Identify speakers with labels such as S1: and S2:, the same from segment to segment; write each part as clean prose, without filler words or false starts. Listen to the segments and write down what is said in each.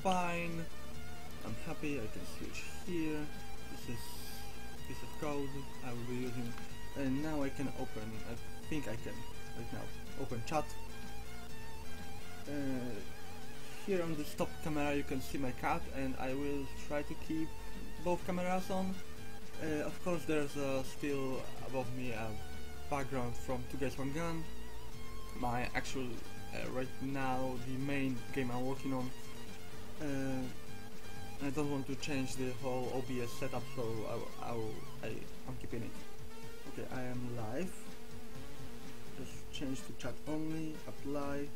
S1: fine. I'm happy. I can switch here. This is piece of code I will be using, and now I can open. I think I can right now open chat. Here on this top camera you can see my cat, and I will try to keep both cameras on. Of course there's still above me a background from 2 Guys 1 Gun. My actual, right now, the main game I'm working on. I don't want to change the whole OBS setup, so I'm keeping it. Okay, I am live. Just change to chat only, apply.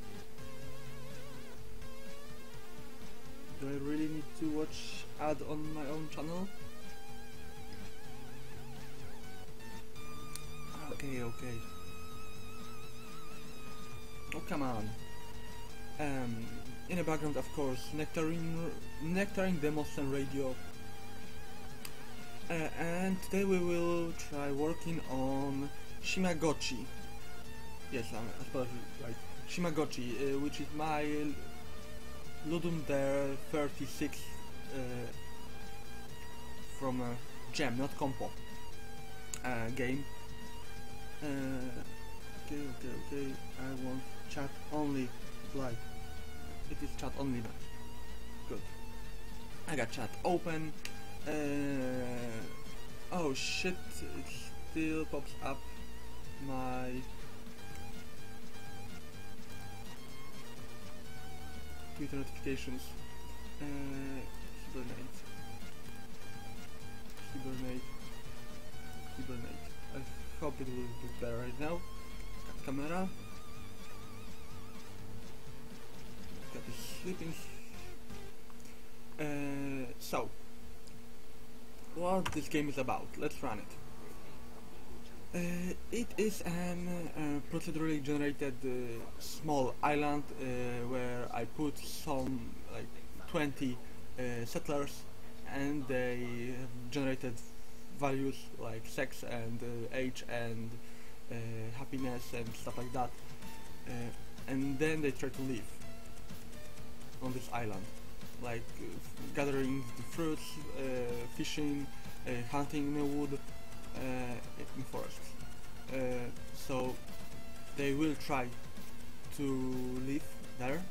S1: Do I really need to watch ad on my own channel? Okay. Oh, come on. In the background, of course, Nectarine Demos and Radio. And today we will try working on Shimagotchi. Yes, I suppose right. Shimagotchi, which is my Ludum Dare 36 from Gem, not Compo game. Okay. I want chat only. Apply. It is chat only now. Good. I got chat open. Oh shit! It still pops up my Twitter notifications. Hibernate. I hope it will do better right now. Got camera. Got the sleeping. So, what this game is about? Let's run it. It is an procedurally generated small island where I put some like 20 settlers, and they have generated values like sex and age and happiness and stuff like that, and then they try to live on this island, like gathering the fruits, fishing, hunting in the wood, in forests. So they will try to live there,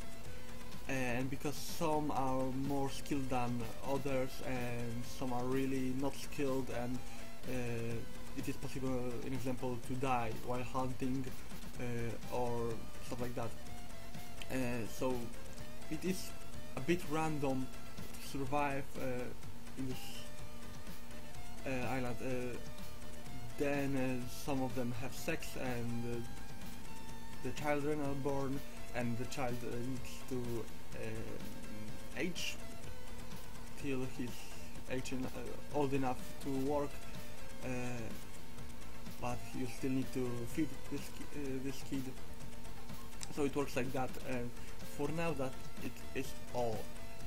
S1: and because some are more skilled than others and some are really not skilled, and it is possible, in example, to die while hunting or stuff like that. So it is a bit random to survive in this island. Then some of them have sex, and the children are born, and the child needs to age till he's old enough to work, but you still need to feed this kid. So it works like that. For now, that it is all,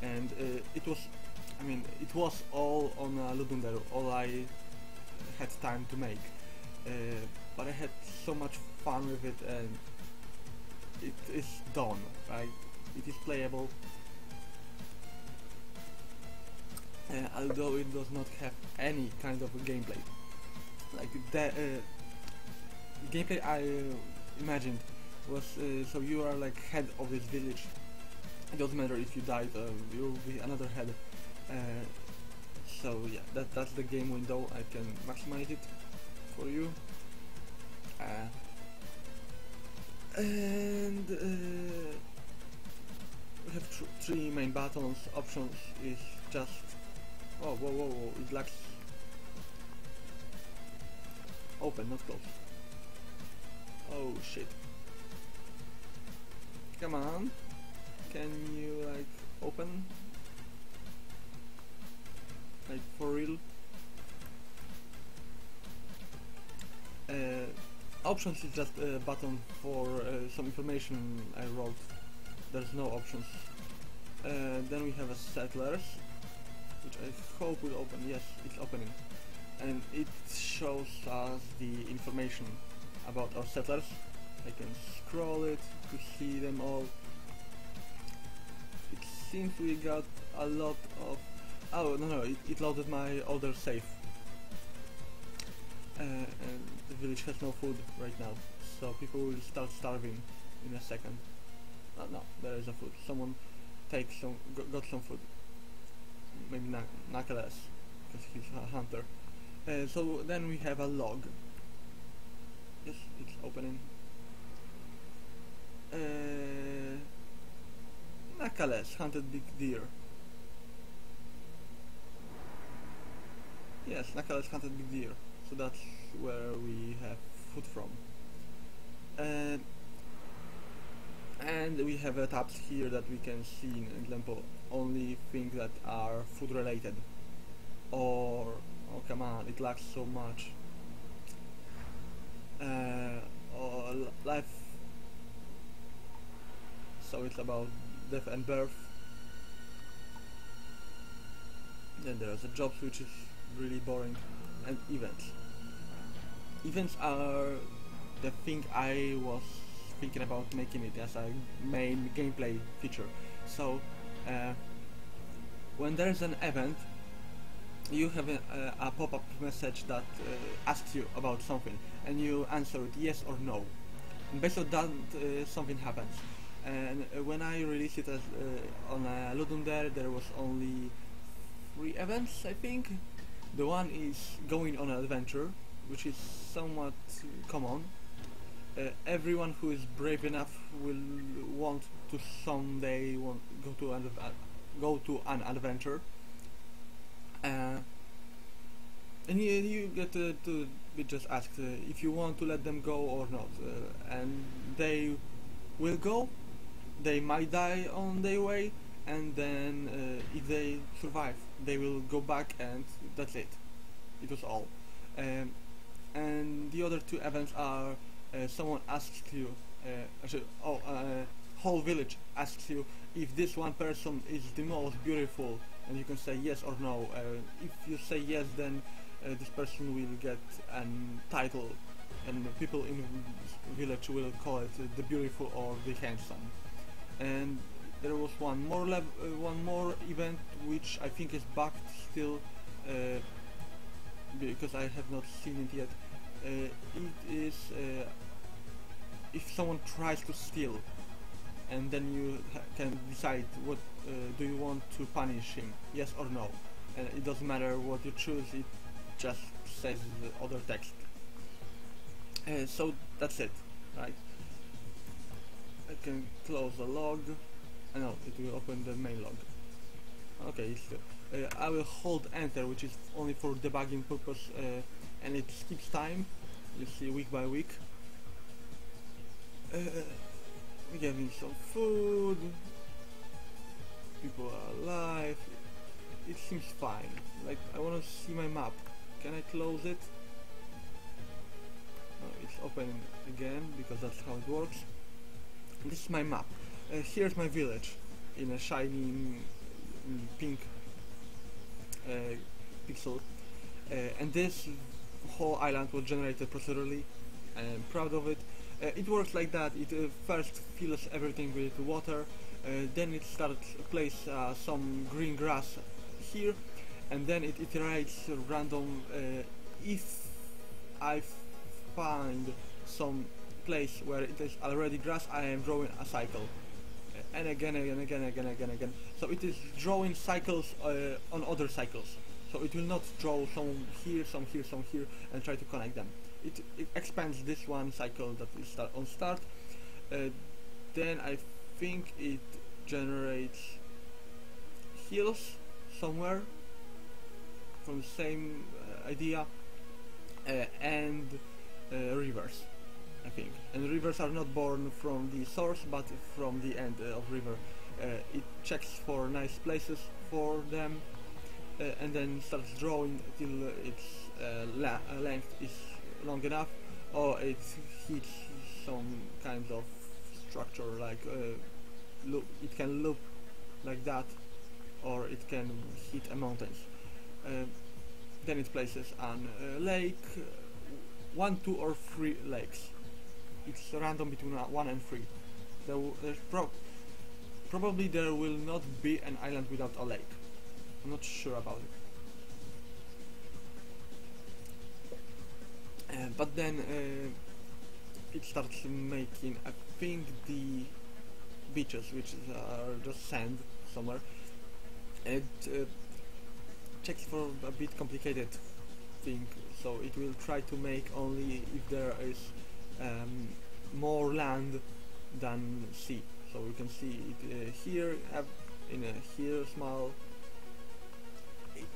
S1: and it was all on Ludum Dare, all I had time to make, but I had so much fun with it, and it is done, right? It is playable, although it does not have any kind of gameplay. Like the gameplay I imagined was so you are like head of this village. It doesn't matter if you died, you will be another head. So yeah, that's the game window. I can maximize it for you. And we have three main buttons. Options is just whoa, it lacks open, not close. Oh shit. Come on, can you like open? Like for real? Options is just a button for some information I wrote. There's no options. Then we have a settlers, which I hope will open. Yes, it's opening, and it shows us the information about our settlers. I can scroll it to see them all. It's seems we got a lot of... Oh, no, it loaded my older save. And the village has no food right now, so people will start starving in a second. No, there is a food. Someone got some food. Maybe Knuckles, because he's a hunter. So then we have a log. Yes, it's opening. Knuckles hunted big deer. Yes, Knuckles hunted big deer. So that's where we have food from. And we have tabs here that we can see, in example, only things that are food related. Or, oh come on, it lags so much. Or life. So it's about death and birth. Then there's a jobs, which is really boring, and events. Events are the thing I was thinking about making it as a main gameplay feature. So when there's an event, you have a pop-up message that asks you about something, and you answer it yes or no. And based on that, something happens. And when I released it as, on Ludum Dare, there was only 3 events, I think. The one is going on an adventure, which is somewhat common. Everyone who is brave enough will want to someday go to an adventure, and you get to be just asked if you want to let them go or not, and they will go. They might die on their way, and then if they survive, they will go back, and that's it. It was all. And the other 2 events are someone asks you, whole village asks you if this one person is the most beautiful, and you can say yes or no. If you say yes, then this person will get a title, and people in the village will call it the beautiful or the handsome. And there was one more event which I think is bugged still, because I have not seen it yet. It is if someone tries to steal, and then you can decide what do you want to punish him, yes or no, and it doesn't matter what you choose, it just says the other text. So that's it, right? I can close the log. No, it will open the main log. Okay, it's good. I will hold enter, which is only for debugging purpose, and it skips time. You see, week by week. We're getting some food. People are alive. It seems fine. Like, I want to see my map. Can I close it? No, it's open again because that's how it works. This is my map. Here's my village in a shiny pink pixel, and this whole island was generated procedurally. I'm proud of it. It works like that. It first fills everything with water, then it starts place some green grass here, and then it iterates random. If I find some place where it is already grass, I am drawing a cycle, and again. So it is drawing cycles on other cycles. So it will not draw some here, some here, some here, and try to connect them. It expands this one cycle that is on start. Then I think it generates hills somewhere from the same idea, and rivers, I think. And rivers are not born from the source, but from the end of river. It checks for nice places for them, and then starts drawing till its length is long enough, or it hits some kind of structure, like it can loop like that, or it can hit a mountain. Then it places an lake, 1, 2, or 3 lakes. It's random between 1 and 3. probably there will not be an island without a lake. I'm not sure about it. But then it starts making, I think, the beaches, which are just sand somewhere. It checks for a bit complicated thing, so it will try to make only if there is more land than sea. So you can see it here, in here small.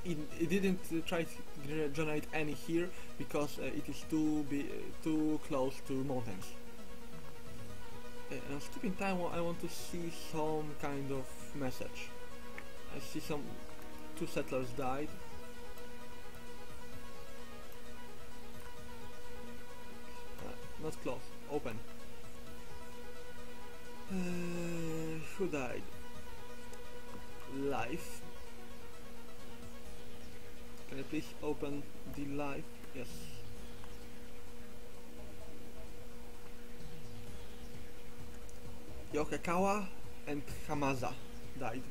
S1: It didn't try to generate any here because it is too close to mountains. And skipping time, I want to see some kind of message. I see two settlers died. Not close. Open. Who died? Life. Can I please open the life? Yes. Yokekawa and Hamaza died.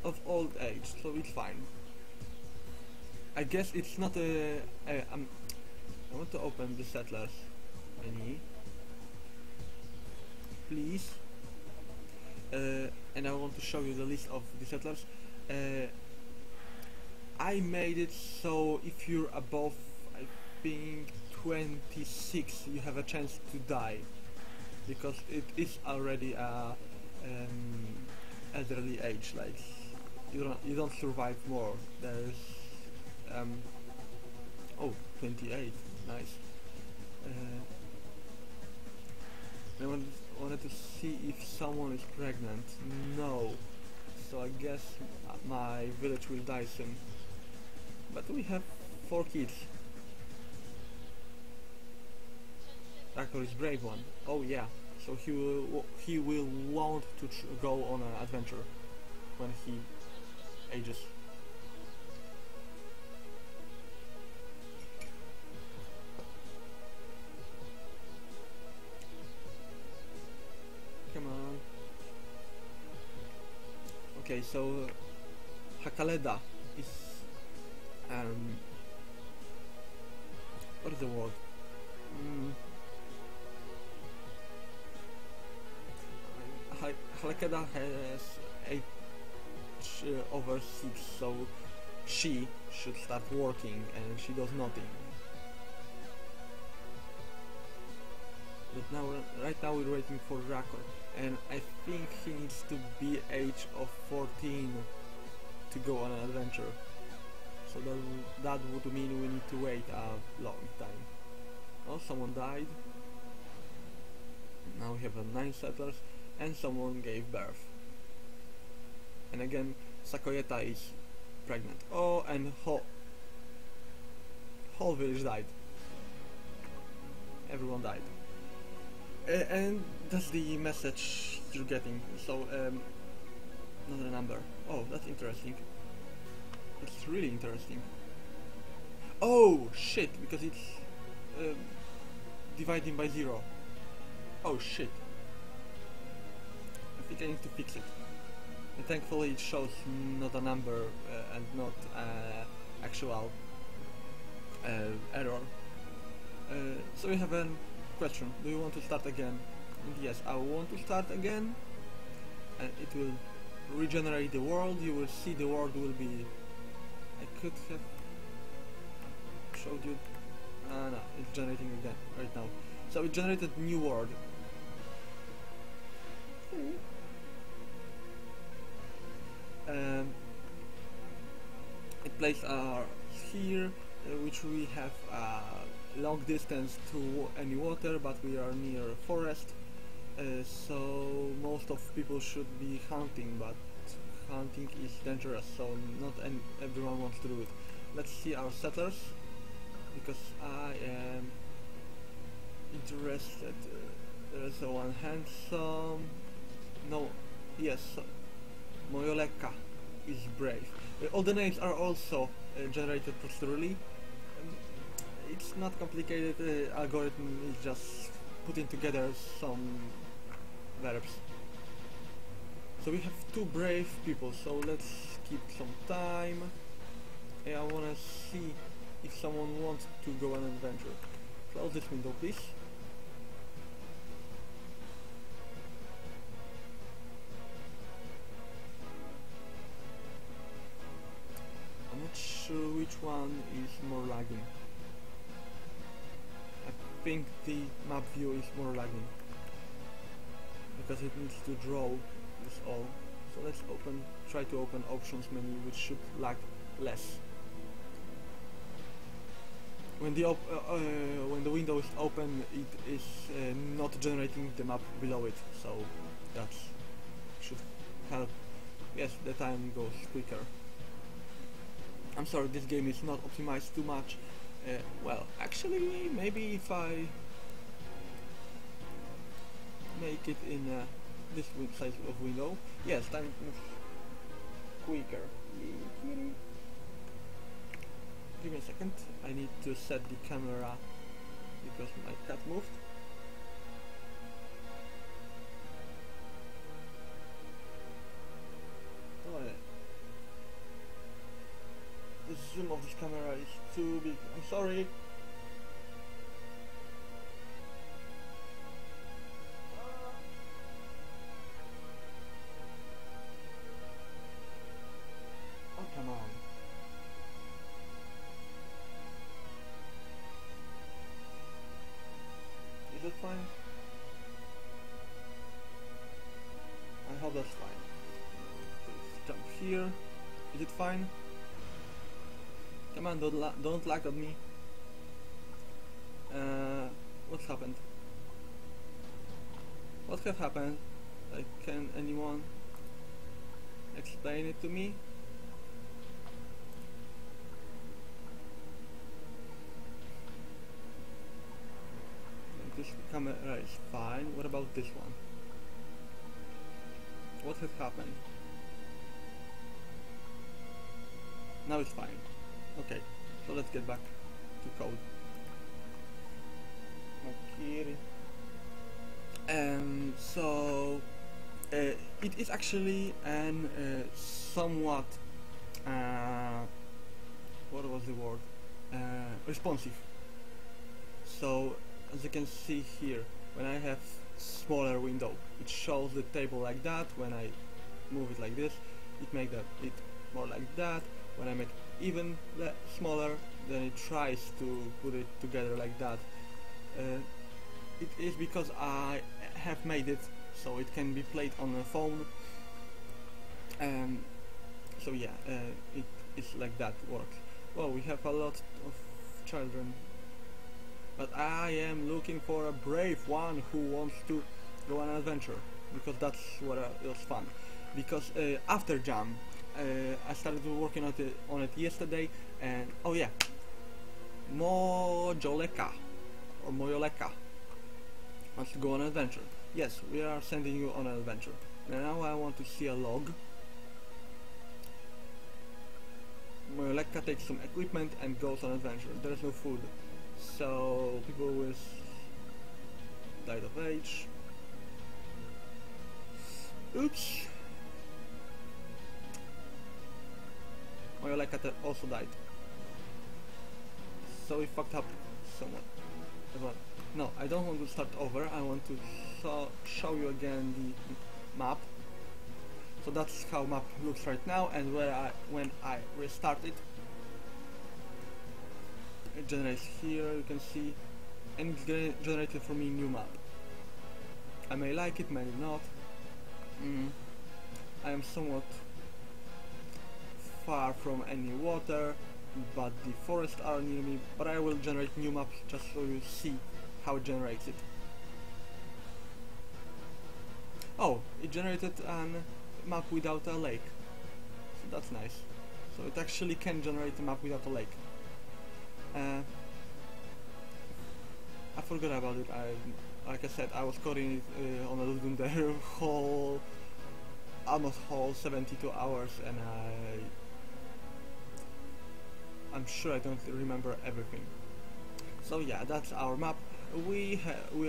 S1: Of old age, so it's fine. I guess it's not I want to open the settlers. Any, please. And I want to show you the list of the settlers. I made it so if you're above, I think, 26, you have a chance to die, because it is already a elderly age. Like you don't survive more. There's oh, 28, nice. I wanted to see if someone is pregnant. No, so I guess my village will die soon. But we have 4 kids. Raktor is brave one. Oh yeah, so he will want to go on an adventure when he ages. Come on. Okay, so Hakaleda is what is the word? Hakaleda has 8 over 6, so she should start working, and she does nothing. But now, right now we're waiting for Rakor, and I think he needs to be age of 14 to go on an adventure. So that would mean we need to wait a long time. Oh, someone died. Now we have 9 settlers, and someone gave birth. And again, Sakoyeta is pregnant. Oh, and whole village died. Everyone died. And that's the message you're getting. So, not a number. Oh, that's interesting. That's really interesting. Oh, shit, because it's dividing by 0. Oh, shit. I think I need to fix it. And thankfully it shows not a number and not actual error. So we have a question. Do you want to start again? And yes, I want to start again. And it will regenerate the world. You will see the world will be... I could have showed you... no, it's generating again right now. So it generated new world. It places are here, which we have long distance to any water, but we are near a forest, so most of people should be hunting, but hunting is dangerous, so not everyone wants to do it. Let's see our settlers, because I am interested. There's one handsome... No, yes, Moyoleka is brave. All the names are also generated procedurally. It's not complicated, algorithm is just putting together some verbs. So we have two brave people, so let's keep some time. I wanna see if someone wants to go on an adventure. Close this window, please. I'm not sure which one is more lagging. I think the map view is more lagging because it needs to draw this all. So let's try to open options menu, which should lag less. When the window is open, it is not generating the map below it, so that should help. Yes, the time goes quicker. I'm sorry, this game is not optimized too much. Well, actually, maybe if I make it in this size of window, yes, time moves quicker. Give me a second, I need to set the camera because my cat moved. Oh yeah. The zoom of this camera is too big, I'm sorry. Oh, come on. Is it fine? I hope that's fine. Let's jump here. Is it fine? Come on, don't lag on me. What's happened? What have happened? Like, can anyone explain it to me? This camera is fine. What about this one? What has happened? Now it's fine. Okay, so let's get back to code. Okay. So it is actually an somewhat what was the word? Responsive. So as you can see here, when I have smaller window, it shows the table like that. When I move it like this, it makes it more like that. When I make even smaller, then it tries to put it together like that. It is because I have made it so it can be played on a phone. So yeah, it is like that works. Well, we have a lot of children, but I am looking for a brave one who wants to go on an adventure, because that's what was fun. Because after Jam, I started working on it yesterday, and oh yeah, Mojoleka or Mojoleka wants to go on an adventure. Yes, we are sending you on an adventure. Now I want to see a log. Mojoleka takes some equipment and goes on an adventure. There is no food, so people will died of age. Oops. Mojoleka also died. So we fucked up somewhat as well. No, I don't want to start over. I want to show you again the map. So that's how map looks right now, and when I restart it, it generates here. You can see, and it's generated for me new map. I may like it, may not. I am somewhat far from any water, but the forests are near me. But I will generate new maps just so you see how it generates it. Oh, it generated a map without a lake, so that's nice. So it actually can generate a map without a lake. I forgot about it. Like I said, I was coding it on a Ludum Dare almost whole 72 hours, and I'm sure I don't remember everything. So yeah, that's our map. we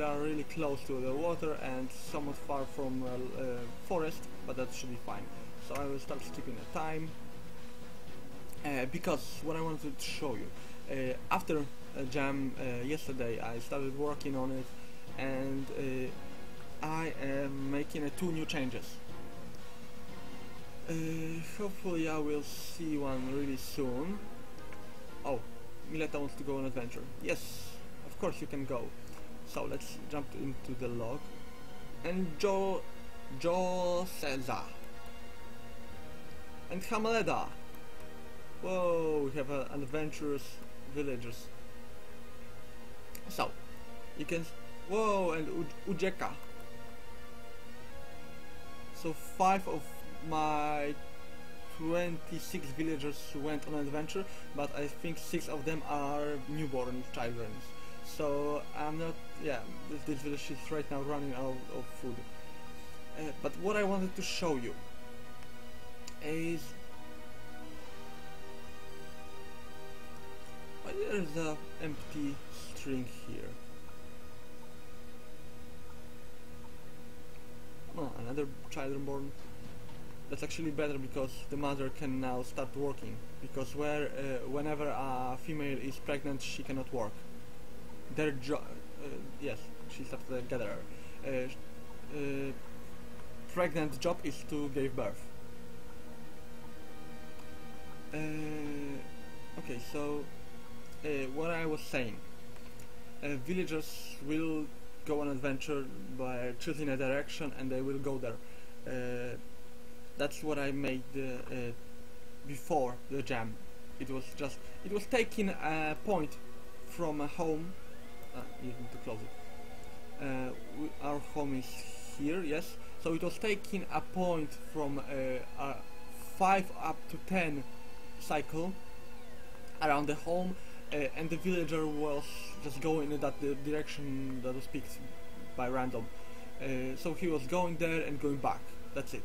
S1: are really close to the water and somewhat far from forest, but that should be fine. So I will start skipping the time because what I wanted to show you after jam yesterday, I started working on it, and I am making 2 new changes. Hopefully I will see one really soon. Oh, Mileta wants to go on adventure. Yes, of course you can go. So let's jump into the log. And Jo Seza and Hamaleda. Whoa, we have an adventurous villagers. So you can. Whoa, and Ujeka. So 5 of my 26 villagers went on an adventure, but I think 6 of them are newborn children. So I'm not. Yeah, this village is right now running out of food. But what I wanted to show you is why there's an empty string here. Oh, another child born. That's actually better because the mother can now start working. Because whenever a female is pregnant, she cannot work. Their job, yes, she's a gatherer. Pregnant job is to give birth. Okay, so what I was saying, villagers will go on adventure by choosing a direction, and they will go there. That's what I made before the jam. It was taking a point from a home. You need to close it. Our home is here, yes. So it was taking a point from a 5 up to 10 cycle around the home, and the villager was just going in that direction that was picked by random. So he was going there and going back. That's it.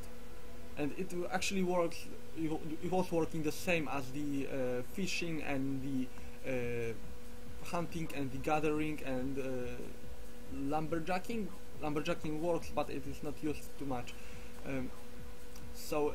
S1: And it actually works. It was working the same as the fishing and the hunting and the gathering and lumberjacking. Lumberjacking works, but it is not used too much. So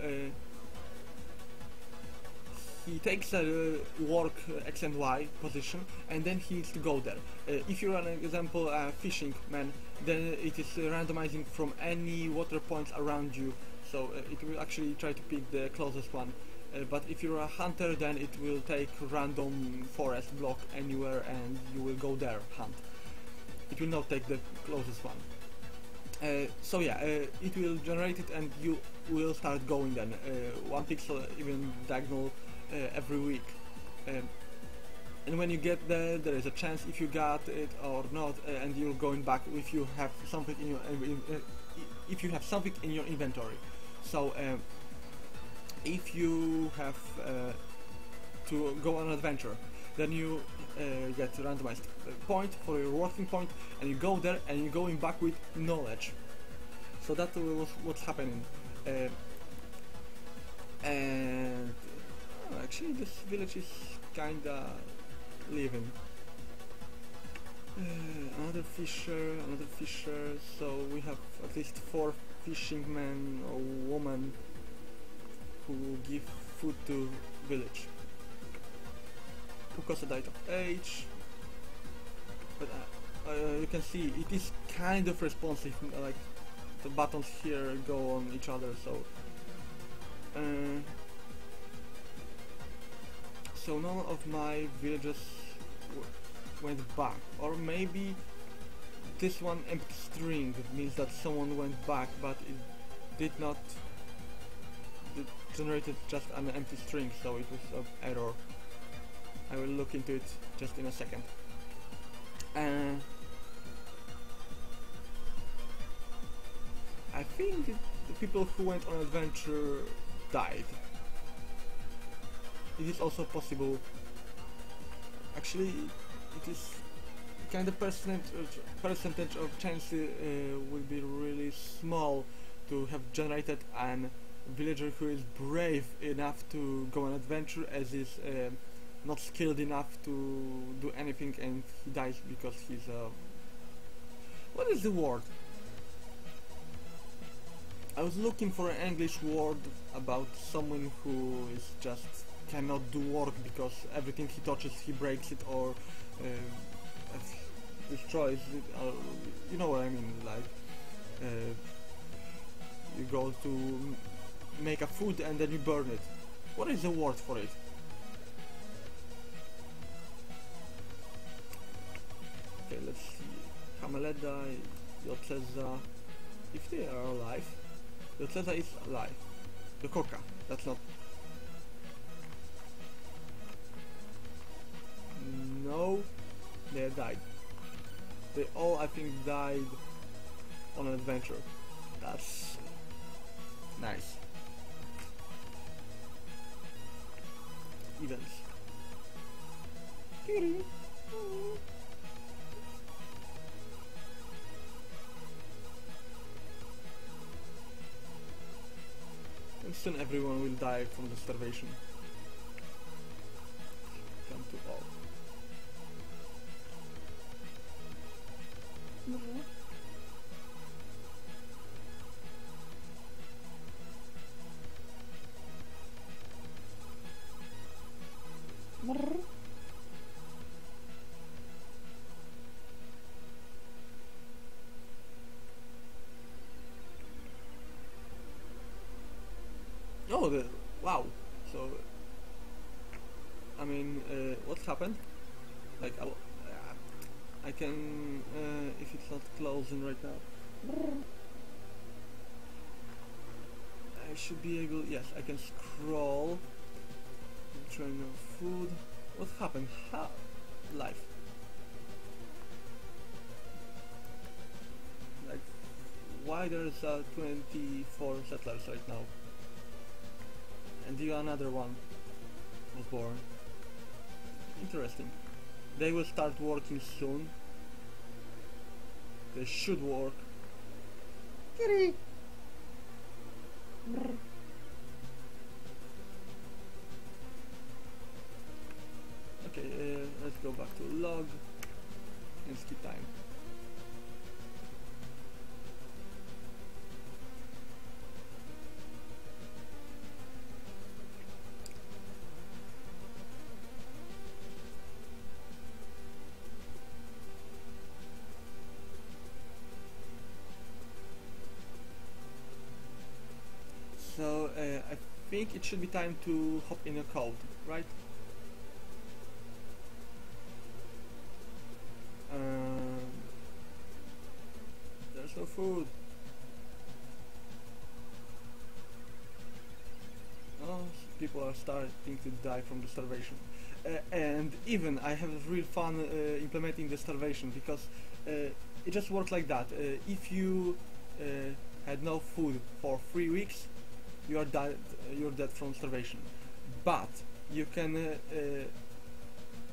S1: he takes a work X and Y position, and then he needs to go there. If you're an example fishing man, then it is randomizing from any water points around you. So it will actually try to pick the closest one. But if you're a hunter, then it will take random forest block anywhere, and you will go there hunt. It will not take the closest one. So yeah, it will generate it, and you will start going then 1 pixel, even diagonal, every week. And when you get there, there is a chance if you got it or not, and you're going back if you have something in your inventory. So if you have to go on an adventure, then you get randomized point for your working point, and you go there and you're going back with knowledge. So that was what's happening. And actually this village is kinda living. Another fisher, so we have at least 4 fishing men or women who give food to village. Because of the of age, but you can see it is kind of responsive, like the buttons here go on each other, so so none of my villagers went back, or maybe this one empty string means that someone went back, but it did not. It generated just an empty string, so it was an error. I will look into it just in a second. I think the people who went on adventure died. It is also possible. Actually, it is kind of percentage of chance will be really small to have generated an villager who is brave enough to go on adventure, as is not skilled enough to do anything, and he dies because he's What is the word? I was looking for an English word about someone who is just cannot do work because everything he touches he breaks it or destroys it. You know what I mean? Like you go to make a food and then you burn it. What is the word for it? Okay, let's see. Hamaleda, Yoceza. If they are alive, Yoceza is alive. Yokoka, that's not. No, they died. They all, I think, died on an adventure. That's nice. Events. And soon everyone will die from the starvation. Come to all. Oh, wow. So, I mean, what's happened? Like, I can, if it's not closing right now, I should be able, yes, I can scroll. Train of food. What happened? How? Life. Like, why there's 24 settlers right now? And another one was born. Interesting. They will start working soon. They should work. Kitty! Okay, let's go back to log and skip time. So I think it should be time to hop in a code, right? There's no food. Oh, people are starting to die from the starvation. And even I have real fun implementing the starvation because it just works like that. If you had no food for 3 weeks, you're dead from starvation. But you can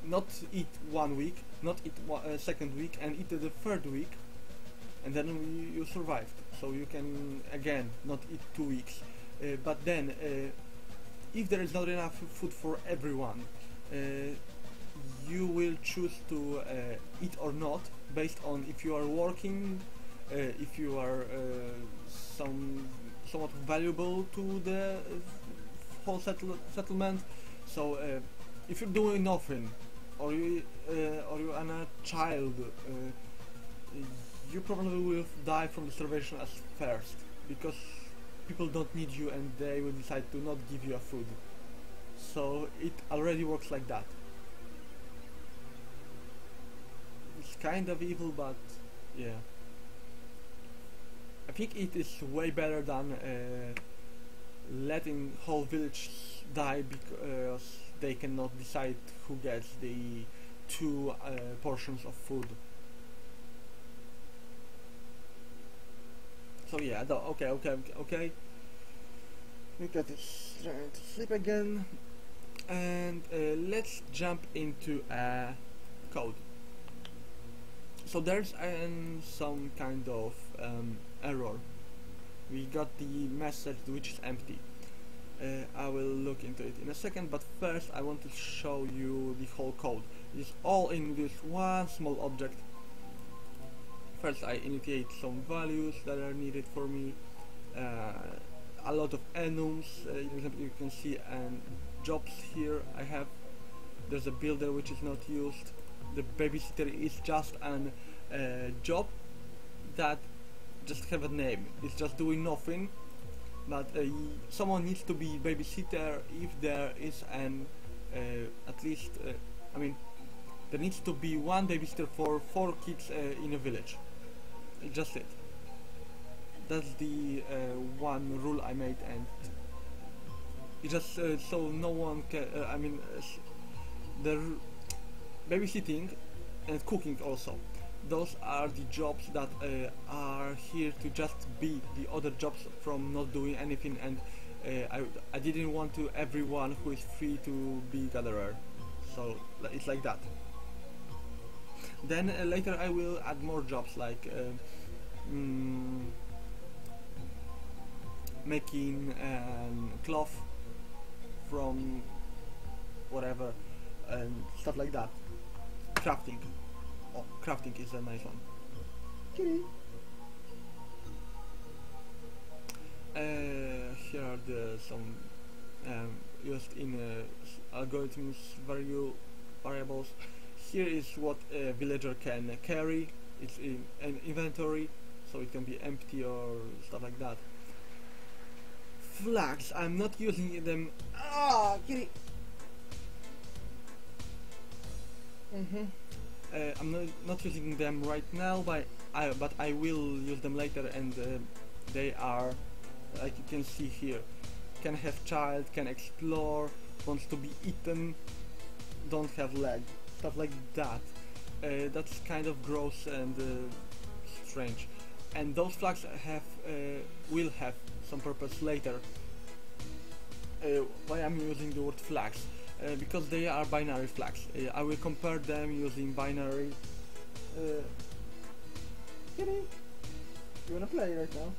S1: not eat 1 week, not eat second week, and eat the third week, and then you survived. So you can again not eat 2 weeks. But then, if there is not enough food for everyone, you will choose to eat or not based on if you are working, if you are somewhat valuable to the whole settlement. So if you're doing nothing, or you are a child, you probably will die from the starvation as first, because people don't need you and they will decide to not give you a food. So it already works like that. It's kind of evil, but yeah. I think it is way better than letting whole village die because they cannot decide who gets the 2 portions of food. So yeah, okay. We got this trying to sleep again, and let's jump into a code. So there's some kind of error. We got the message which is empty. I will look into it in a second, but first I want to show you the whole code. It's all in this one small object. First I initiate some values that are needed for me, a lot of enums. You can see jobs here I have. There's a builder which is not used. The babysitter is just an job that just have a name. It's just doing nothing, but someone needs to be babysitter if there is an at least I mean there needs to be one babysitter for 4 kids in a village. Just it. That's the one rule I made, and it just so no one can I mean the babysitting and cooking also, those are the jobs that are here to just be the other jobs from not doing anything, and I didn't want to everyone who is free to be gatherer, so it's like that. Then later I will add more jobs like making cloth from whatever and stuff like that. Crafting. Oh, crafting is a nice one. Kitty. Here are some used in algorithms variables. Here is what a villager can carry. It's in an inventory, so it can be empty or stuff like that. Flags, I'm not using them. Ah, kitty. I'm not using them right now, but I will use them later, and they are, like you can see here, can have child, can explore, wants to be eaten, don't have leg, stuff like that. That's kind of gross and strange, and those flags will have some purpose later. Why I'm using the word flags? Because they are binary flags. I will compare them using binary. Kitty, you wanna play right now?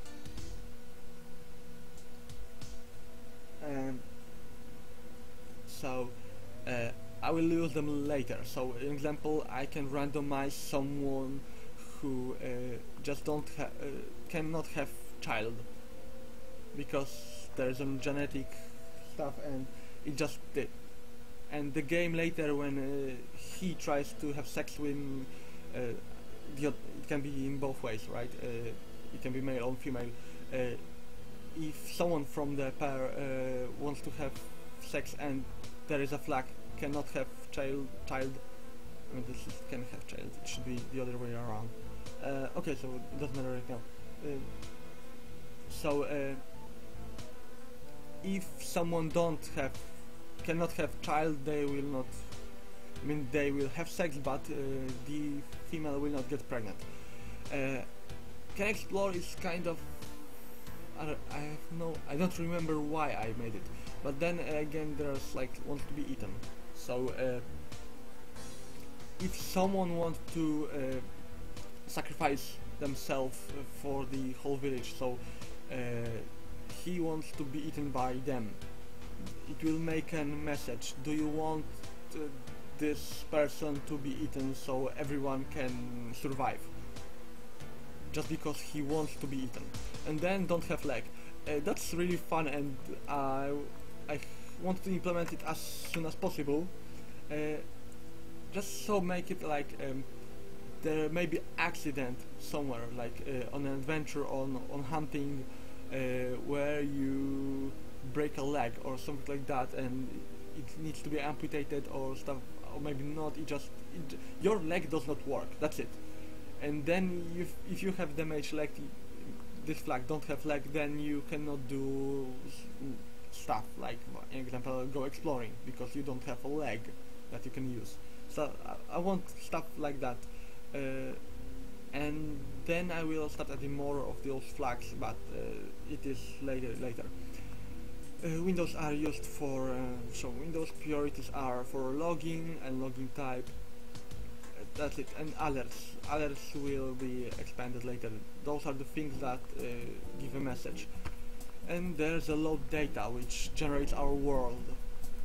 S1: So I will use them later. So, in example, I can randomize someone who just cannot have child because there is some genetic stuff, and it just did. And the game later, when he tries to have sex with it can be in both ways, right? It can be male or female. If someone from the pair wants to have sex and there is a flag, cannot have child. I mean, this is can have child. It should be the other way around. Okay, so it doesn't matter right now. If someone cannot have child, they will not. I mean, they will have sex, but the female will not get pregnant. Can explore is kind of. I don't remember why I made it, but then again, there's like wants to be eaten. So if someone wants to sacrifice themselves for the whole village, so he wants to be eaten by them, it will make a message. Do you want this person to be eaten so everyone can survive? Just because he wants to be eaten. And then don't have leg. That's really fun, and I want to implement it as soon as possible. Just so make it like there may be accident somewhere, like on an adventure, on hunting, where you break a leg or something like that, and it needs to be amputated or stuff, or maybe not. Your leg does not work. That's it. And then if you have damaged leg, this flag don't have leg, then you cannot do stuff like, for example, go exploring because you don't have a leg that you can use. So I want stuff like that, and then I will start adding more of those flags, but it is later. Windows are used for so Windows priorities are for logging and logging type. That's it. And alerts will be expanded later. Those are the things that give a message. And there's a load data which generates our world.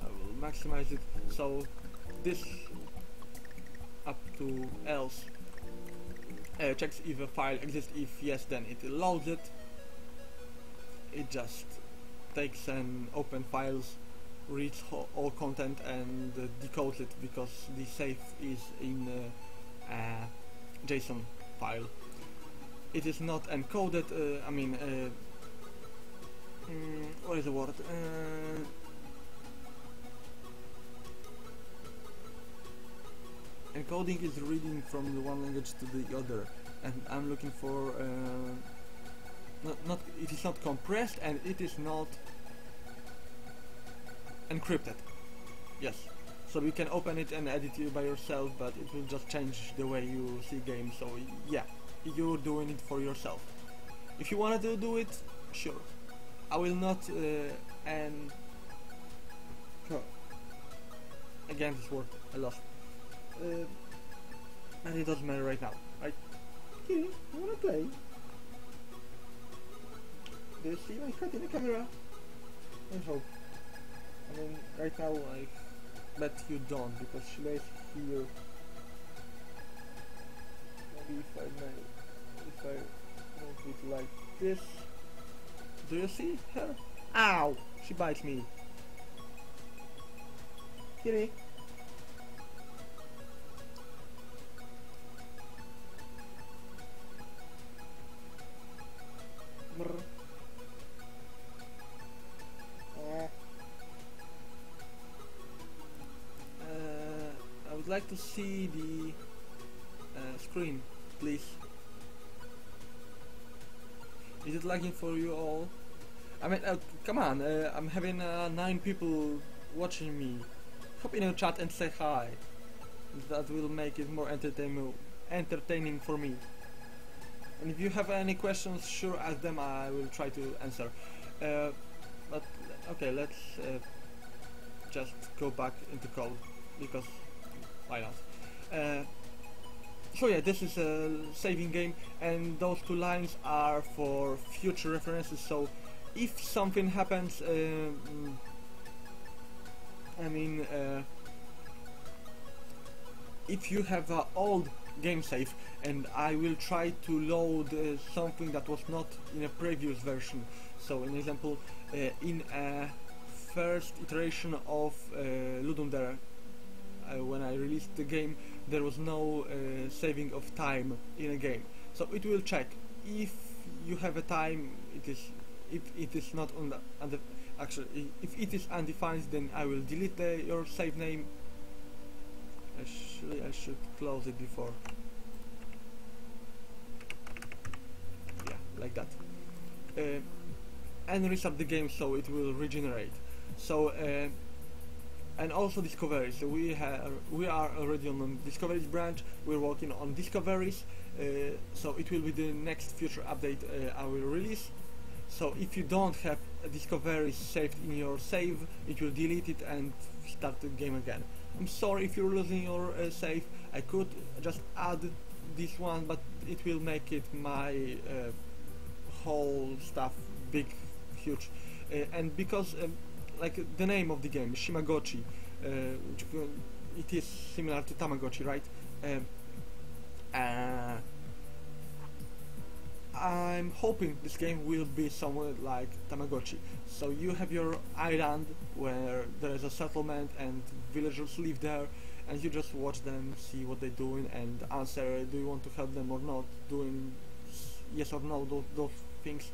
S1: I will maximize it. So this up to else checks if a file exists. If yes, then it loads it. It just takes an open files, reads all content and decodes it, because the save is in a JSON file. It is not encoded. What is the word? Encoding is reading from the one language to the other, and I'm looking for it is not compressed and it is not encrypted. Yes, so you can open it and edit it by yourself, but it will just change the way you see games. So yeah, you're doing it for yourself. If you wanted to do it, sure. I will not and oh, again this word I lost. And it doesn't matter right now, right? Kitty, you wanna play? Do you see my cat in the camera? I hope. I mean, right now I bet you don't, because she lays here. Maybe if I move it like this. Do you see her? Ow! She bites me. Kitty. I would like to see the screen, please. Is it lagging for you all? I mean, come on, I'm having 9 people watching me. Hop in a chat and say hi. That will make it more entertaining for me. And if you have any questions, sure, ask them. I will try to answer. But okay, let's just go back into code, because why not? So yeah, this is a saving game, and those 2 lines are for future references. So if something happens, if you have an old game save and I will try to load something that was not in a previous version. So an example, in a first iteration of Ludum Dare, when I released the game, there was no saving of time in a game. So it will check if you have a time. If it is not on the actually, if it is undefined, then I will delete your save name. Actually, I should close it before. Yeah, like that. And restart the game, so it will regenerate. So and also discoveries. So we are already on the discoveries branch. We're working on discoveries. So it will be the next future update I will release. So if you don't have a discovery saved in your save, it will delete it and start the game again. I'm sorry if you're losing your save. I could just add this one, but it will make it my whole stuff big, huge. And because like the name of the game, Shimagotchi, it is similar to Tamagotchi, right? I'm hoping this game will be somewhat like Tamagotchi. So you have your island where there is a settlement and villagers live there, and you just watch them, see what they're doing, and answer, do you want to help them or not, doing yes or no, those things.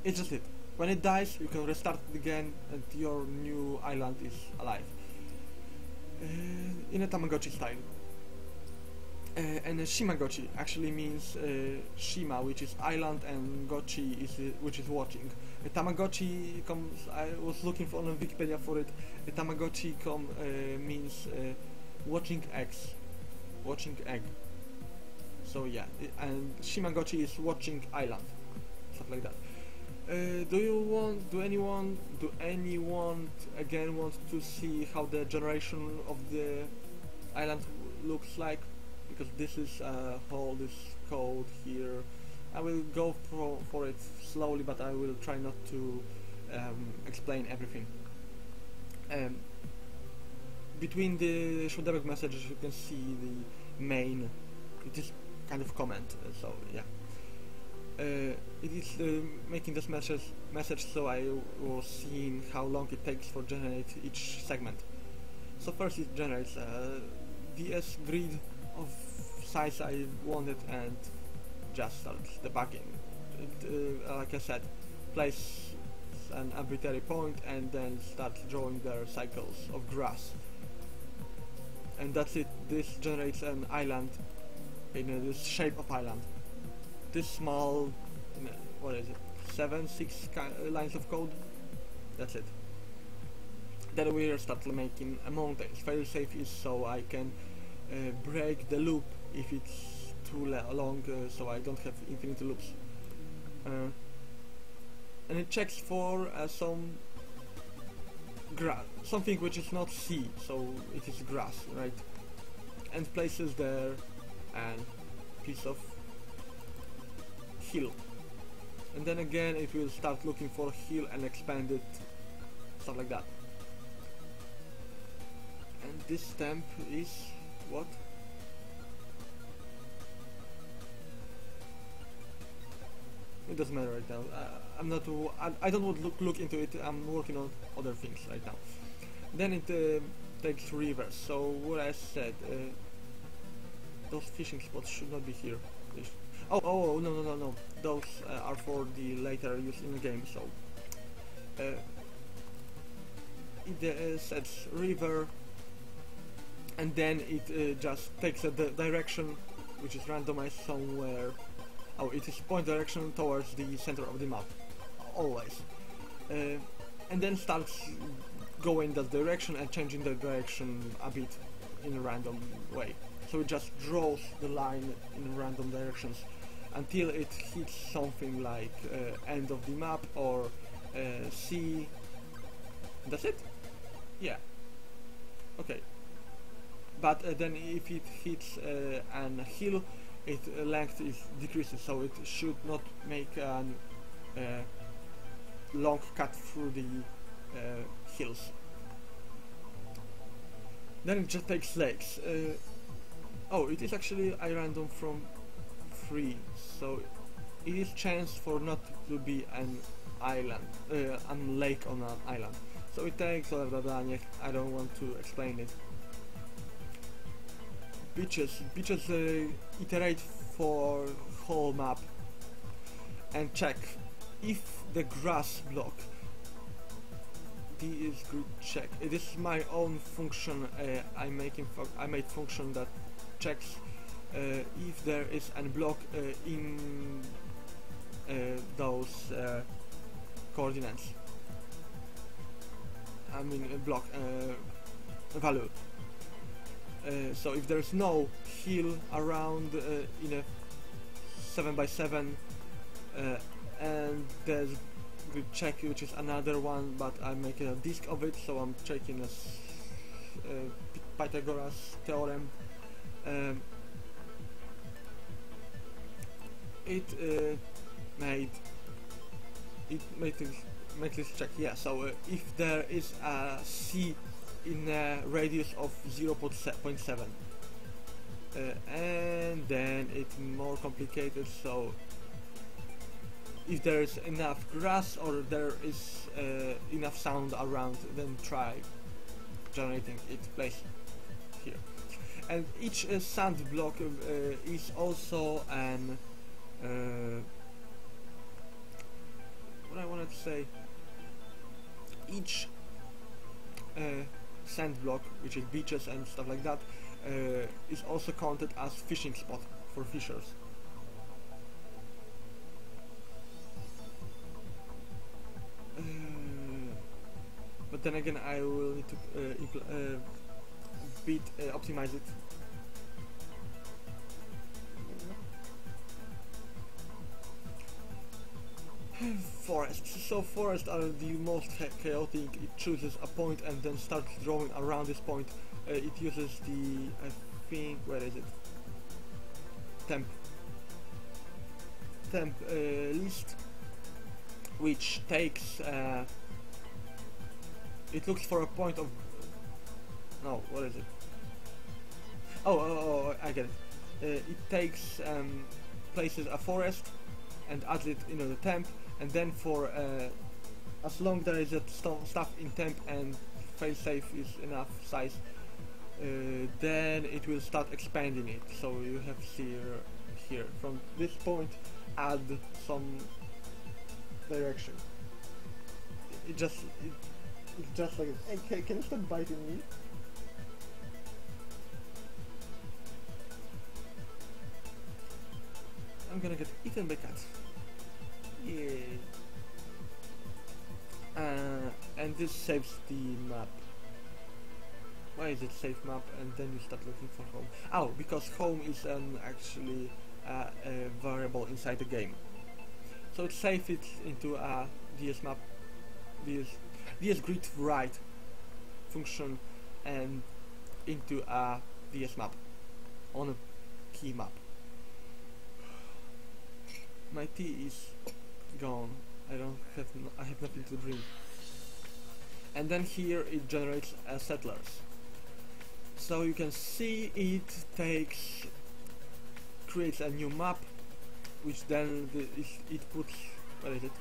S1: It's just it. When it dies, you can restart it again and your new island is alive. In a Tamagotchi style. And Shimagotchi actually means Shima, which is island, and Gotchi is which is watching. A Tamagotchi comes. I was looking for on Wikipedia for it. A Tamagotchi means watching eggs, watching egg. So yeah, and Shimagotchi is watching island, stuff like that. Do anyone again want to see how the generation of the island looks like? Because this is all this code here. I will go for it slowly, but I will try not to explain everything. between the show debug messages you can see the main, it is kind of comment, so yeah. It is making this message so I was seeing how long it takes for generate each segment. So first it generates a DS grid of size I wanted and just starts debugging. It, like I said, place an arbitrary point and then starts drawing their cycles of grass. And that's it. This generates an island in this shape of island. This small, what is it, 6 lines of code, that's it. Then we start making a mountain. Failsafe is so I can break the loop if it's too long, so I don't have infinite loops. And it checks for something which is not C, so it is grass, right? And places there a piece of hill. And then again it will start looking for hill and expand it, stuff like that. And this stamp is what? It doesn't matter right now. I'm not. I don't want to look into it. I'm working on other things right now. Then it takes reverse. So what I said, those fishing spots should not be here. Oh no. Those are for the later use in the game. So it sets river, and then it just takes a direction which is randomized somewhere. Oh, it is point direction towards the center of the map, always. And then starts going that direction and changing the direction a bit in a random way. So it just draws the line in random directions until it hits something like end of the map or C. That's it? Yeah. Okay. But then if it hits an hill, its length is decreases, so it should not make a long cut through the hills. Then it just takes lakes. Oh, it is actually a random from 3, so it is chance for not to be an island, a lake on an island. So it takes blah blah blah. I don't want to explain it. Beaches iterate for whole map and check if the grass block. Is good check. It is my own function. I made function that checks if there is a block in those coordinates. I mean block value. So if there's no hill around in a 7x7 and there's good check, which is another one, but I'm making a disk of it, so I'm checking a Pythagoras theorem. It made this check. Yeah, so if there is a C in a radius of 0.7, and then it's more complicated. So if there is enough grass or there is enough sound around, then try generating its place here. And each sand block is also an what I wanted to say. Each sand block, which is beaches and stuff like that, is also counted as fishing spot for fishers. But then again, I will need to optimize it. Forests. So forests are the most chaotic. It chooses a point and then starts drawing around this point. It uses the, I think, where is it? Temp list, which takes. It looks for a point of No, what is it? Oh, I get it. It takes places a forest and adds it into the temp, and then for as long there is that stuff in temp and failsafe is enough size, then it will start expanding it. So you have here from this point add some direction. It's just like it. Hey, can you stop biting me? I'm gonna get eaten by cats. Yeah. And this saves the map. Why is it save map and then you start looking for home? Oh, because home is actually a variable inside the game. So it saves it into a DS map, DS grid write function, and into a DS map on a key map. My tea is gone. I have nothing to drink. And then here it generates settlers. So you can see it creates a new map, which then it puts, where is it?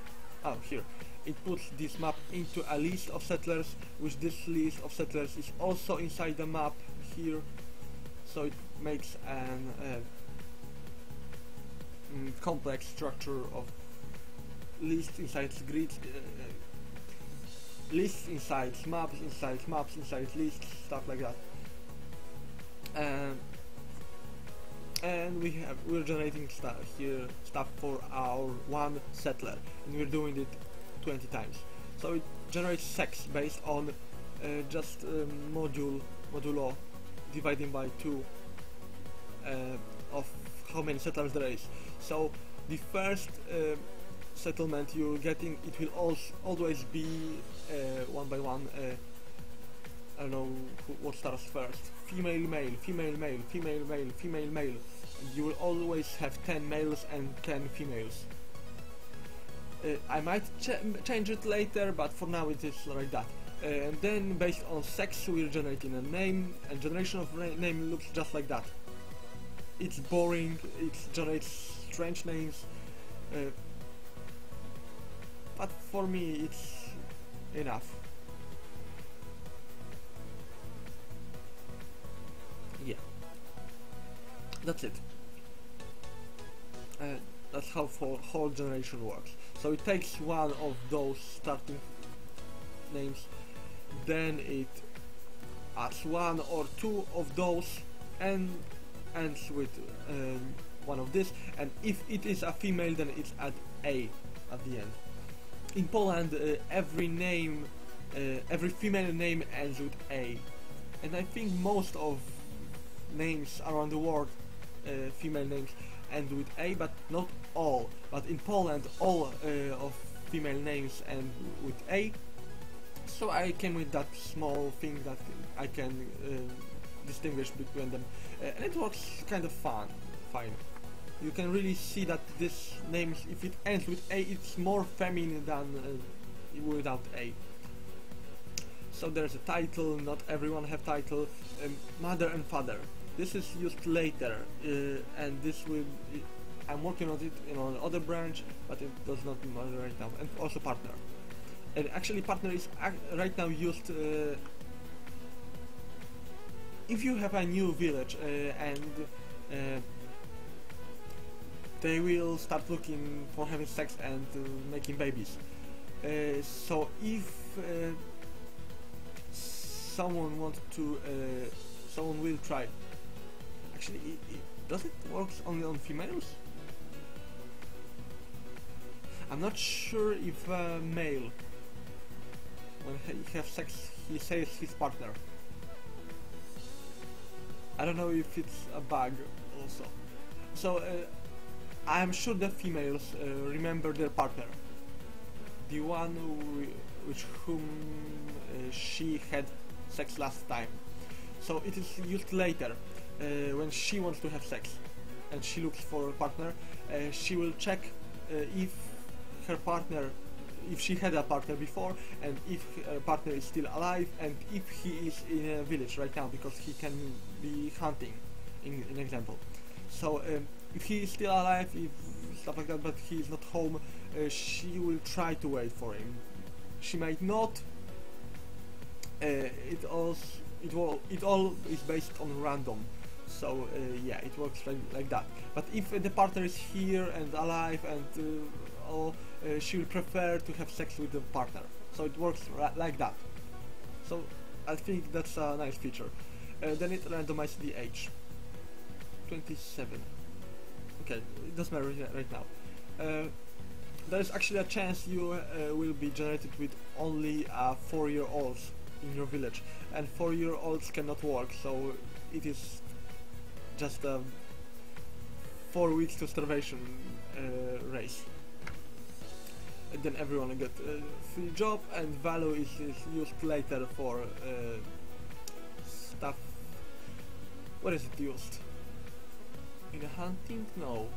S1: Oh, here. It puts this map into a list of settlers, which this list of settlers is also inside the map here. So it makes an complex structure of lists inside grids, lists inside maps, inside lists, stuff like that. And we're generating stuff for our one settler, and we're doing it 20 times. So it generates sex based on just modulo dividing by 2 of how many settlers there is. So the first settlement you're getting, it will always be 1 by 1. I don't know what starts first. Female, male, female, male, female, male, female, male. And you will always have 10 males and 10 females. I might change it later, but for now it is like that. And then based on sex we're generating a name, and generation of name looks just like that. It's boring, it generates strange names, but for me it's enough. Yeah, that's it. That's how whole generation works. So it takes one of those starting names, then it adds 1 or 2 of those and ends with one of this, and if it is a female then it's at A at the end. In Poland every female name ends with A, and I think most of names around the world, female names, end with A, but not all. But in Poland all of female names end with A, so I came with that small thing that I can distinguish between them, and it works kind of fine. You can really see that this name, if it ends with A, it's more feminine than without A. So there's a title, not everyone have title, mother and father. This is used later, and this will, I'm working on it on other branch, but it does not matter right now. And also partner. And actually partner is right now used if you have a new village and they will start looking for having sex and making babies. So if someone wants to, someone will try. Actually, does it work only on females? I'm not sure if a male, when he has sex, he says his partner. I don't know if it's a bug also. So I'm sure that females remember their partner, the one with whom she had sex last time. So it is used later when she wants to have sex and she looks for a partner. She will check if her partner if she had a partner before, and if her partner is still alive, and if he is in a village right now, because he can be hunting, in example. So if he is still alive, if stuff like that, but he is not home, she will try to wait for him. She might not. It all is based on random. So yeah, it works like that. But if the partner is here and alive and she will prefer to have sex with the partner. So it works like that. So I think that's a nice feature. Then it randomizes the age. 27. Okay, it doesn't matter right now. There is actually a chance you will be generated with only 4-year-olds in your village, and 4-year-olds cannot work, so it is just a 4 weeks to starvation race. And then everyone will get a free job, and value is used later for stuff. What is it used? In a hunting? No.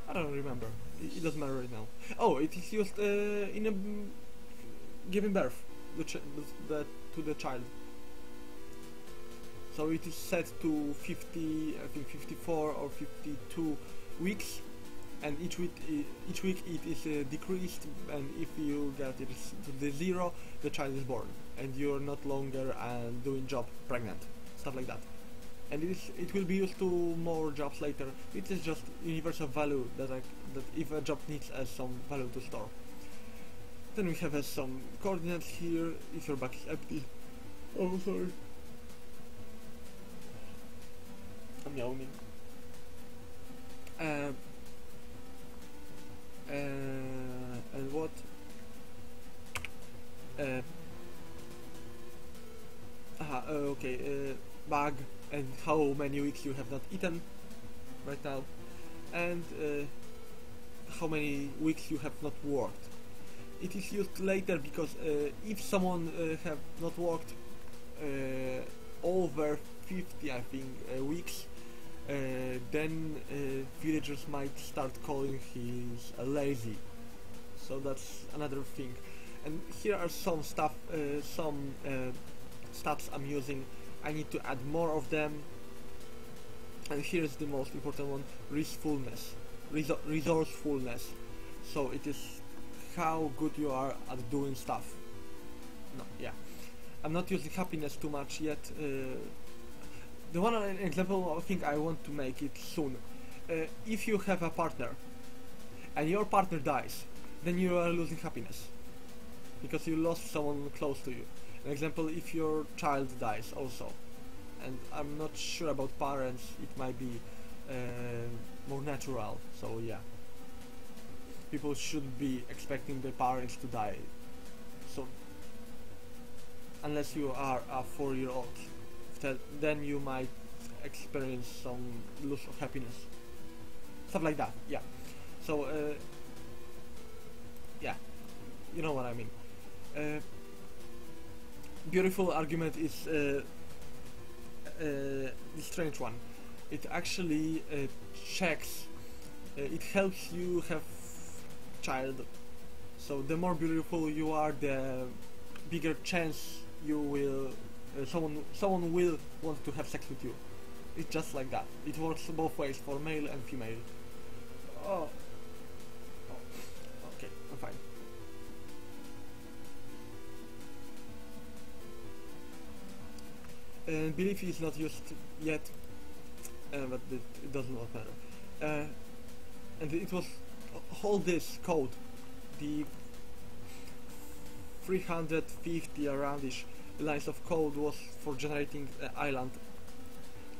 S1: I don't remember. It doesn't matter right now. Oh, it is used in a giving birth to the child. So it is set to 50, I think 54 or 52 weeks, and each week it is decreased, and if you get it to the 0, the child is born, and you're not longer doing job pregnant, stuff like that. And it will be used to more jobs later. It is just universal value that if a job needs some value to store. Then we have some coordinates here. If your back is empty. Oh, sorry. I'm yawning. And what? Okay. Bag and how many weeks you have not eaten right now, and how many weeks you have not worked. It is used later because if someone have not worked over 50, I think, weeks, then villagers might start calling his lazy. So that's another thing. And here are some stuff, some stats I'm using. I need to add more of them. And here's the most important one: resourcefulness. So it is how good you are at doing stuff. No, yeah. I'm not using happiness too much yet. The one example I think I want to make it soon. If you have a partner and your partner dies, then you are losing happiness because you lost someone close to you. An example, if your child dies also, and I'm not sure about parents, it might be more natural, so yeah. People should be expecting their parents to die, so unless you are a 4-year-old, then you might experience some loss of happiness, stuff like that, yeah. So yeah, you know what I mean. Beautiful argument is the strange one. It actually checks, it helps you have child. So the more beautiful you are, the bigger chance you will someone will want to have sex with you. It's just like that. It works both ways for male and female. Oh, okay, I'm fine. Belief is not used yet, but it does not matter. And it was all this code, the 350 aroundish lines of code was for generating an island.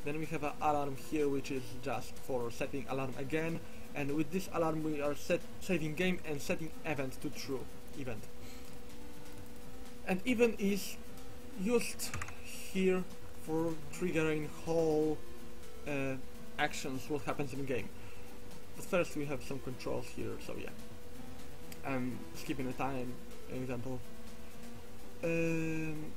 S1: Then we have an alarm here, which is just for setting alarm again. And with this alarm, we are saving game and setting event to true event. And event is used here for triggering whole actions what happens in game. But first we have some controls here, so yeah. I'm skipping the time, example. And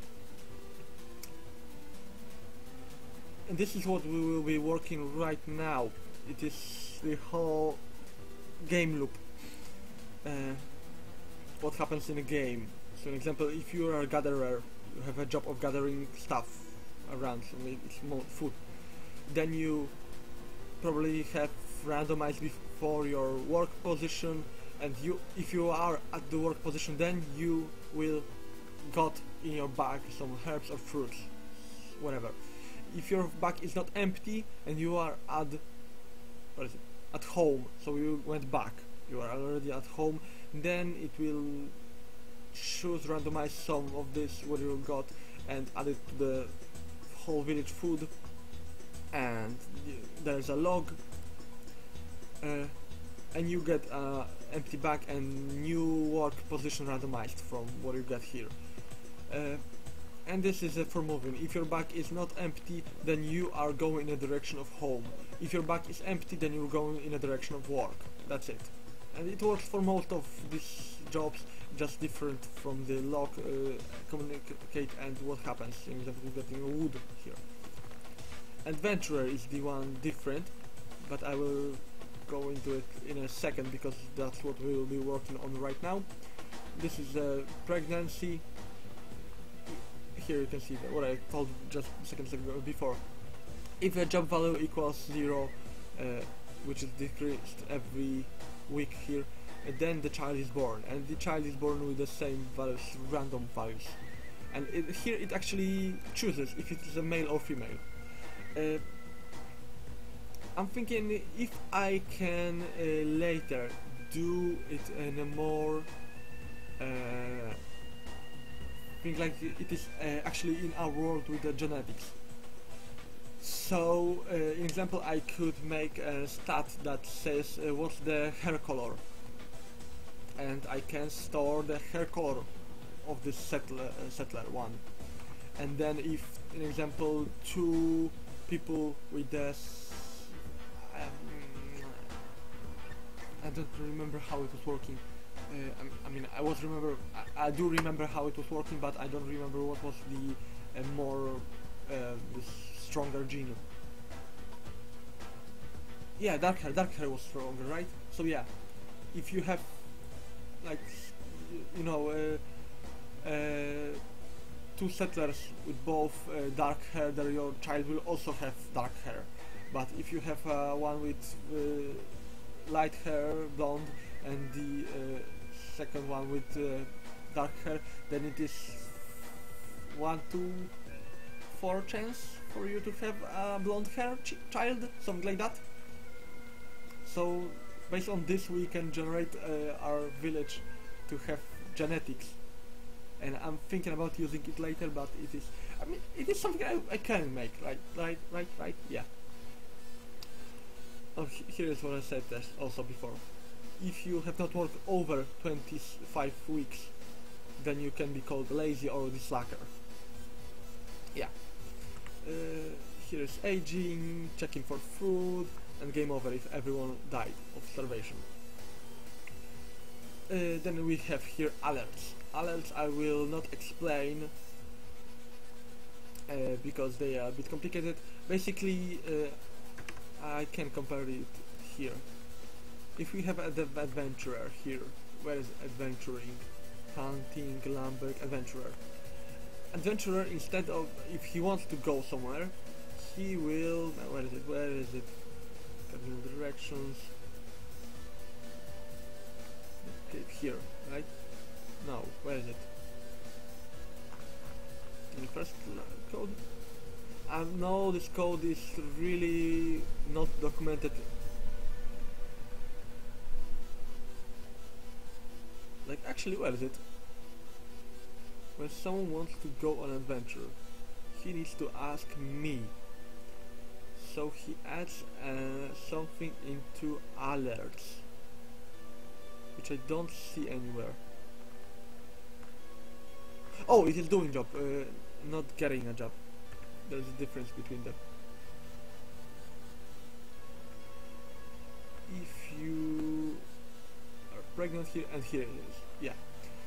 S1: this is what we will be working right now. It is the whole game loop. uh, what happens in a game. So, an example, if you are a gatherer, you have a job of gathering stuff around, so maybe it's more food. Then you probably have randomized before your work position, and if you are at the work position, then you will got in your bag some herbs or fruits, whatever. If your bag is not empty and you are at home, so you went back, you are already at home, then it will choose randomize some of this what you got and add it to the whole village food, and there's a log, and you get empty bag and new work position randomized from what you get here. And this is for moving. If your bag is not empty, then you are going in a direction of home. If your bag is empty, then you're going in a direction of work. That's it. And it works for most of these jobs, just different from the log, communicate and what happens. For example, we're getting wood here. Adventurer is the one different, but I will go into it in a second because that's what we will be working on right now. This is a pregnancy. Here you can see what I told just seconds ago before. If a job value equals 0, which is decreased every week here, then the child is born, and the child is born with the same values, random values. And here it actually chooses if it is a male or female. I'm thinking if I can later do it in a more thing like it is actually in our world with the genetics. So, in example, I could make a stat that says what's the hair color, and I can store the hair color of this settler one. And then, if, in example, two people with the I don't remember how it was working. I mean, I do remember how it was working, but I don't remember what was the the stronger gene. Yeah, dark hair was stronger, right? So yeah, if you have like two settlers with both dark hair, then your child will also have dark hair. But if you have one with light hair, blonde, and the second one with dark hair, then it is 1 to 4 chance for you to have a blonde hair child, something like that. So based on this we can generate our village to have genetics, and I'm thinking about using it later, but it is something I can make, right, yeah. Oh, here is what I said also before. If you have not worked over 25 weeks, then you can be called lazy or the slacker. Yeah. Here is aging, checking for food, and game over if everyone died of starvation. Then we have here alerts. Alerts I will not explain because they are a bit complicated. Basically, I can compare it here. If we have an adventurer here, where is adventuring? Hunting, lumber, adventurer. Adventurer, instead of, if he wants to go somewhere, he will, where is it? Cardinal directions. Okay, here, right? No, where is it? In the first code? No, this code is really not documented. Like, actually, where is it? When someone wants to go on an adventure, he needs to ask me. So he adds something into alerts, which I don't see anywhere. Oh, it is doing job, not getting a job. There's a difference between them. If you are pregnant here, and here it is, yeah.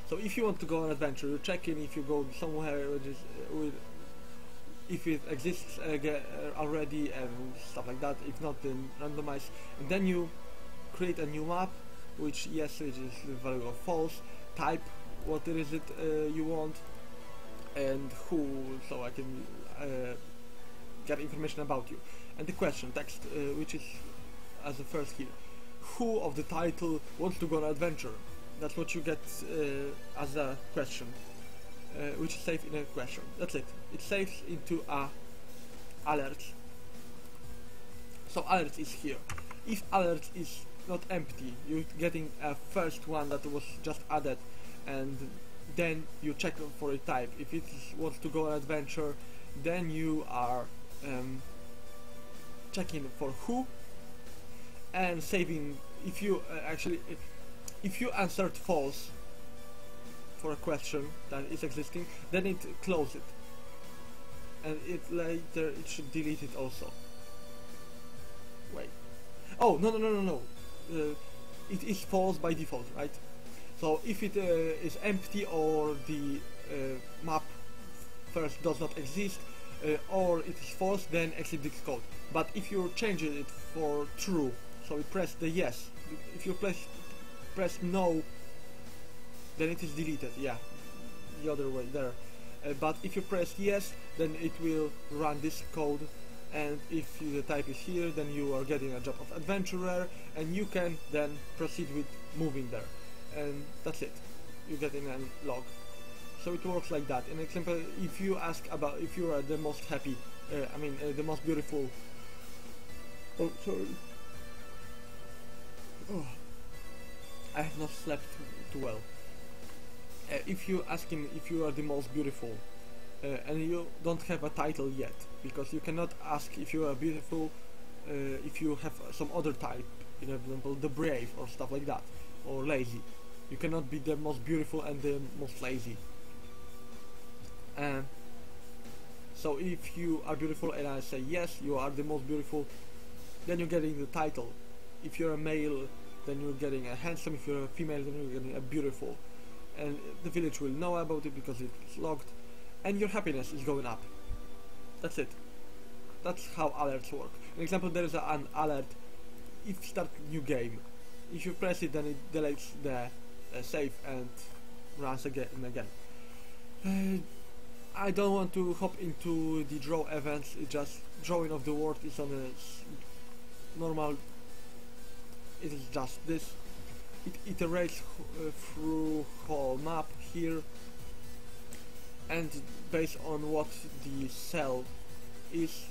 S1: So if you want to go on an adventure, you check in if you go somewhere which is if it exists already and stuff like that. If not, then randomize, and then you create a new map which yes, which is the value of false, type, what is it you want, and who, so I can get information about you, and the question text, which is as the first here. Who of the title wants to go on an adventure? That's what you get as a question, which is saved in a question. That's it. It saves into a alert. So alert is here. If alert is not empty, you're getting a first one that was just added, and then you check for a type. If it wants to go on an adventure, then you are checking for who and saving. If you if you answered false for a question that is existing, then it closes it, and it later it should delete it also. Wait. Oh, no. It is false by default, right? So if it is empty, or the map first does not exist, or it is false, then exit this code. But if you change it for true, so you press the yes. If you press no, then it is deleted. Yeah, the other way there. But if you press yes, then it will run this code, and if the type is here, then you are getting a job of adventurer, and you can then proceed with moving there, and that's it. You get in a log. So it works like that. In example, if you ask about if you are the most happy, the most beautiful. Oh, sorry. Oh, I have not slept too well. If you ask him if you are the most beautiful, and you don't have a title yet, because you cannot ask if you are beautiful if you have some other type, for example, the brave or stuff like that, or lazy. You cannot be the most beautiful and the most lazy. So if you are beautiful and I say yes, you are the most beautiful, then you're getting the title. If you're a male, then you're getting a handsome. If you're a female, then you're getting a beautiful. And the village will know about it because it's logged, and your happiness is going up. That's it. That's how alerts work. For example, there is an alert if you start new game. If you press it, then it deletes the save and runs again and again. I don't want to hop into the draw events. It's just drawing of the word is on a normal. It is just this. It iterates through whole map here, and based on what the cell is,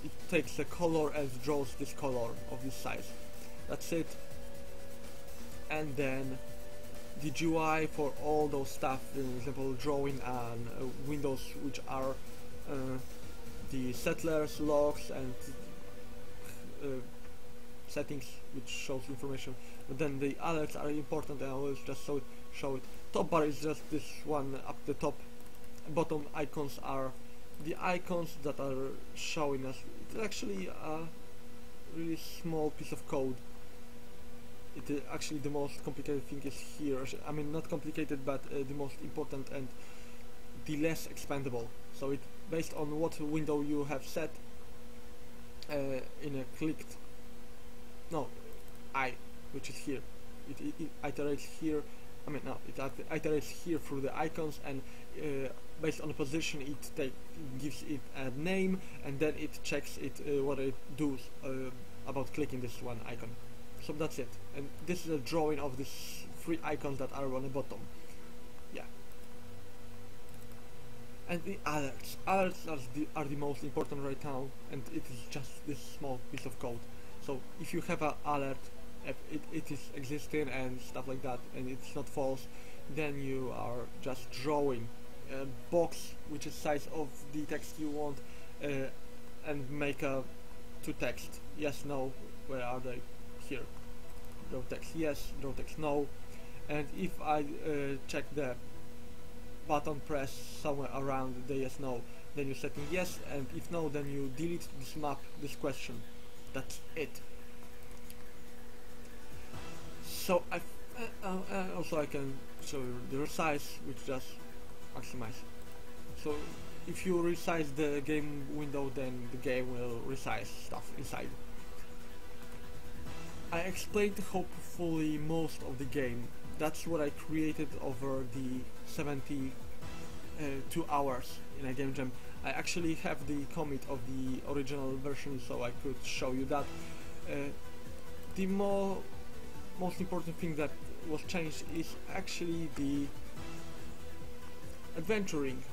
S1: it takes the color and draws this color of this size. That's it. And then the GUI for all those stuff, for example, drawing and windows, which are the settlers, logs, and settings, which shows information. But then the alerts are important, and I will just show it. Top bar is just this one up the top. Bottom icons are the icons that are showing us. It's actually a really small piece of code. It is actually the most complicated thing is here. I mean, not complicated, but the most important and the less expandable. So it based on what window you have set in a clicked. No, which is here. It iterates here. I mean, no, it iterates here through the icons, and based on the position, it gives it a name, and then it checks it what it does about clicking this one icon. So that's it. And this is a drawing of these 3 icons that are on the bottom. Yeah. And the alerts. Alerts are the most important right now, and it is just this small piece of code. So if you have an alert, it is existing and stuff like that, and it's not false, then you are just drawing a box which is size of the text you want, and make a 2 text. Yes, no. Where are they? Here. Draw text yes, draw text no. And if I check the button press somewhere around the yes no, then you're setting yes, and if no, then you delete this map, this question. That's it. So also I can show you the resize, which just maximize. So if you resize the game window, then the game will resize stuff inside. I explained hopefully most of the game. That's what I created over the 72 hours in a game jam. I actually have the commit of the original version, so I could show you that. The most important thing that was changed is actually the adventuring.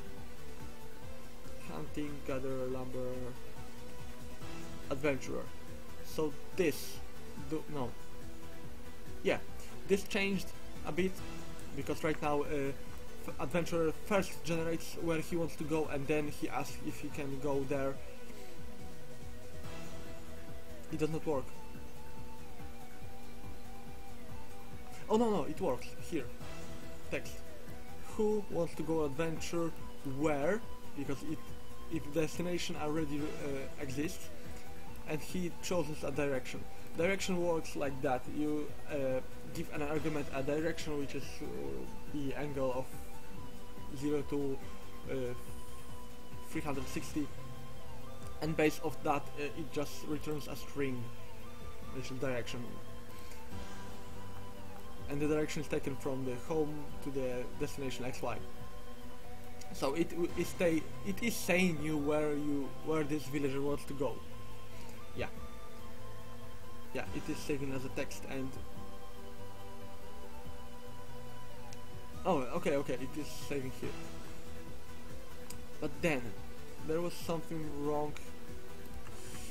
S1: Hunting, gather, lumber, adventurer. So this, this changed a bit, because right now adventurer first generates where he wants to go, and then he asks if he can go there. It does not work. Oh no, it works. Here, text. Who wants to go adventure where? Because if destination already exists, and he chooses a direction. Direction works like that. You give an argument a direction, which is the angle of 0 to 360, and based off that it just returns a string, which is direction, and the direction is taken from the home to the destination XY. So it is saying you where this villager wants to go. Yeah, it is saving as a text. And oh, okay, it is saving here. But then there was something wrong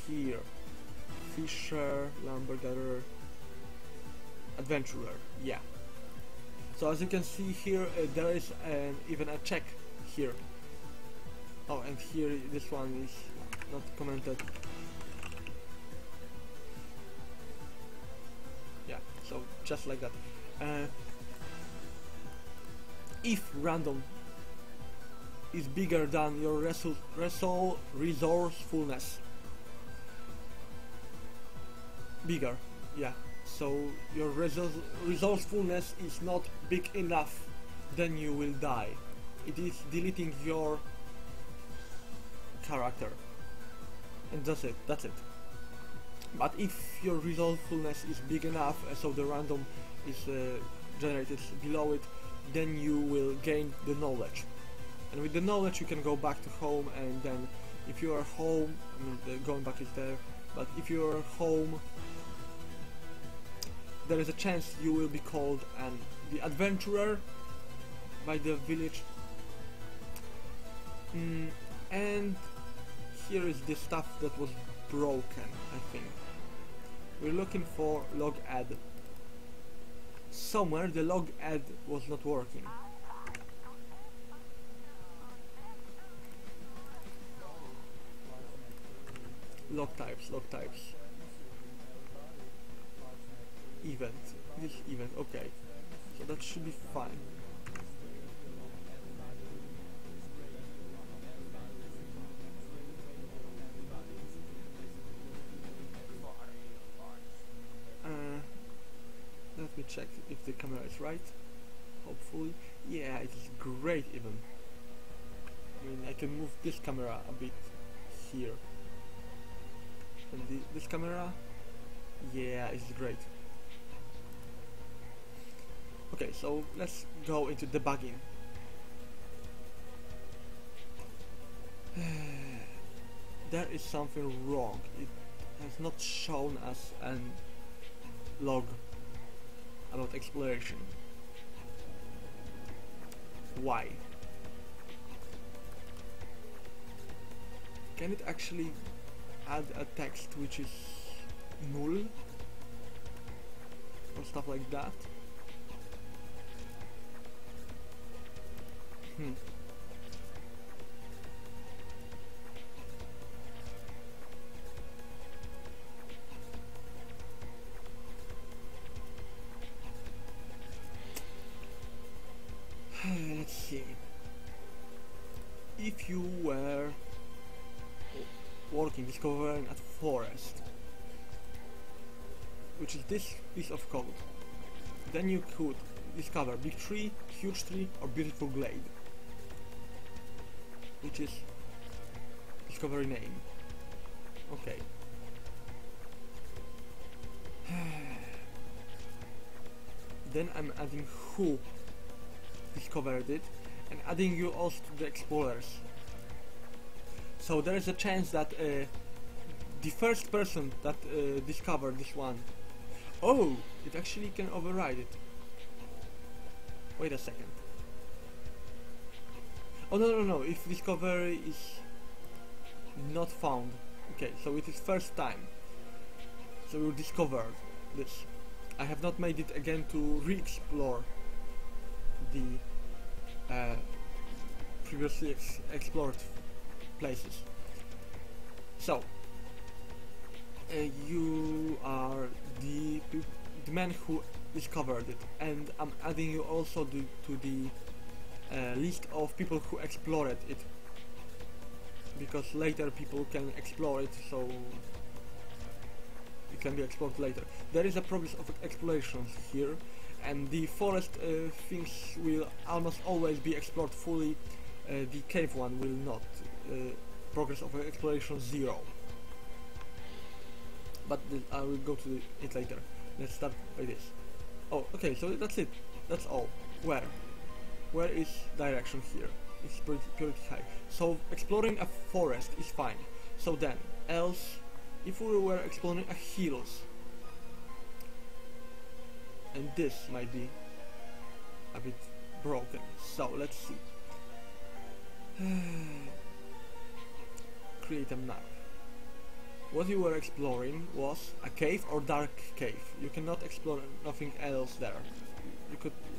S1: here. Fisher, lumber gatherer, adventurer. Yeah. So as you can see here, there is even a check here. Oh, and here this one is not commented. Yeah, so just like that. If random is bigger than your resourcefulness, bigger, yeah. So your resourcefulness is not big enough, then you will die. It is deleting your character, and that's it. But if your resourcefulness is big enough, so the random is generated below it, then you will gain the knowledge. And with the knowledge you can go back to home, and then if you are home, I mean the going back is there, but if you are home, there is a chance you will be called the adventurer by the village. And here is the stuff that was broken, I think. We're looking for log add. Somewhere the log add was not working. Log types. Event. This event, okay. So that should be fine. Let me check if the camera is right. Hopefully. Yeah, it is great even. I mean, I can move this camera a bit here. And this camera, yeah, it's great. Okay, so let's go into debugging. There is something wrong. It has not shown us an log about exploration. Why? Can it actually add a text which is null or stuff like that? Let's see. If you were discovering a forest, which is this piece of code, then you could discover big tree, huge tree, or beautiful glade, which is discovery name. Okay. then I'm adding who discovered it, and adding you also to the explorers. So there is a chance that the first person that discovered this one, oh, it actually can override it. Wait a second. Oh no, if discovery is not found. Okay, so it is first time. So you discovered this. I have not made it again to re-explore the previously explored places. So you are the man who discovered it, and I'm adding you also to the list of people who explored it, because later people can explore it, so it can be explored later. There is a progress of explorations here, and the forest things will almost always be explored fully. The cave one will not. Progress of exploration 0. But I will go to it later. Let's start by this. Oh, okay, so that's it. That's all. Where? Where is direction here? It's pretty high. So exploring a forest is fine. So then, else, if we were exploring a hills, and this might be a bit broken. So let's see. Create a map. What you were exploring was a cave or dark cave. You cannot explore nothing else there.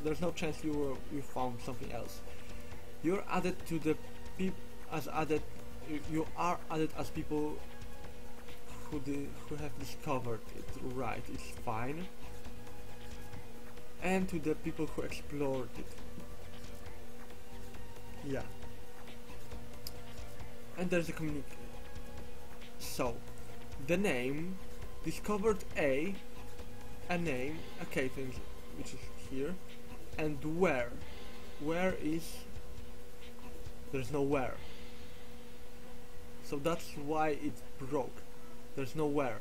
S1: There's no chance you found something else. You're added to the you are added as people who have discovered it. Right, it's fine. And to the people who explored it. Yeah. And there's a communication. So, the name discovered a name, a cave which is here, and where is, there's no where. So that's why it broke. There's no where.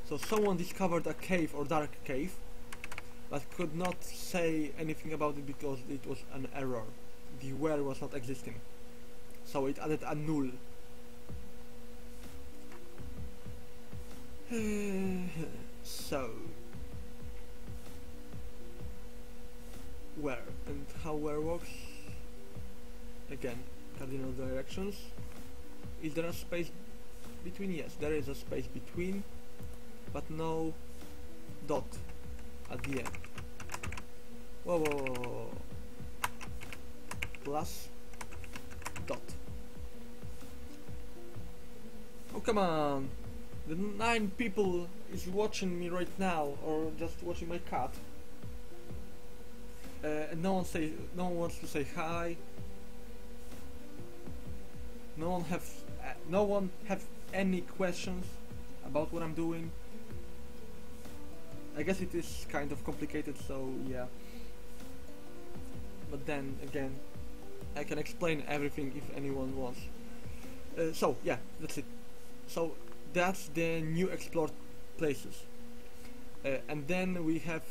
S1: So someone discovered a cave or dark cave, but could not say anything about it because it was an error. The where was not existing. So it added a null. So where and how where works? Again, cardinal directions. Is there a space between? Yes, there is a space between, but no dot at the end. Whoa. Plus dot. Oh, come on. The 9 people is watching me right now, or just watching my cat. And no one wants to say hi. No one have any questions about what I'm doing. I guess it is kind of complicated, so yeah. But then again, I can explain everything if anyone wants. So yeah, that's it. So that's the new explored places. And then we have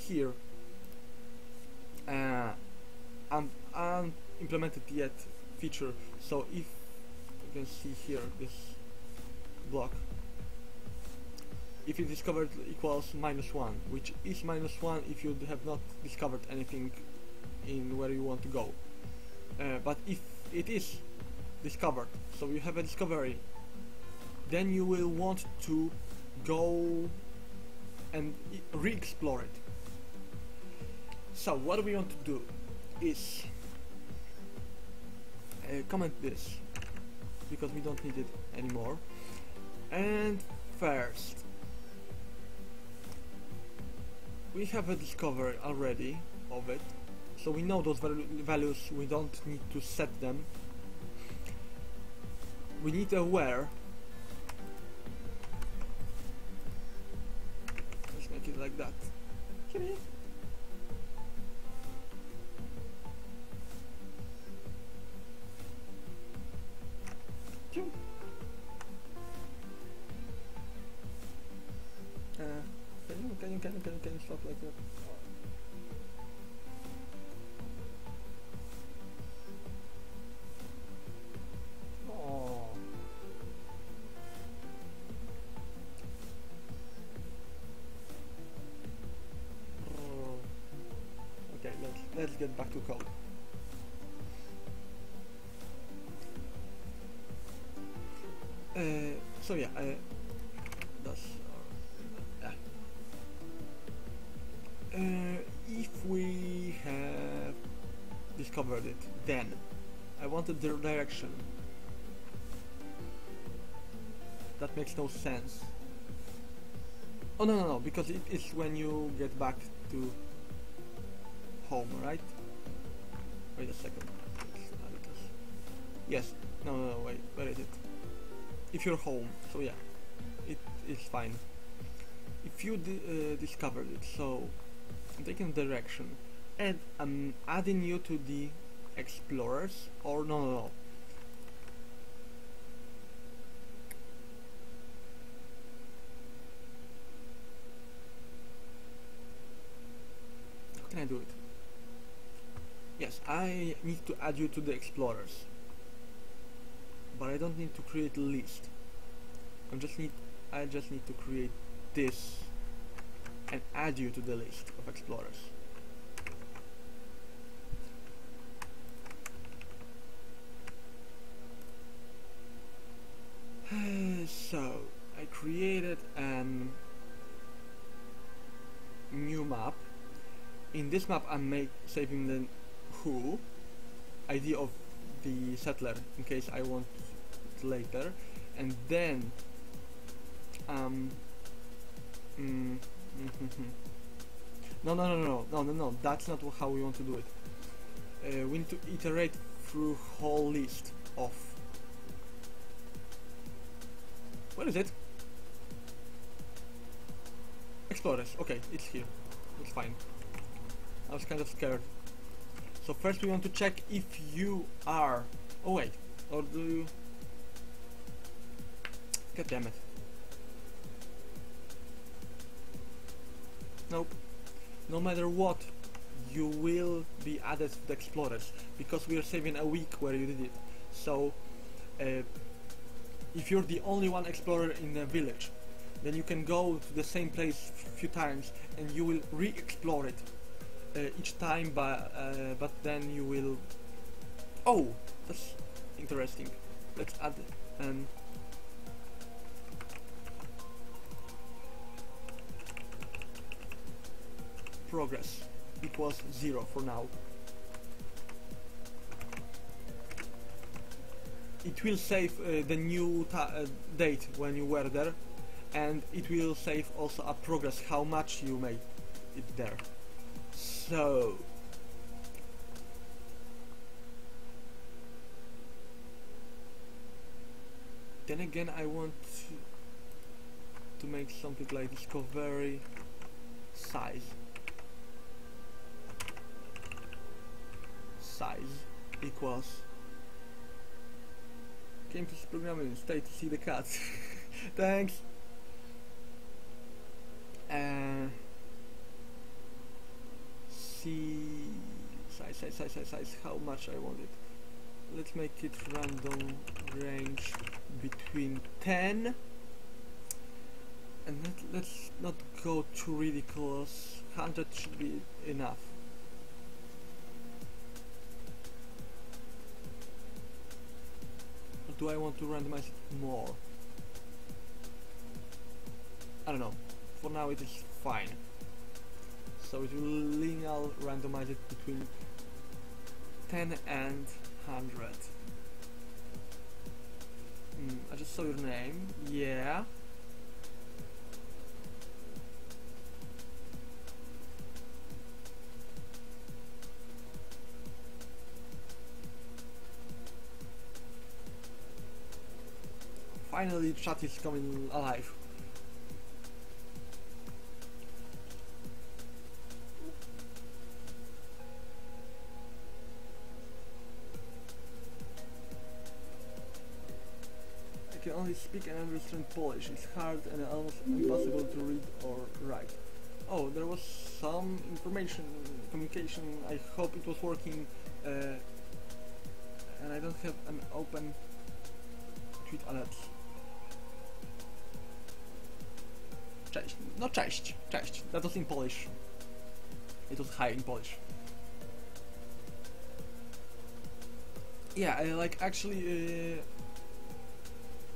S1: here an unimplemented yet feature. So if you can see here this block, if you discovered equals -1, which is -1 if you have not discovered anything in where you want to go. But if it is discovered, so you have a discovery, then you will want to go and re-explore it. So what we want to do is comment this, because we don't need it anymore. And first, we have a discovery already of it, so we know those values, we don't need to set them. We need a where. Let's make it like that. can you stop like that? Oh. Okay, let's get back to code. So yeah, that's if we have discovered it, then I wanted the direction. That makes no sense. Oh no, because it is when you get back to home, right? Wait a second. Yes. No, wait. Where is it? If you're home, so yeah, it is fine. If you discovered it, so I'm taking direction, and I'm adding you to the explorers, or no. How can I do it? Yes, I need to add you to the explorers, but I don't need to create a list. I just need to create this and add you to the list of explorers. So I created a new map. In this map I'm saving the who ID of the settler in case I want it later, and then no, that's not how we want to do it. We need to iterate through whole list of, where is it? Explorers. Okay, it's here. It's fine. I was kind of scared. So first we want to check if you are... Oh wait, or do you... God damn it. Nope. No matter what, you will be added to the explorers, because we are saving a week where you did it. So if you're the only one explorer in the village, then you can go to the same place a few times and you will re-explore it each time, but then you will... Oh, that's interesting. Let's add an... progress equals 0 for now. It will save the new date when you were there, and it will save also a progress, how much you made it there. So then again, I want to make something like discovery size equals came to programming, stay to see the cats. Thanks. See size, how much I want it. Let's make it random range between 10, and let's not go too ridiculous. 100 should be enough. Or do I want to randomize it more? I don't know. For now it is fine. So it will linear randomize it between 10 and 100. I just saw your name. Yeah. Finally, chat is coming alive. I can only speak and understand Polish. It's hard and almost impossible to read or write. Oh, there was some information, communication. I hope it was working. And I don't have an open tweet alert. Cześć. No cześć. Cześć. That was in Polish. It was hi in Polish. Yeah, like actually,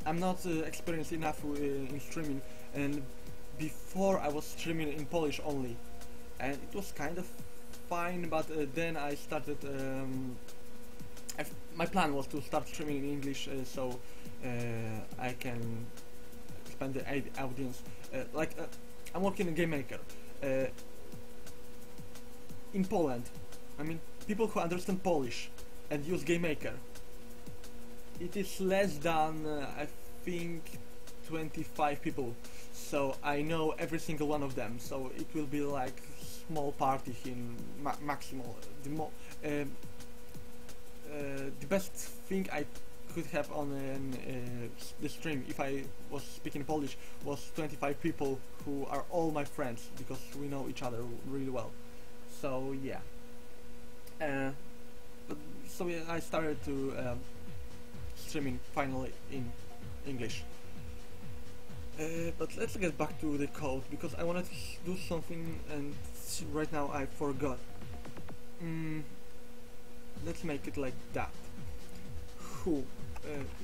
S1: I'm not experienced enough in streaming, and before I was streaming in Polish only, and it was kind of fine. But then I started. My plan was to start streaming in English, so I can expand the audience. I'm working in Game Maker. In Poland, I mean, people who understand Polish and use Game Maker, it is less than I think 25 people, so I know every single one of them, so it will be like small party in maximal. The best thing I could have on the stream, if I was speaking Polish, was 25 people who are all my friends, because we know each other really well. So yeah. So yeah, I started to streaming finally in English. But let's get back to the code, because I wanted to do something and right now I forgot. Let's make it like that.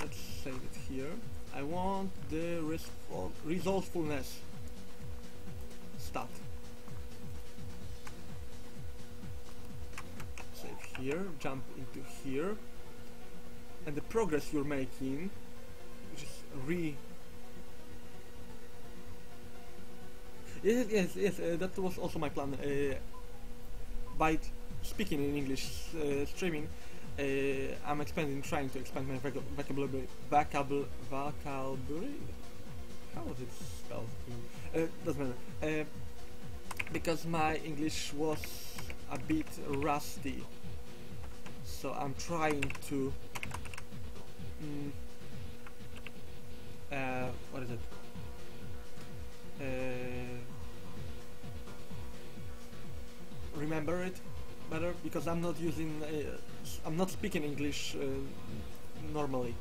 S1: Let's save it here. I want the resourcefulness stat. Save here, jump into here, and the progress you're making, which is yes, that was also my plan. By speaking in English, streaming, I'm trying to expand my vocabulary. How is it spelled? Doesn't matter. Because my English was a bit rusty, so I'm trying to. What is it? Remember it better, because I'm not using. I'm not speaking English normally,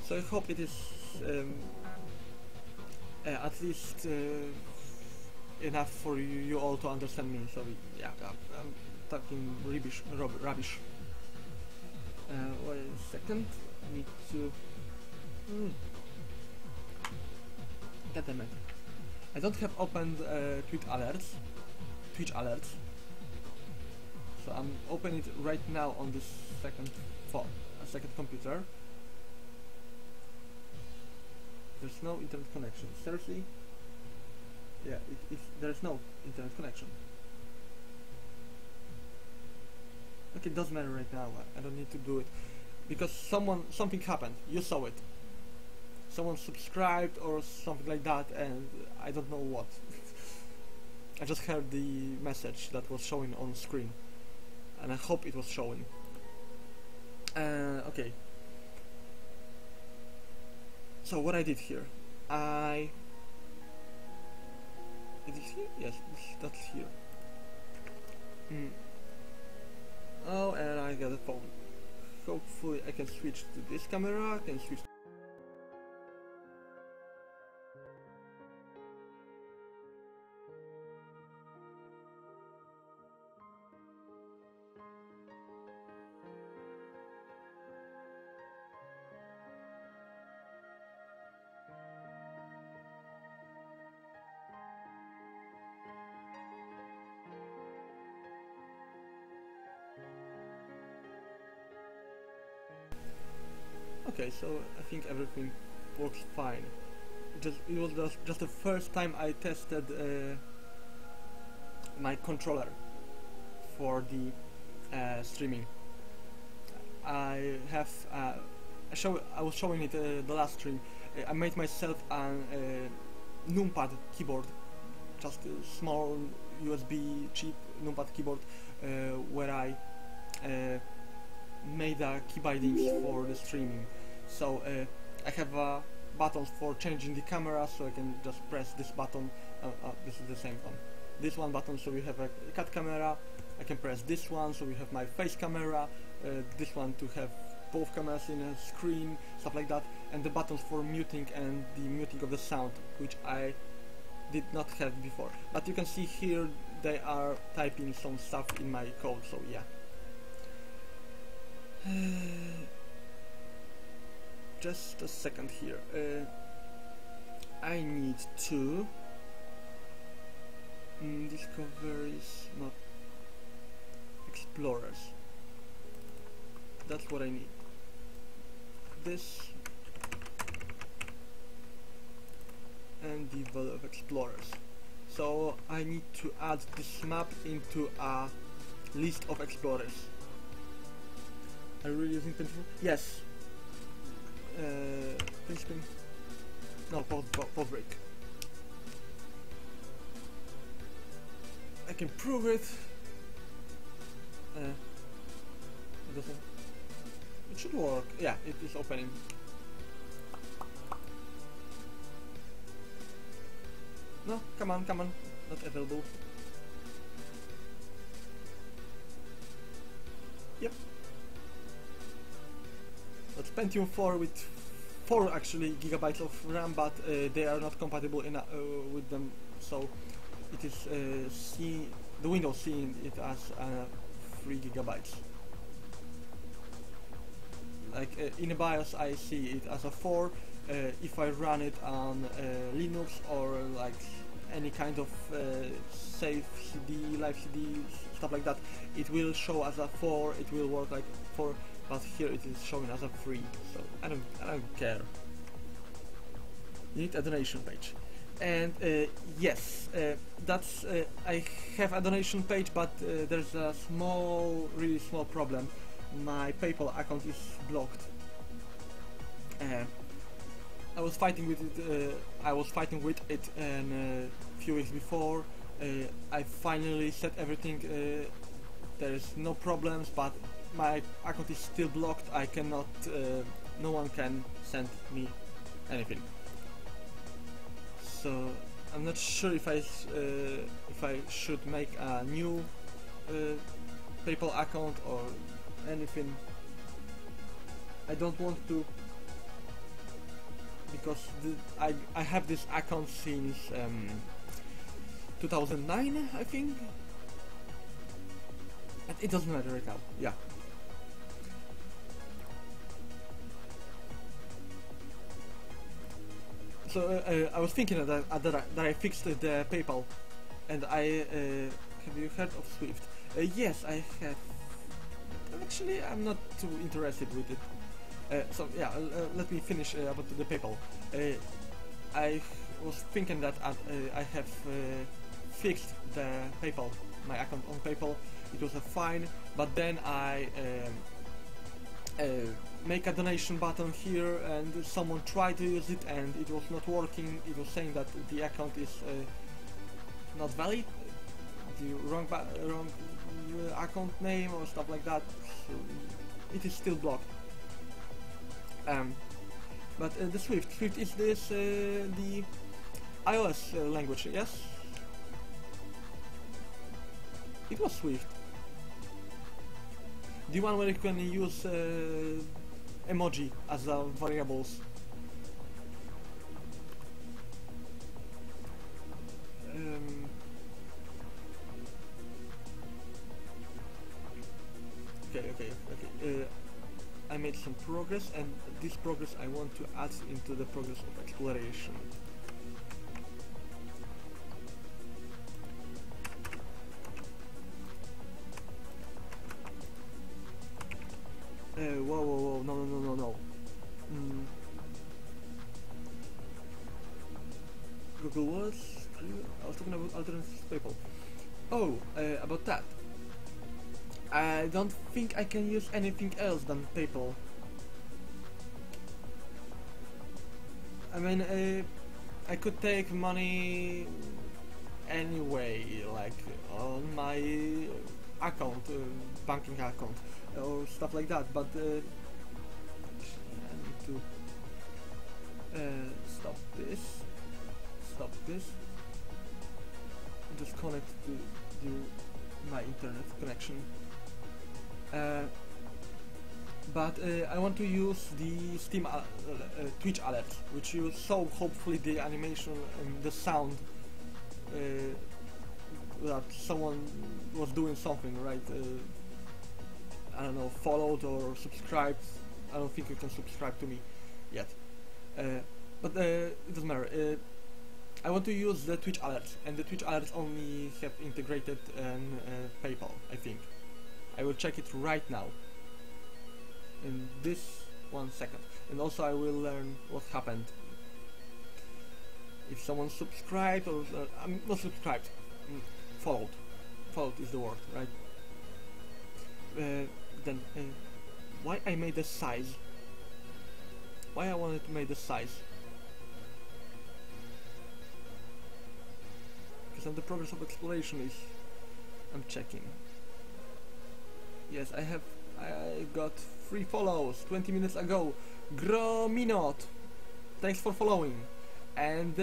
S1: so I hope it is at least enough for you all to understand me. So yeah, I'm talking rubbish. Wait a second. I need to. God damn it! I don't have opened Twitch alerts. So I'm opening it right now on this second computer. There's no internet connection. Seriously? Yeah, there's no internet connection. Okay, it doesn't matter right now. I don't need to do it because something happened. You saw it. Someone subscribed or something like that, and I don't know what. I just heard the message that was showing on screen, and I hope it was showing. Okay. So what I did here, is it here? Yes, that's here. Oh, and I got a phone. Hopefully I can switch to this camera, I can switch. Okay, so I think everything works fine. It was just the first time I tested my controller for the streaming. I was showing it the last stream. I made myself a numpad keyboard, just a small USB cheap numpad keyboard, where I made key bindings for the streaming. So I have buttons for changing the camera, so I can just press this button. This is the same one. This one button, so we have a cat camera. I can press this one, so we have my face camera. This one to have both cameras in a screen, stuff like that. And the buttons for muting and the muting of the sound, which I did not have before. But you can see here they are typing some stuff in my code, so yeah. Just a second here. I need to discoveries, not explorers. That's what I need. This and the value of explorers. So I need to add this map into a list of explorers. Are you really using pencil? Yes. Pinspin. No, pause break. I can prove it. It doesn't. It should work. Yeah, it is opening. No, come on, not available. Yep. That's Pentium 4 with 4 actually gigabytes of RAM, but they are not compatible with them, so it is the Windows seeing it as 3 gigabytes. Like in a BIOS I see it as a 4. If I run it on Linux or like any kind of safe CD, live CD, stuff like that, it will show as a 4. It will work like 4, but here it is showing as a 3. So I don't care. You need a donation page, and yes, that's I have a donation page, but there's a really small problem. My PayPal account is blocked. I was fighting with it, and a few weeks before I finally set everything. There is no problems, but my account is still blocked. I cannot. No one can send me anything. So I'm not sure if I should make a new PayPal account or anything. I don't want to, because I have this account since 2009, I think, and it doesn't matter right now. Yeah. So I was thinking that I fixed the PayPal, and have you heard of Swift? Yes, I have. Actually, I'm not too interested with it. So yeah, let me finish about the PayPal. I was thinking that I have fixed the PayPal, my account on PayPal. It was fine, but then I make a donation button here, and someone tried to use it, and it was not working. It was saying that the account is not valid, the wrong account name or stuff like that. So it is still blocked. But the Swift is this the iOS language, yes? It was Swift. The one where you can use emoji as variables. Okay. I made some progress, and this progress I want to add into the progress of exploration. Whoa, no. Google was? I was talking about alternative PayPal. Oh, about that. I don't think I can use anything else than PayPal. I mean, I could take money anyway, like on my account, banking account, or stuff like that, but I need to Stop this. Stop this. Just connect to my internet connection. But I want to use the Steam Twitch alert, which you saw. Hopefully the animation and the sound that someone was doing something, right? I don't know, followed or subscribed. I don't think you can subscribe to me yet, but it doesn't matter. I want to use the Twitch alerts, and the Twitch alerts only have integrated PayPal, I think. I will check it right now in this 1 second, and also I will learn what happened if someone subscribed or I'm not subscribed, followed is the word, right? Then why I made the size, why I wanted to make the size, because on the progress of exploration is, I'm checking. Yes, I got 3 follows 20 minutes ago. Grominot, thanks for following. And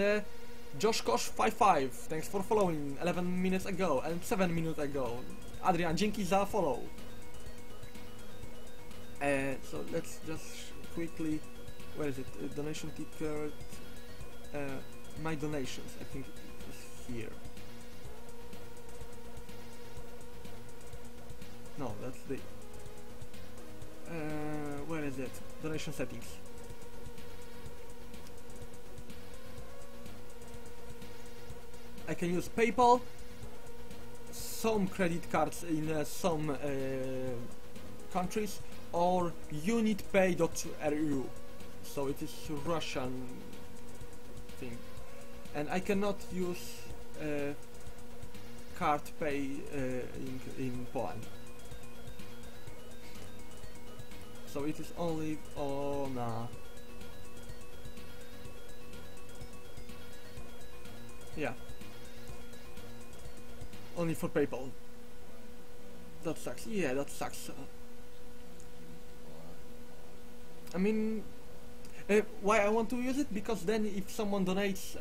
S1: JoshKosh55, thanks for following 11 minutes ago and 7 minutes ago. Adrian, dzięki za follow. So let's just quickly, where is it? Donation ticket. My donations, I think is here. No, that's the. Where is it? Donation settings. I can use PayPal, some credit cards in some countries, or unitpay.ru. So it is Russian thing, and I cannot use card pay in Poland. So it is only on yeah, only for PayPal. That sucks. Yeah, that sucks. I mean, why I want to use it? Because then if someone donates,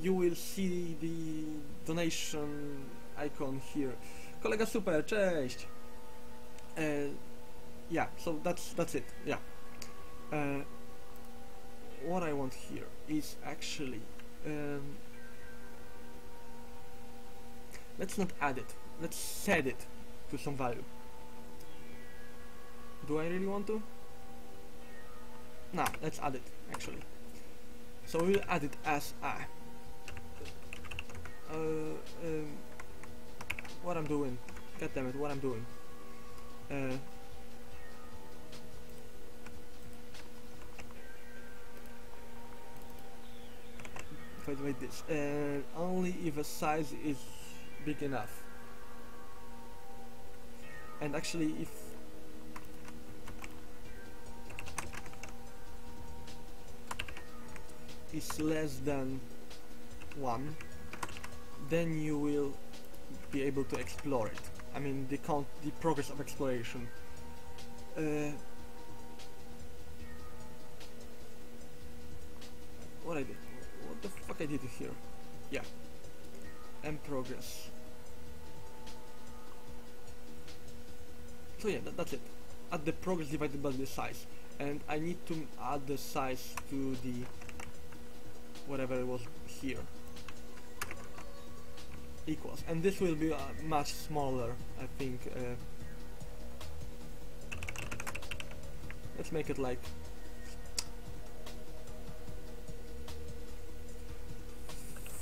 S1: you will see the donation icon here. Kolega super, cześć. Yeah, so that's it. Yeah. What I want here is actually let's not add it. Let's set it to some value. Do I really want to? Nah, let's add it actually. So we'll add it as a. What I'm doing? God damn it! What I'm doing? If I do this, only if a size is big enough. And actually, if is less than 1, then you will be able to explore it. I mean, the progress of exploration. What I did? What the fuck I did here? Yeah. And progress. So yeah, that's it. Add the progress divided by the size, and I need to add the size to the whatever it was here. Equals, and this will be much smaller, I think. Let's make it like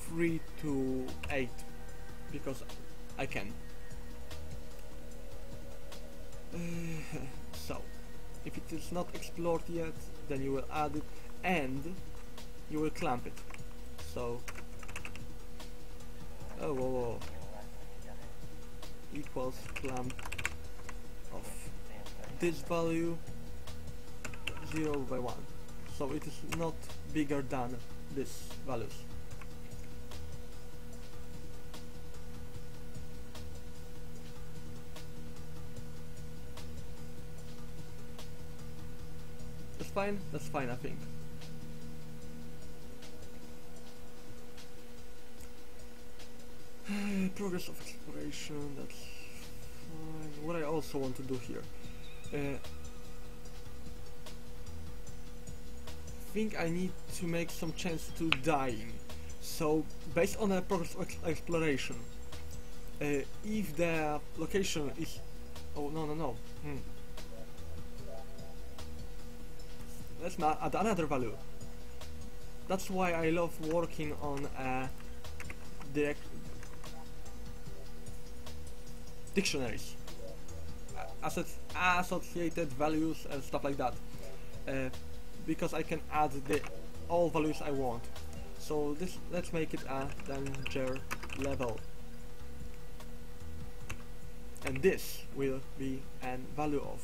S1: 3 to 8, because I can. So, if it is not explored yet, then you will add it, and you will clamp it. So, oh, whoa, whoa. Equals clamp of this value 0 by 1. So it is not bigger than this values. That's fine, I think. progress of exploration, that's fine. What I also want to do here, I think I need to make some chance to dying. So based on the progress of exploration, if the location is... oh, no. Let's add another value. That's why I love working on direct dictionaries, associated values and stuff like that, because I can add all values I want. So let's make it a danger level, and this will be a value of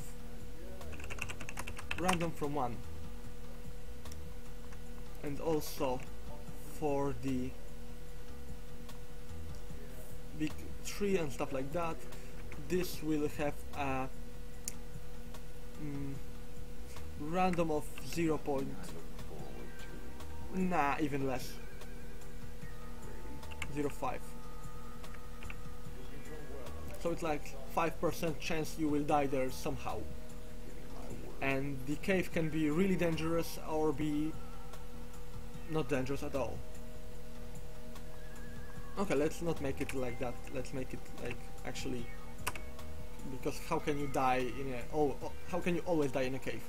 S1: random from 1. And also for the big tree and stuff like that, this will have a random of 0. Nah, even less, 0.5. So it's like 5% chance you will die there somehow. And the cave can be really dangerous or be not dangerous at all. Okay, let's not make it like that. Let's make it like actually, because how can you die in a how can you always die in a cave?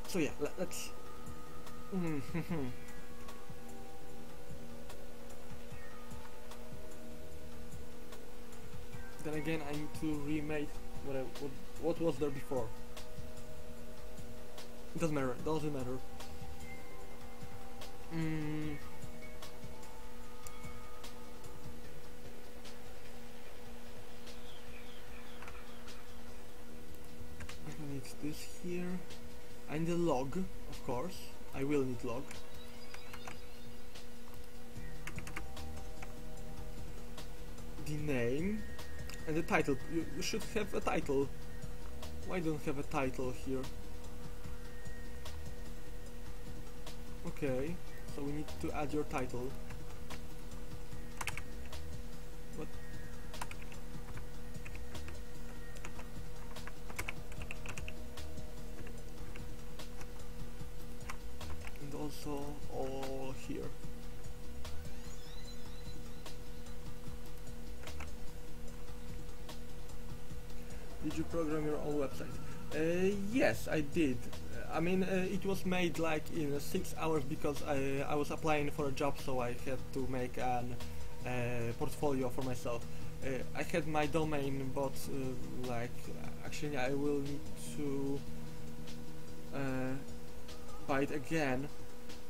S1: So yeah, let's then again I need to remake what was there before. It doesn't matter, I need this here. I need a log, of course. I will need log. The name and the title. You should have a title. Why don't have a title here? Okay, so we need to add your title. What? And also all here. Did you program your own website? Yes, I did. I mean, it was made like in 6 hours because I was applying for a job, so I had to make an portfolio for myself. I had my domain, but like actually I will need to buy it again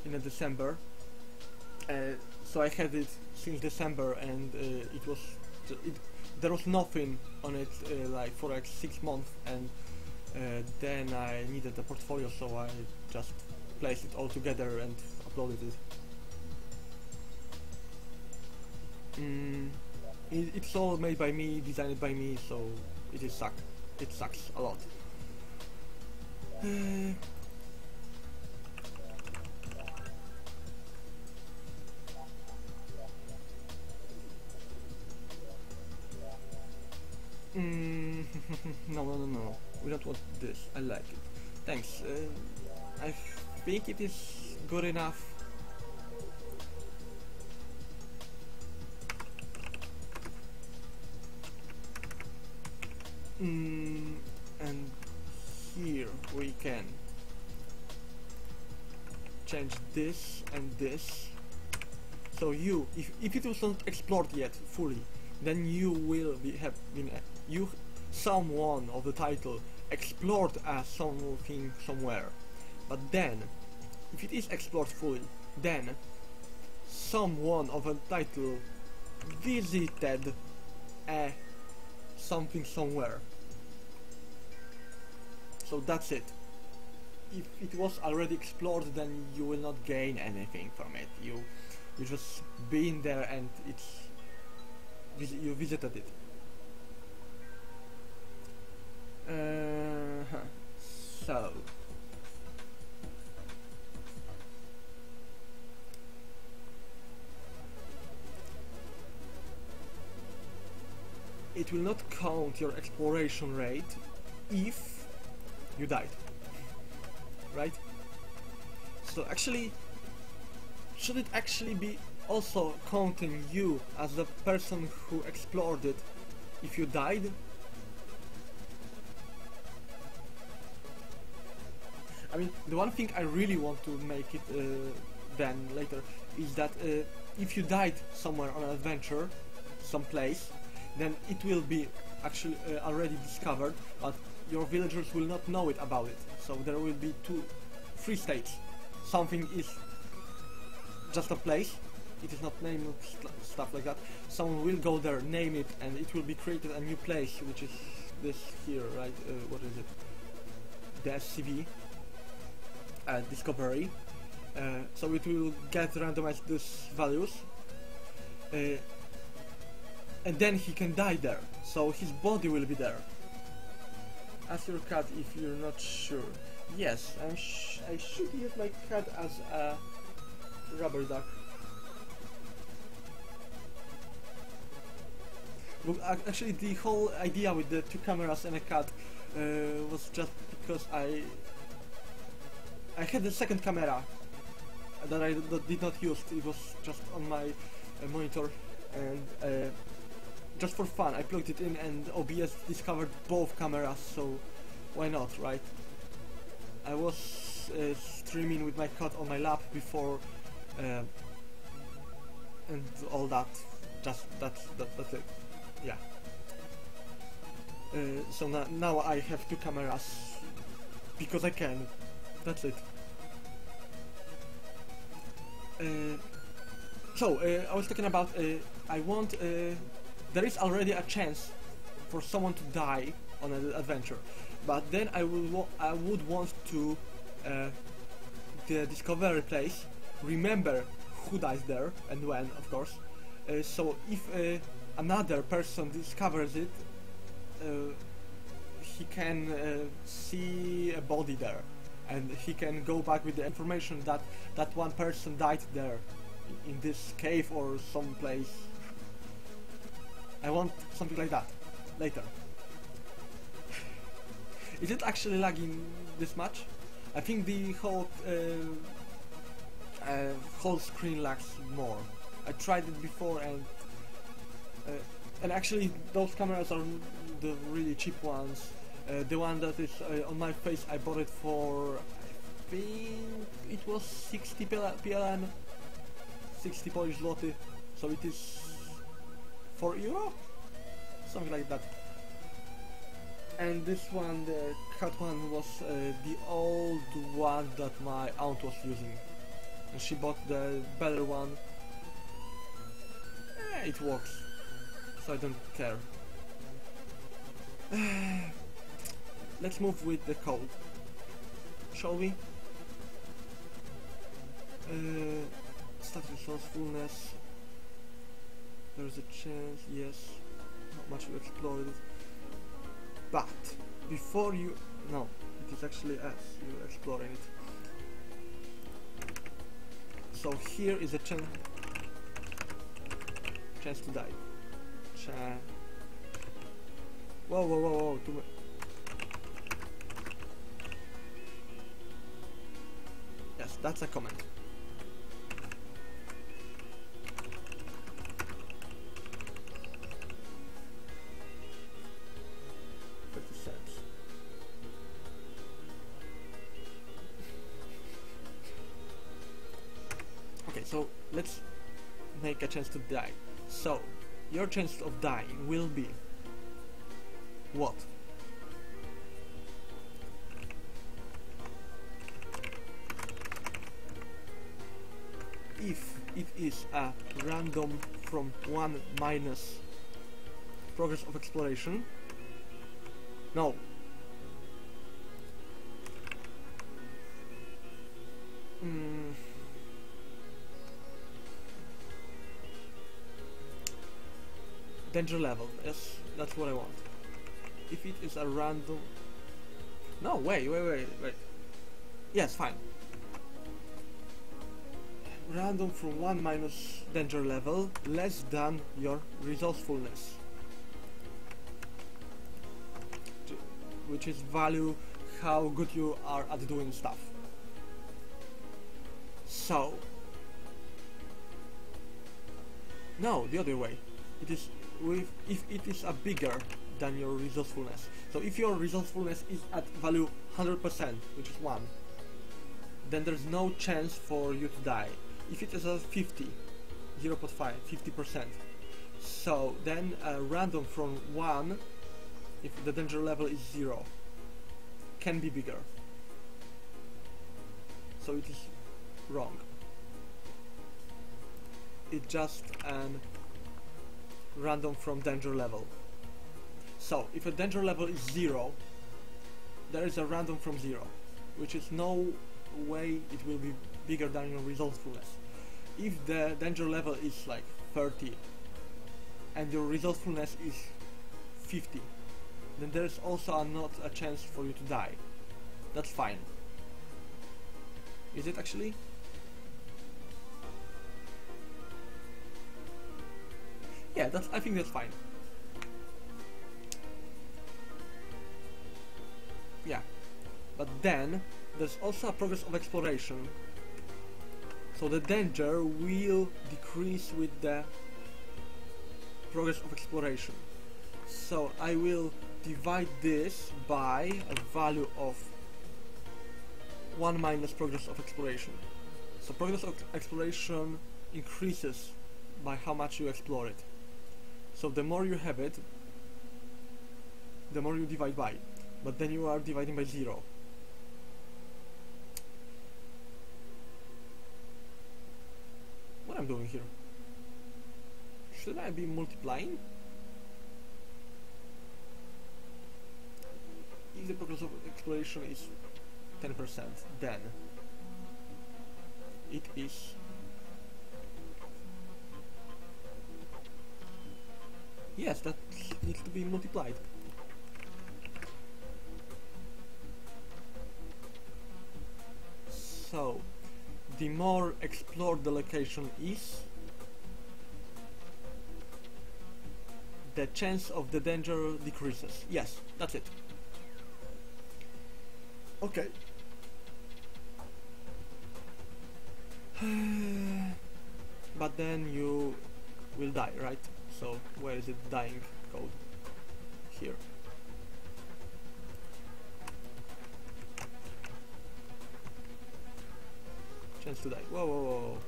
S1: in December. So I had it since December, and there was nothing on it like for like 6 months, and then I needed a portfolio, so I just placed it all together and uploaded it. It's all made by me, designed by me, so it sucks a lot. No. We don't want this. I like it. Thanks. I think it is good enough. And here we can change this and this. So if it was not explored yet fully, then you will have been someone of the title explored as something somewhere. But then, if it is explored fully, then someone of a title visited something somewhere. So that's it. If it was already explored, then you will not gain anything from it. You just been there and you visited it. So it will not count your exploration rate if you died, right? So actually, should it actually be also counting you as the person who explored it if you died? I mean, the one thing I really want to make it then later is that if you died somewhere on an adventure, someplace, then it will be actually already discovered, but your villagers will not know it about it. So there will be three states. Something is just a place, it is not named, stuff like that. Someone will go there, name it, and it will be created a new place, which is this here, right? What is it? The SCV. Discovery. So it will get randomized these values. And then he can die there, so his body will be there. Ask your cat if you're not sure. Yes, I should use my cat as a rubber duck. Well, actually, the whole idea with the 2 cameras and a cat was just because I had the second camera that I did not use. It was just on my monitor, and just for fun I plugged it in, and OBS discovered both cameras, so why not, right? I was streaming with my cat on my lap before, and all that. Just that's it. Yeah. So now I have 2 cameras because I can. That's it. I was talking about I want there is already a chance for someone to die on an adventure, but then I would want to the discovery place remember who dies there and when, of course. So if another person discovers it, he can see a body there, and he can go back with the information that that one person died there in this cave or some place. I want something like that later. Is it actually lagging this much? I think the whole screen lags more. I tried it before, and actually those cameras are the really cheap ones. The one that is on my face, I bought it for, I think it was 60 PLN, 60 Polish zloty, so it is €4, something like that. And this one, the cat one, was the old one that my aunt was using, and she bought the better one. It works, so I don't care. Let's move with the code, shall we? Start resourcefulness. There's a chance, yes. Not much you explored it. But before you... no, it is actually us, you're exploring it. So here is a chance to die. Whoa, too much. Yes, that's a comment. Okay, so let's make a chance to die. So your chance of dying will be what? If it is a random from 1 minus progress of exploration. No. Danger level, yes, that's what I want. If it is a random... no, wait. Yes, fine. Random from 1 minus danger level, less than your resourcefulness. which is value how good you are at doing stuff. So no, the other way. It is if it is a bigger than your resourcefulness. So if your resourcefulness is at value 100%, which is 1, then there's no chance for you to die. If it is a 50, 0.5, 50%, so then random from 1, if the danger level is 0, can be bigger. So it is wrong. It's just an random from danger level. So if a danger level is 0, there is a random from 0, which is no way it will be bigger than your resourcefulness. If the danger level is like 30 and your resourcefulness is 50, then there is also not a chance for you to die. That's fine. Is it actually? Yeah, I think that's fine. Yeah, but then there's also a progress of exploration, so the danger will decrease with the progress of exploration. So I will divide this by a value of 1 minus progress of exploration. So progress of exploration increases by how much you explore it. So the more you have it, the more you divide by, but then you are dividing by 0. What I'm doing here? Should I be multiplying? If the progress of exploration is 10%, then it is yes, that needs to be multiplied. So, the more explored the location is, the chance of the danger decreases. Yes, that's it. Okay. But then you will die, right? So where is it dying code? Here. Chance to die. Whoa, whoa, whoa.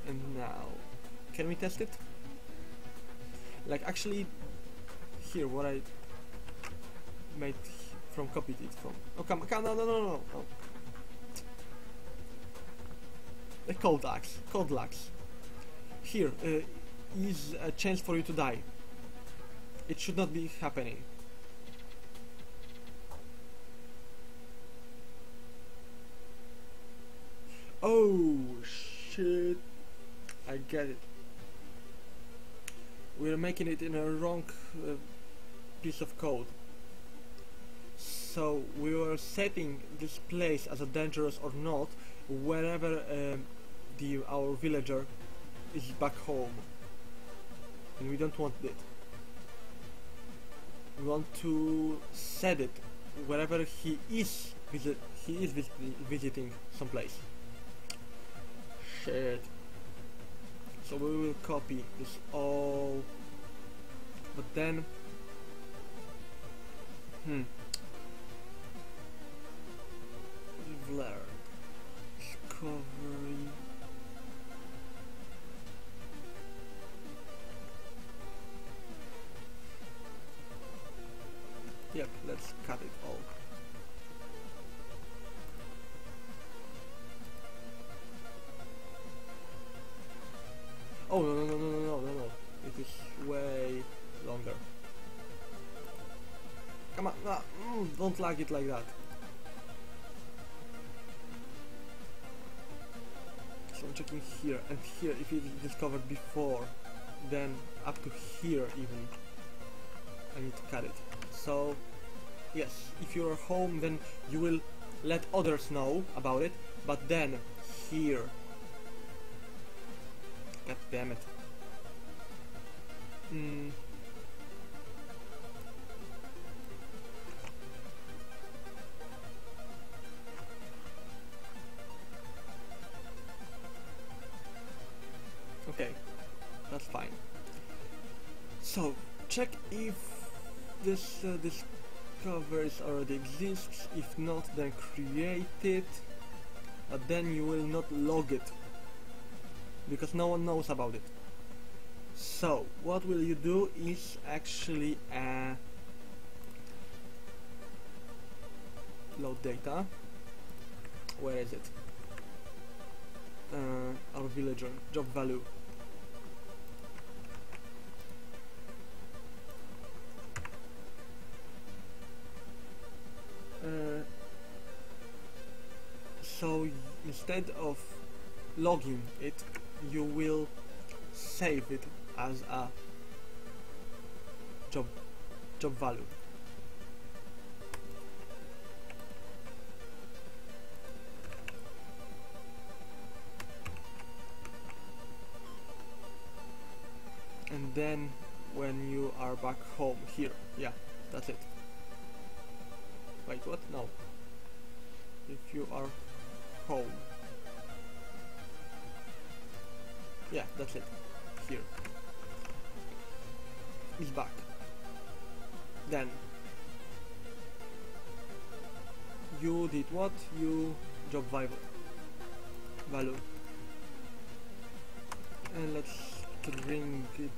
S1: And now, can we test it? Like actually, here what I made from copied it from. Oh come, no. The code lags. Here is a chance for you to die. It should not be happening. Oh shit! I get it. We're making it in a wrong piece of code. So we were setting this place as a dangerous or not wherever our villager is back home, and we don't want it. We want to set it wherever he is visiting some place. Shit. So we will copy this all, but then we've learned discovery. Yep, let's cut it all. Oh no. It is way longer. Come on, don't lag it like that. So I'm checking here and here if it is discovered before, then up to here even. I need to cut it. So yes, if you're home then you will let others know about it, but then here God damn it. Okay, that's fine. So check if this discoveries already exists. If not, then create it. But then you will not log it because no one knows about it. So what will you do is actually load data. Where is it? Our villager job value. So instead of logging it, you will save it as a job value. And then when you are back home here, yeah, that's it. Wait, what? No. If you are home, yeah, that's it. Here, it's back. Then you did what? You job value, and let's bring it.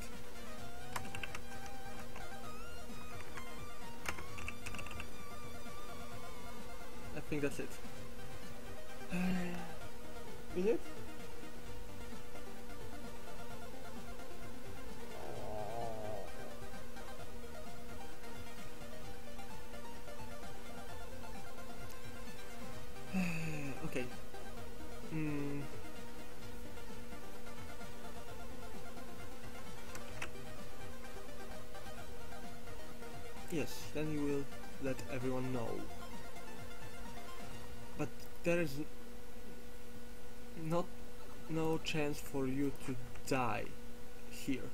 S1: I think that's it. Is it? Okay. Yes, then you will let everyone know. But there is no chance for you to die here.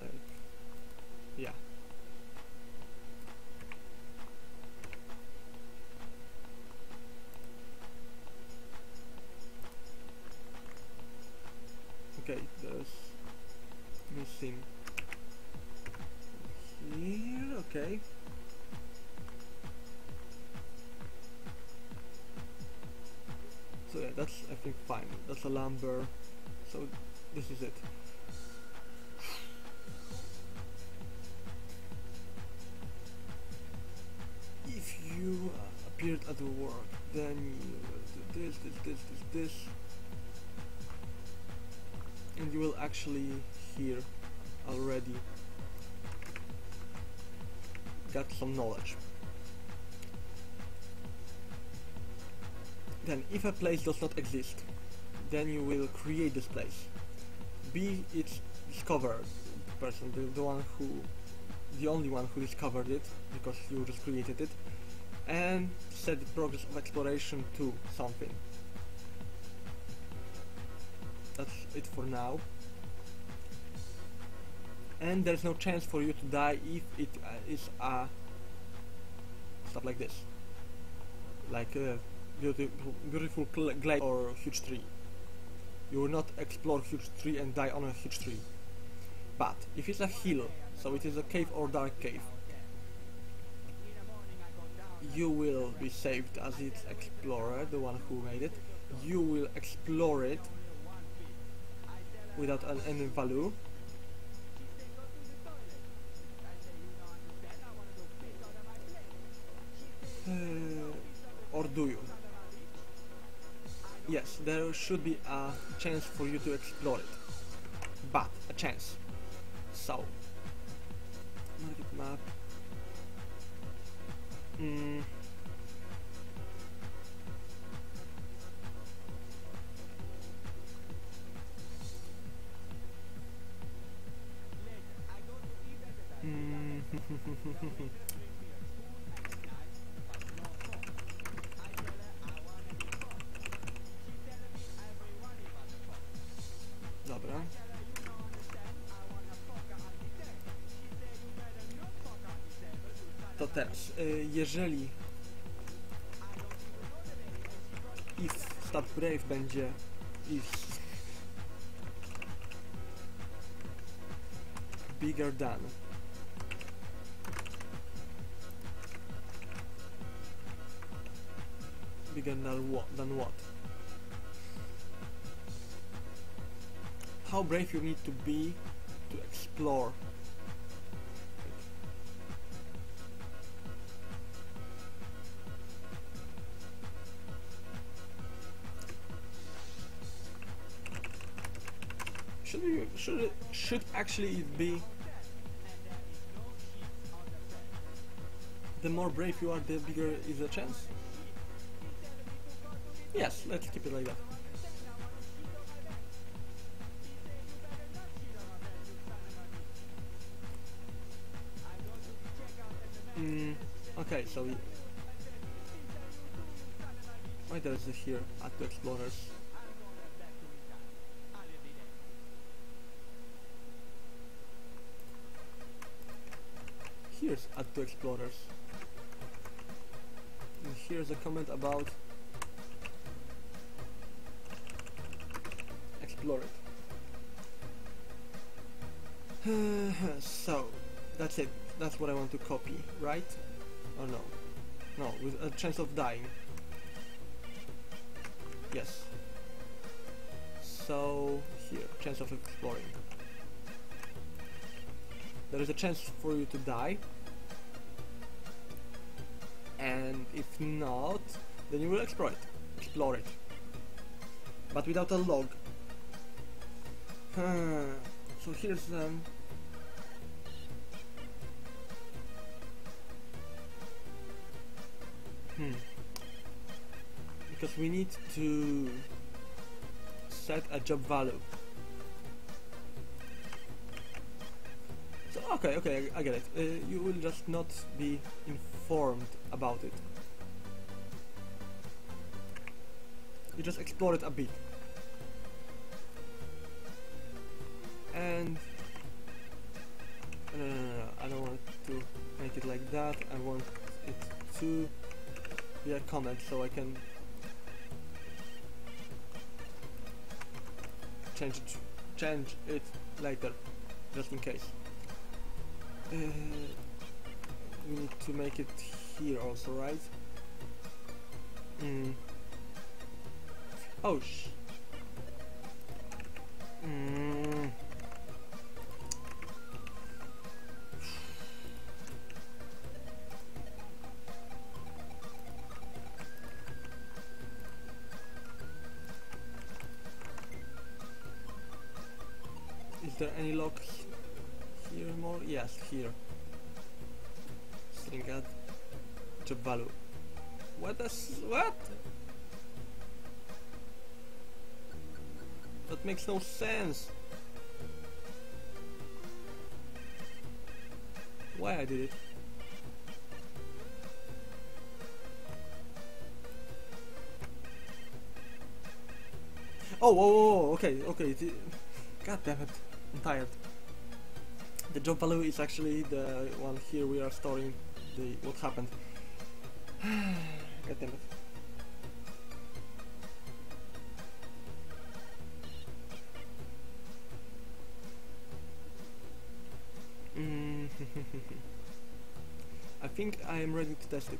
S1: Like, yeah. Okay, there's missing here. Okay. So yeah, that's I think fine. That's a lumber. So this is it. If you appeared at the work, then you will do this, and you will actually here already got some knowledge. Then if a place does not exist, then you will create this place. Be its discovered person, the only one who discovered it, because you just created it, and set the progress of exploration to something. That's it for now. And there's no chance for you to die if it is stuff like this, like beautiful glade or huge tree. You will not explore huge tree and die on a huge tree. But if it's a hill, so it is a cave or dark cave, you will be saved as its explorer, the one who made it. You will explore it without any value. Or do you? Yes, there should be a chance for you to explore it, but a chance. So, market map. Dobra. teraz, jeżeli if stat brave będzie if bigger than what? How brave you need to be to explore. Should actually it be the more brave you are, the bigger is the chance? Yes, let's keep it like that. Okay, so why there's this here at the explorers? Here's at the explorers. And here's a comment about explore it. So that's it. That's what I want to copy, right? Or no? No, with a chance of dying. Yes. So here, chance of exploring. There is a chance for you to die, and if not, then you will explore it, but without a log. So here's because we need to set a job value. So okay, I get it. You will just not be informed about it. You just explore it a bit. And no, I don't want to make it like that. I want it to be a comment so I can change it later, just in case. We need to make it here also, right? Oh Is there any lock here more? Yes, here. String add job value. What? That makes no sense. Why I did it? Oh, okay. God damn it, I'm tired. The job value is actually the one here we are storing what happened. God damn it. I think I am ready to test it.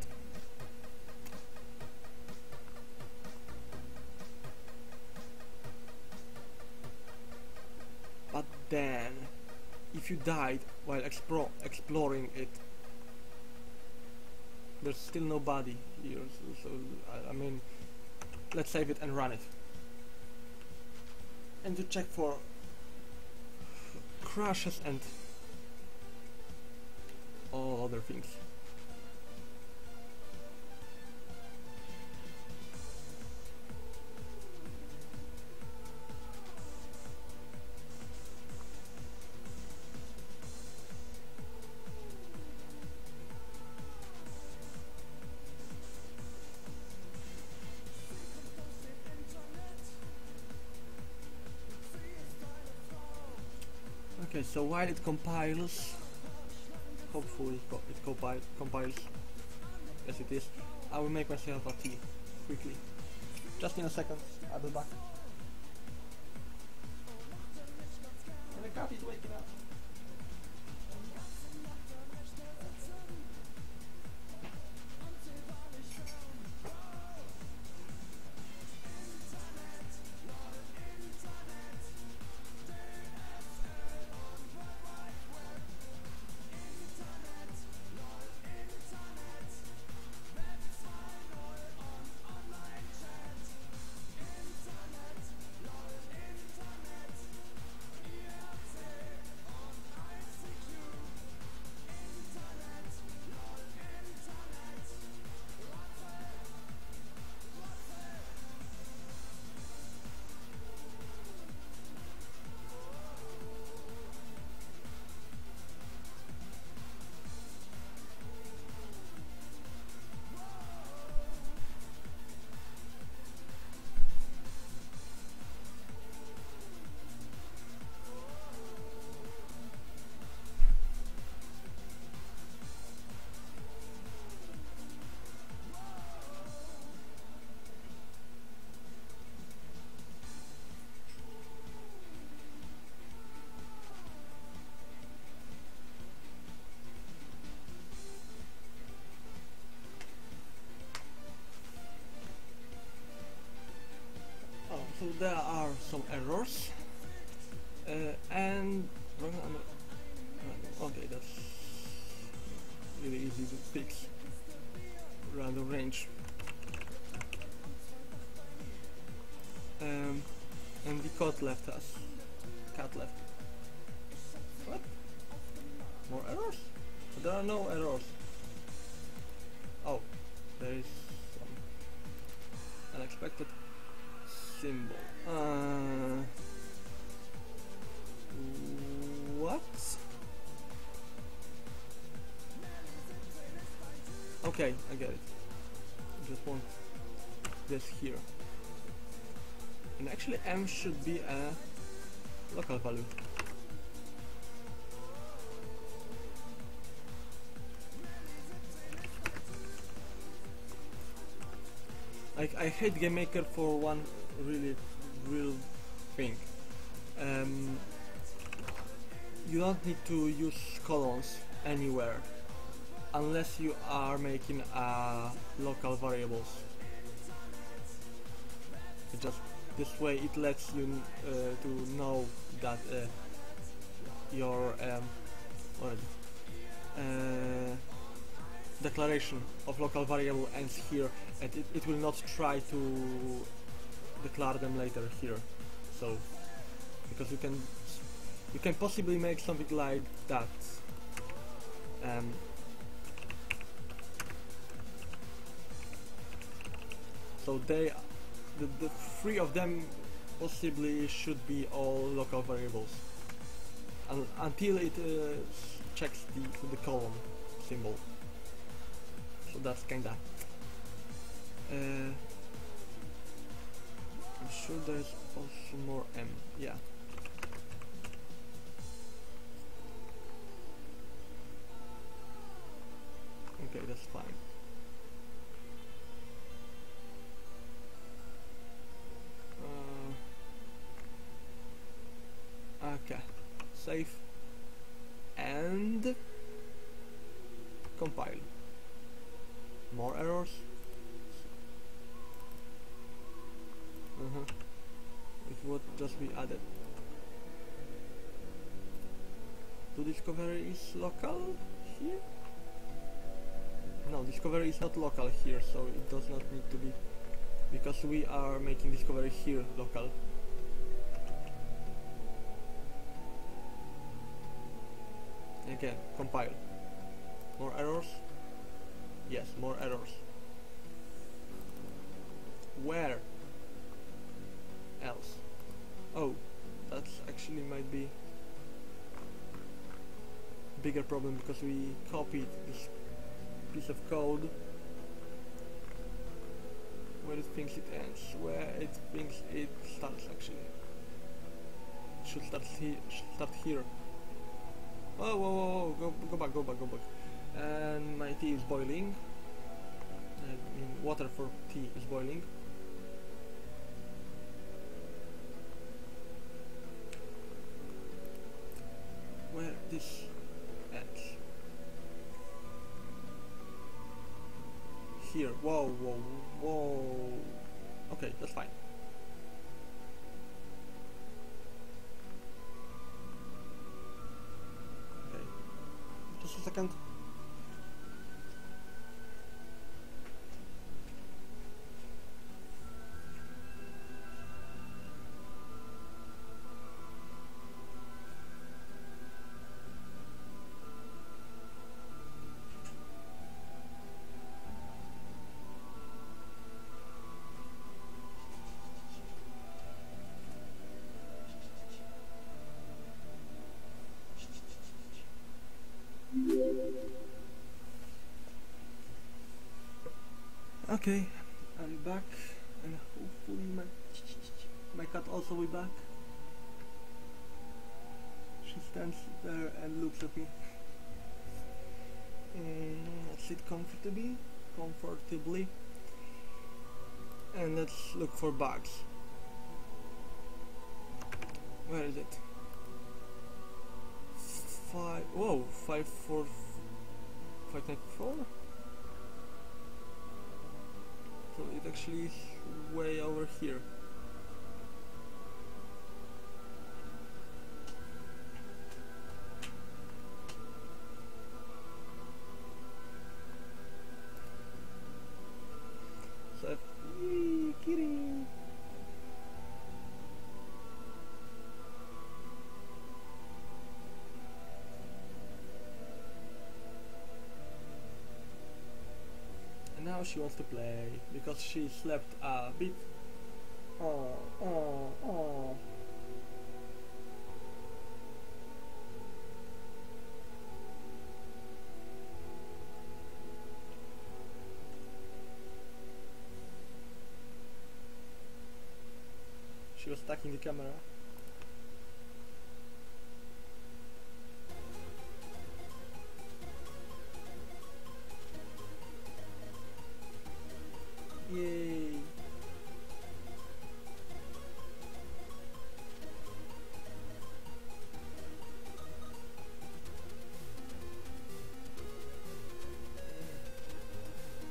S1: But then, if you died while exploring it, there's still no body here, so I mean, let's save it and run it. And to check for crashes and all other things. Okay, so while it compiles, hopefully it compiles. Yes, it is. I will make myself a tea quickly. Just in a second. I'll be back. And the cat is waking up. So there are some errors, and okay, that's really easy to fix. Random range, and the cat left us. Cat left. What? More errors? There are no errors. Oh, there is some unexpected symbol. What? Okay, I get it. I just want this here. And actually M should be a local value. Like, I hate GameMaker for one real thing. You don't need to use colons anywhere unless you are making local variables. Just this way it lets you to know that your declaration of local variable ends here, and it will not try to declare them later here. So because you can possibly make something like that. So the three of them possibly should be all local variables until it checks the column symbol. So that's kinda. I'm sure there's also more M. Yeah. Okay, that's fine. Okay, save and compile. More errors. It would just be added. To discovery is local here? No, discovery is not local here, so it does not need to be, because we are making discovery here local. Again, compile. More errors? Yes, more errors. Where else? Oh, that's actually might be bigger problem, because we copied this piece of code where it thinks it ends, where it thinks it starts. Actually, it should start here. Oh, whoa, whoa, whoa, go back, go back, go back. And my tea is boiling. I mean, water for tea is boiling. Where this ends? Here. Whoa, whoa, whoa. Okay, that's fine. Okay. Just a second. Okay, I'm back, and hopefully my cat also will be back. She stands there and looks at me. Let's sit comfortably, and let's look for bugs. Where is it? 594. So it actually is way over here. So, yee, kitty. Now she wants to play because she slept a bit. Oh, oh, oh. She was stuck in the camera. Yay!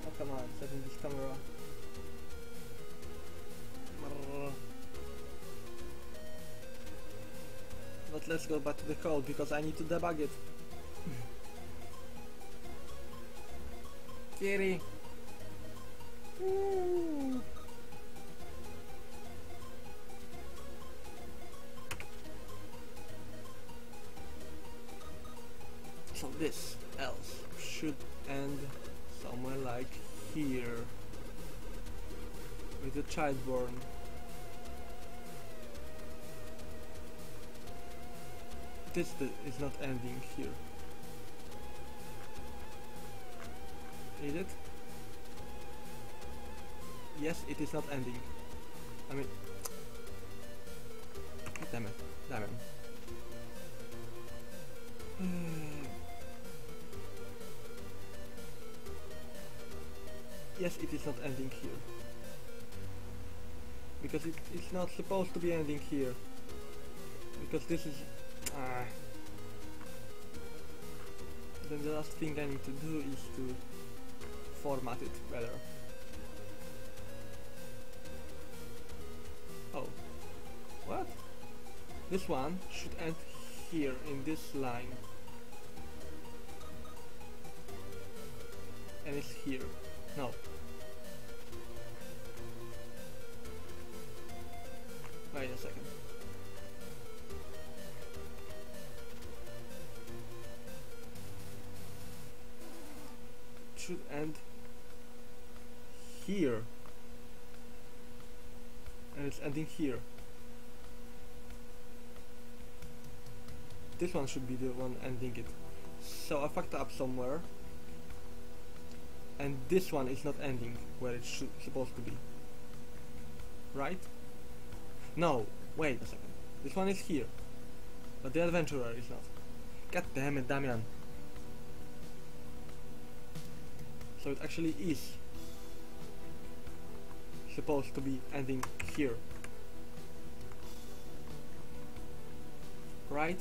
S1: Oh, come on, setting this camera. But let's go back to the code because I need to debug it. Kitty! So this else should end somewhere like here with the child born. This is not ending here. Is it? Yes, it is not ending. I mean, damn it, damn it. Yes, it is not ending here. Because it's not supposed to be ending here. Because this is... Then the last thing I need to do is to format it better. Oh. What? This one should end here in this line. And it's here. No. Wait a second. It should end here. And it's ending here. This one should be the one ending it. So I fucked up somewhere. And this one is not ending where it's supposed to be. Right? No, wait a second. This one is here. But the adventurer is not. God damn it, Damian. So it actually is supposed to be ending here. Right?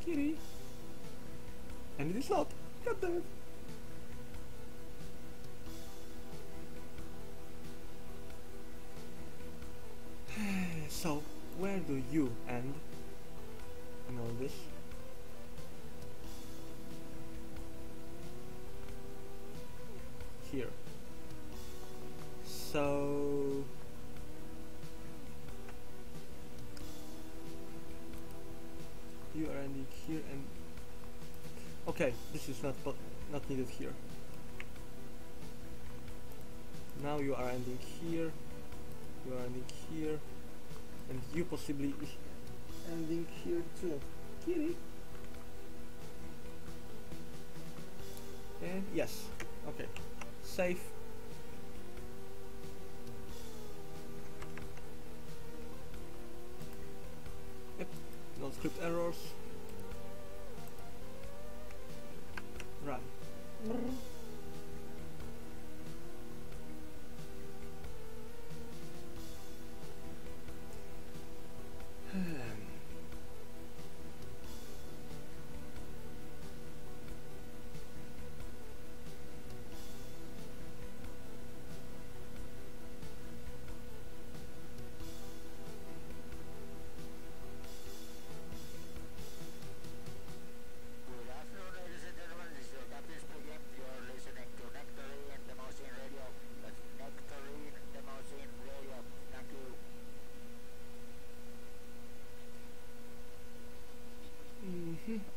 S1: Kitty. And it is not. God damn it. So, where do you end in all this? Here. So... you are ending here and... okay, this is not needed here. Now you are ending here, you are ending here, and you possibly is ending here too. Kitty! And yes, okay. Save. Yep, no script errors. Run.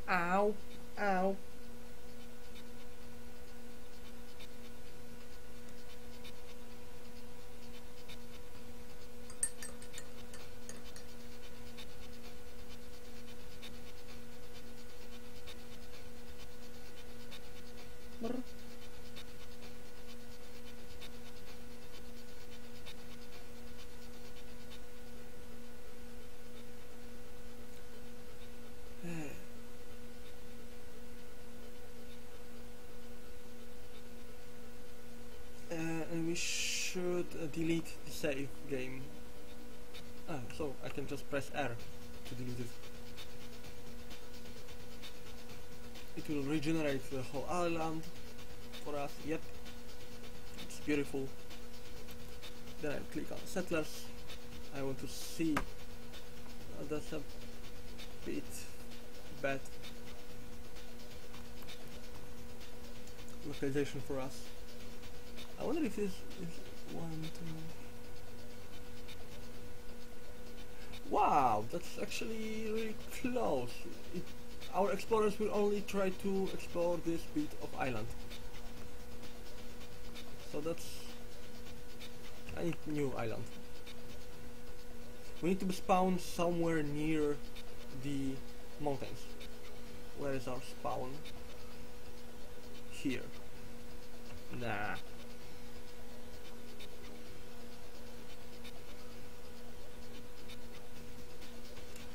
S1: Ow, ow. And we should delete the save game. So I can just press R to delete it. It will regenerate the whole island for us. Yep, it's beautiful. Then I click on settlers. I want to see. That's a bit bad localization for us. I wonder if this is 1, 2. Wow, that's actually really close. Our explorers will only try to explore this bit of island. So that's... I need new island. We need to spawn somewhere near the mountains. Where is our spawn? Here. Nah.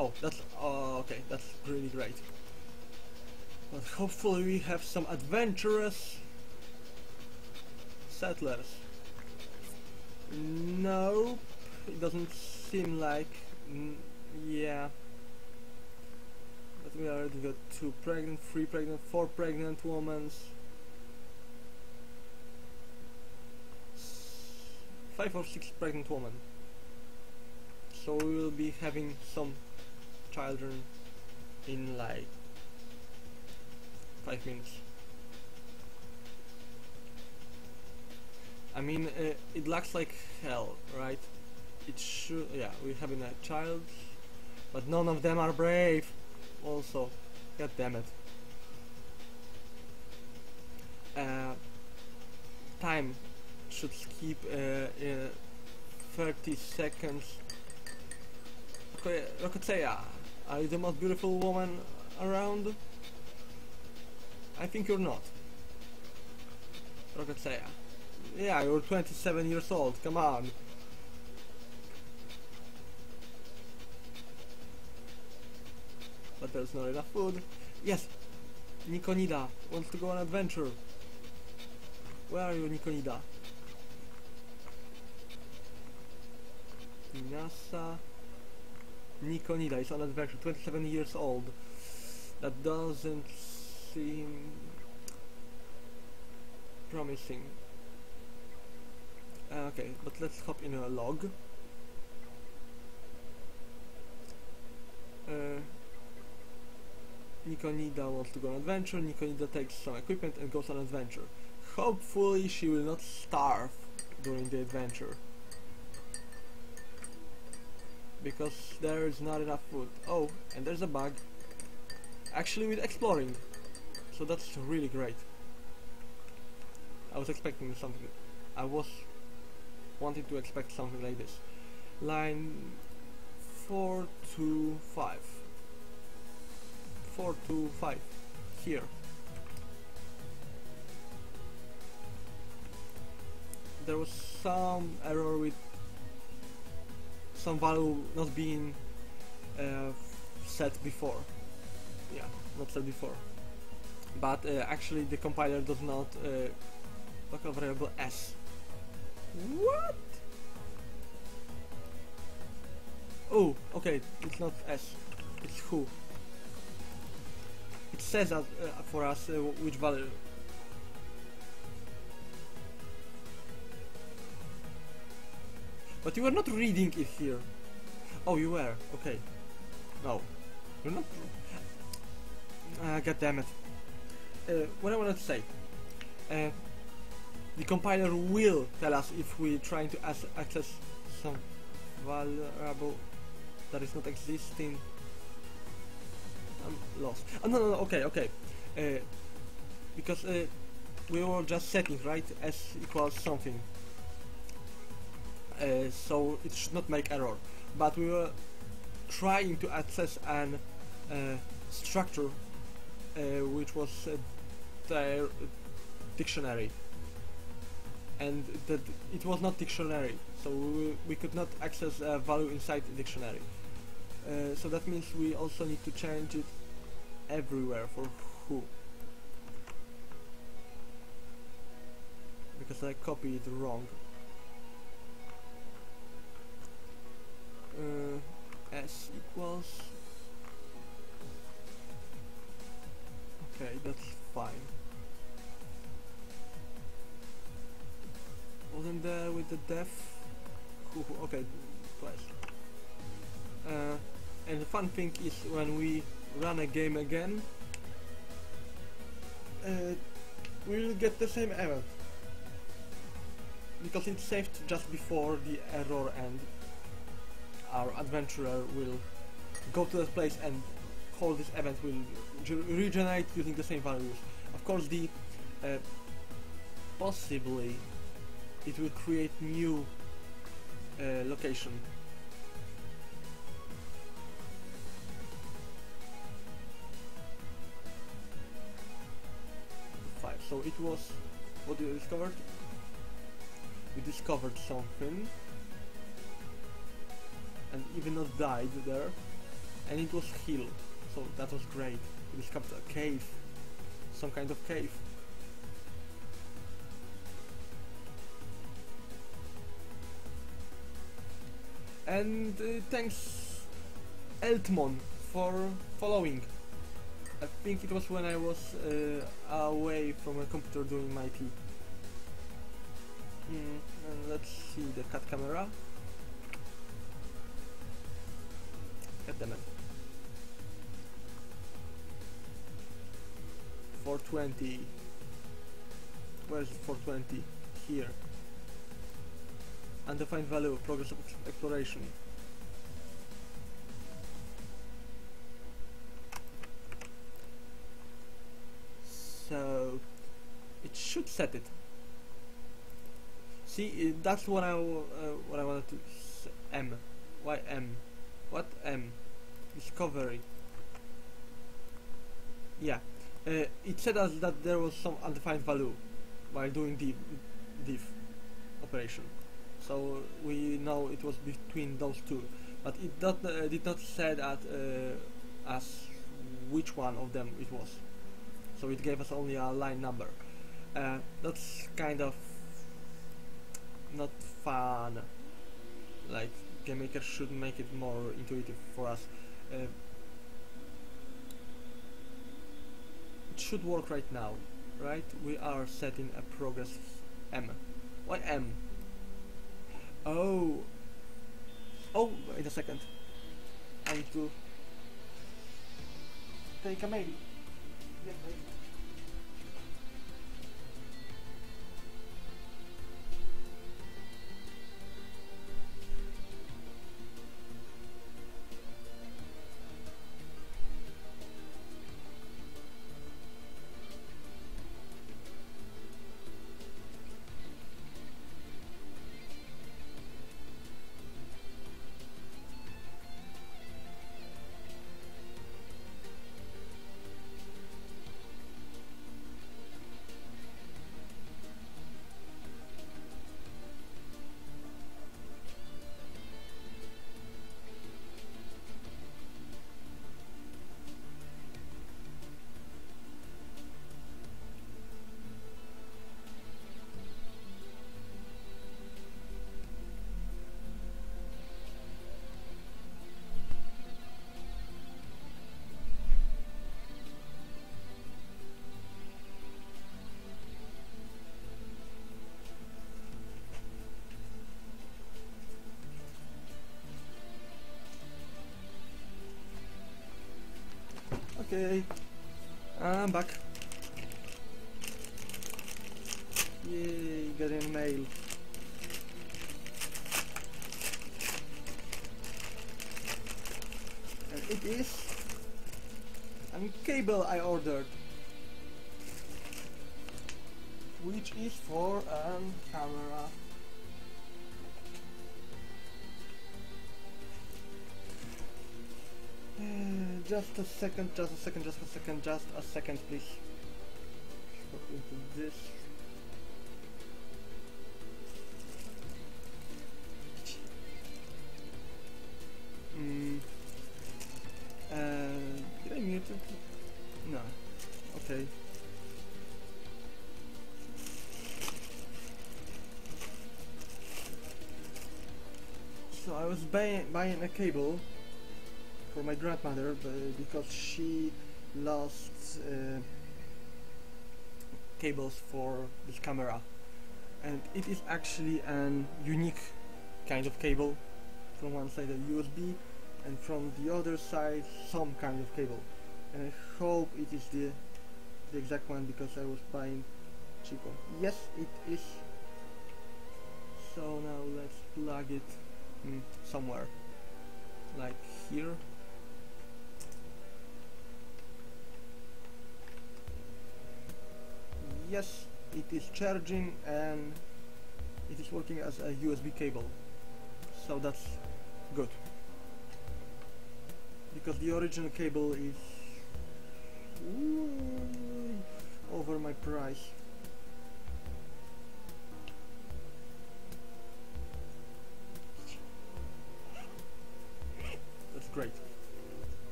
S1: Oh, that's okay. That's really great. But hopefully we have some adventurous settlers. Nope, it doesn't seem like. Yeah. But we already got 2 pregnant, 3 pregnant, 4 pregnant women. 5 or 6 pregnant women. So we will be having some children in like 5 minutes. I mean, it looks like hell, right? It should, yeah, we're having a child, but none of them are brave. Also, god damn it. Time should skip 30 seconds. Okay, Rokoteya, are you the most beautiful woman around? I think you're not. Rokoteya. Yeah, you're 27 years old, come on. But but there's not enough food. Yes, Nikonida wants to go on adventure. Where are you, Nikonida? Inasa. Nikonida is on adventure, 27 years old. That doesn't seem promising. Okay, but let's hop in a log. Nikonida wants to go on adventure. Nikonida takes some equipment and goes on adventure. Hopefully she will not starve during the adventure, because there is not enough food. Oh, and there's a bug. Actually with exploring, so that's really great. I was expecting something. I was wanting to expect something like this. Line 4 to 5. 4 to 5 here. There was some error with some value not being set before. Yeah, not set before. But actually the compiler does not local variable s. What? Oh, okay, it's not s, it's who. It says that, for us which value. But you were not reading it here. Oh, you were. Okay. No, you're not. God damn it. What I wanted to say. The compiler will tell us if we're trying to access some variable that is not existing. I'm lost. Oh, no, okay. Because we were just setting, right? S equals something. So it should not make error. But we were trying to access an structure which was their dictionary, and that it was not dictionary, so we could not access a value inside the dictionary. So that means we also need to change it everywhere for who, because I copied it wrong. S equals. Okay, that's fine. Wasn't there with the def? Okay, twice. And the fun thing is when we run a game again, we will get the same error, because it's saved just before the error, and our adventurer will go to that place and call this event will regenerate using the same values. Of course, the possibly it will create new location. So it was, what you discovered? We discovered something, and even not died there, and it was healed, so that was great. We discovered a cave, some kind of cave. And thanks Eltmon for following. I think it was when I was away from a computer doing my tea. And let's see the cat camera. God damn it. 420. Where's 420? Here. Undefined value, progress of exploration. So it should set it. See, that's what I wanted to M. Why M? What M? Discovery. Yeah, it said us that there was some undefined value while doing the diff operation. So we know it was between those two, but it did not say that as which one of them it was. So it gave us only a line number. That's kind of not fun. Like, game maker should make it more intuitive for us. It should work right now, right? We are setting a progress M. Why M? Oh, wait a second. I need to take a mail. Yes, please. Okay, I'm back. Yay, getting mail. And it is a cable I ordered, which is for a camera. Just a second, please. Go into this. Did I mute it? No. Okay. So I was buying a cable for my grandmother because she lost cables for this camera, and it is actually an unique kind of cable. From one side a USB, and from the other side some kind of cable, and I hope it is the exact one because I was buying cheap one. Yes, it is. So now let's plug it somewhere, like here. Yes, it is charging and it is working as a USB cable, so that's good, because the original cable is over my price. That's great.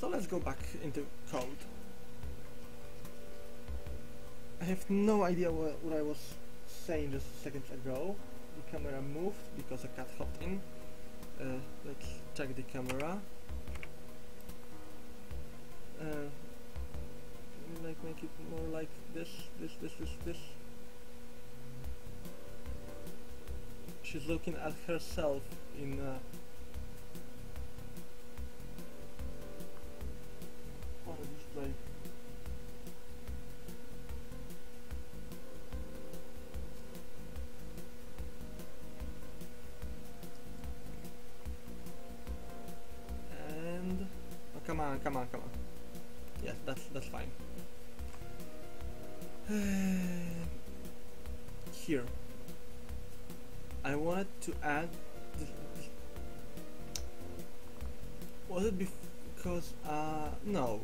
S1: So let's go back into code. I have no idea what I was saying just seconds ago. The camera moved because a cat hopped in. Let's check the camera. Like make it more like this. She's looking at herself in on a display. And oh, come on. Yes, that's fine. Here, I wanted to add this. Was it because no,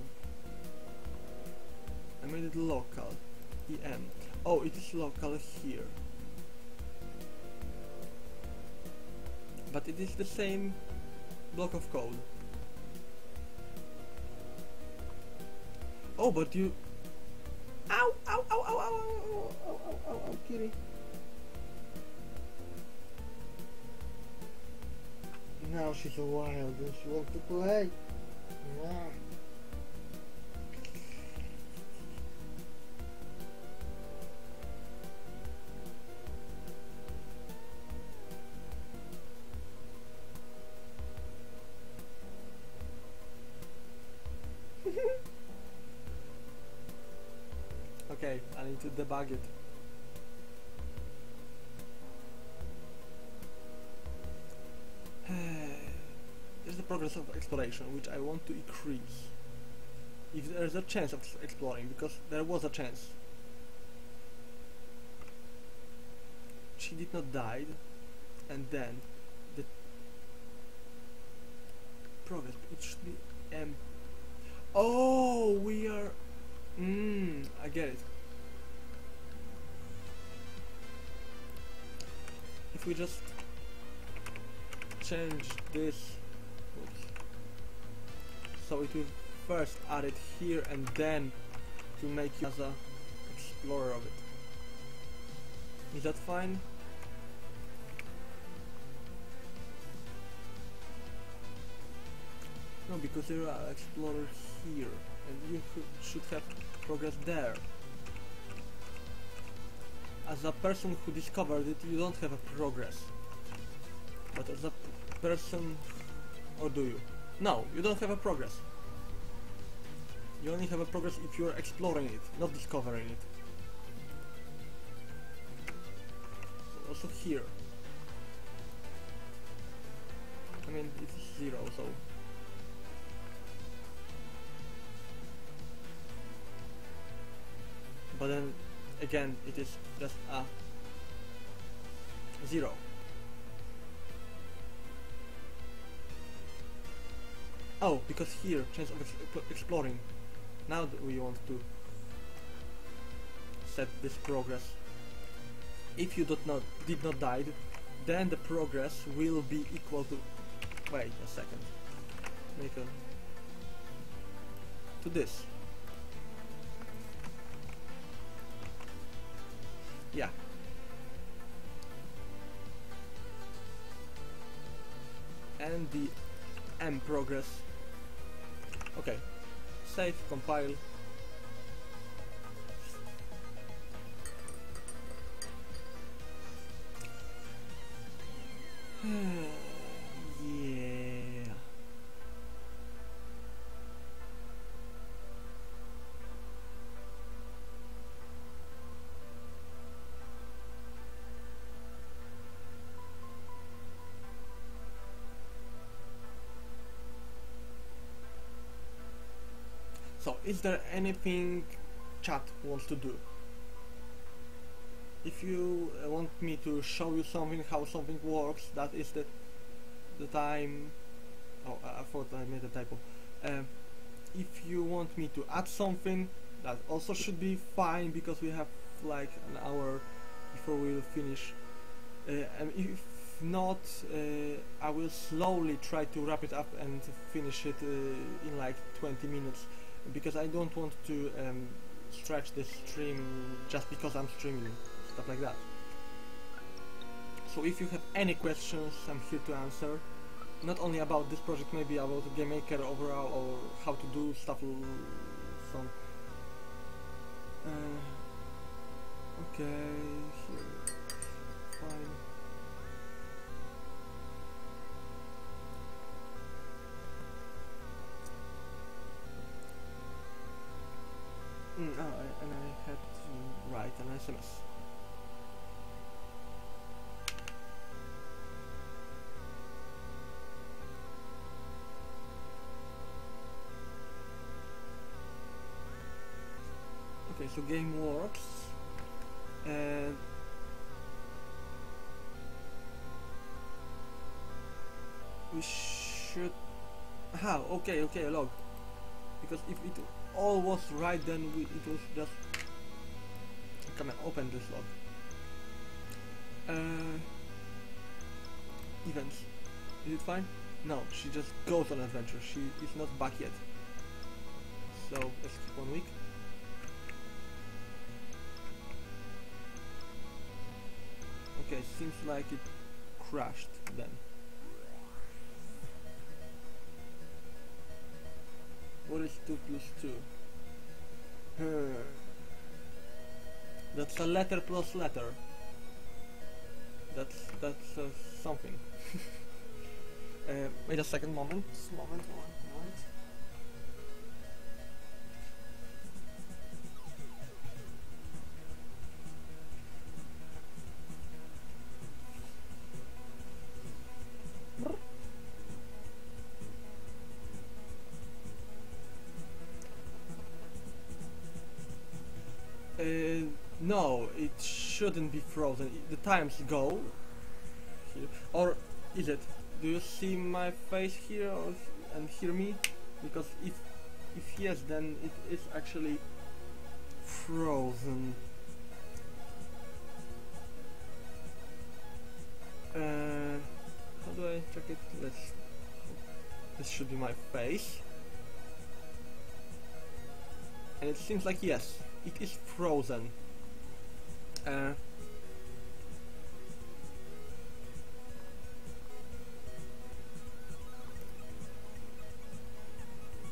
S1: I made it local, EM. Oh, it is local here, but it is the same block of code. Oh, but you... Ow! Ow! Ow! Ow! Ow! Ow! Ow! Ow! Ow! Ow! Kitty! Now she's wild and she wants to play. Yeah. Okay, I need to debug it. There's the progress of exploration, which I want to increase. If there's a chance of exploring, because there was a chance. She did not die, and then the progress, it should be M. Oh, we are... I get it. If we just change this, oops, so it will first add it here and then to make you as a explorer of it. Is that fine? No, because there are explorers here and you should have progress there. As a person who discovered it, you don't have a progress. But as a person, or do you? No, you don't have a progress. You only have a progress if you are exploring it, not discovering it. So also here. I mean, it's 0, so... But then, again, it is just a 0. Oh, because here, chance of exploring. Now that we want to set this progress. If you did not die, then the progress will be equal to... Wait a second. Make a... to this. Yeah. And the M progress. Okay. Save, compile. Yeah. So, is there anything chat wants to do? If you want me to show you something, how something works, that is the time... Oh, I thought I made a typo. If you want me to add something, that also should be fine, because we have like an hour before we'll finish. And if not, I will slowly try to wrap it up and finish it in like 20 minutes. Because I don't want to stretch the stream just because I'm streaming, stuff like that. So if you have any questions, I'm here to answer. Not only about this project, maybe about Game Maker overall, or how to do stuff. Some. Okay, here, fine. And I had to write an SMS. Okay, so game works, and we should... okay, log. Because if it all was right, then it was just... Come on, open this log. Events. Is it fine? No, she just goes on adventure. She is not back yet. So let's keep 1 week. Okay, seems like it crashed then. What is 2 plus 2? That's a letter plus letter. That's something. Wait a second, moment. Moment. No, it shouldn't be frozen. The times go here. Or is it? Do you see my face here and hear me? Because if yes, then it is actually frozen. How do I check it? This should be my face. And it seems like yes, it is frozen.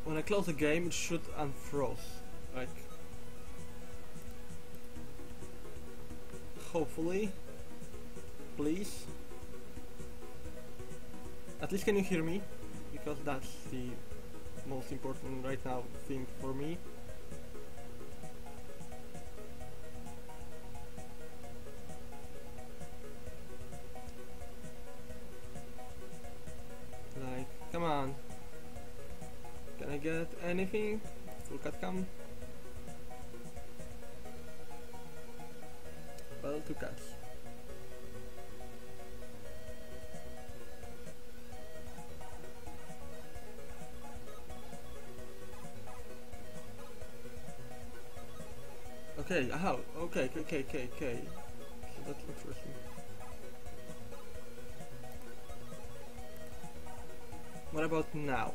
S1: When I close the game, it should unfroze. Like, hopefully, please. At least can you hear me? Because that's the most important right now thing for me. Like, come on. Can I get anything? Full cut cam? Well, 2 cuts. Okay, okay. So that's interesting. What about now?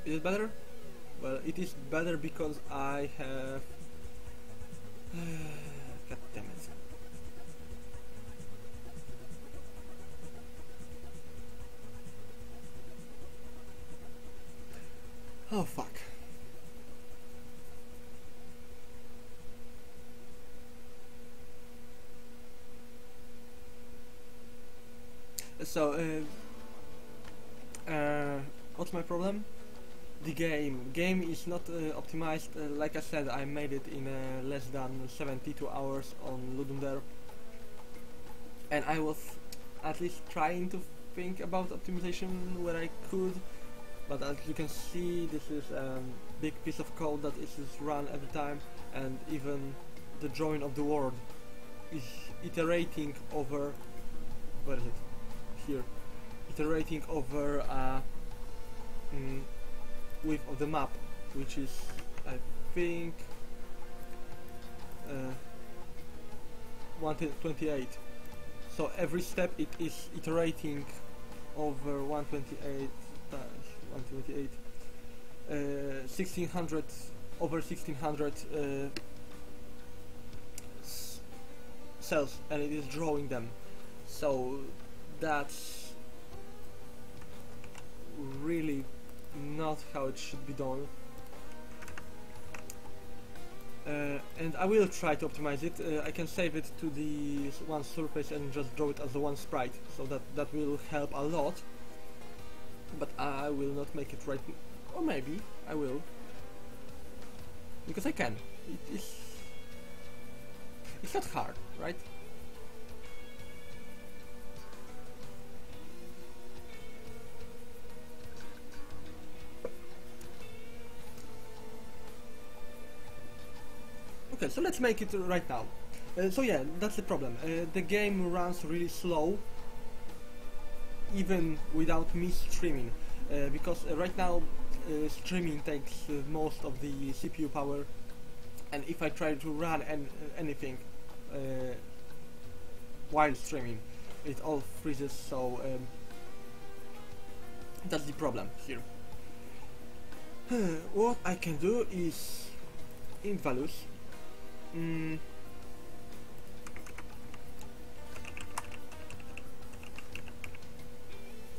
S1: Is it better? Well, it is better because I have... God damn it. Oh fuck. So, what's my problem? The game is not optimized. Like I said, I made it in less than 72 hours on Ludum, and I was at least trying to think about optimization where I could, but as you can see, this is a big piece of code that is run at the time, and even the drawing of the world is iterating over... where is it? Here. Iterating over width of the map, which is, I think, 128. So every step it is iterating over 128 times 128, 1600 over 1600 cells, and it is drawing them. So that's really not how it should be done, and I will try to optimize it. I can save it to the one surface and just draw it as the one sprite, so that will help a lot, but I will not make it right, or maybe I will, because I can. It's not hard, right? so let's make it right now. So yeah, that's the problem. The game runs really slow, even without me streaming, because right now streaming takes most of the CPU power, and if I try to run anything while streaming, it all freezes. So that's the problem here. What I can do is int values.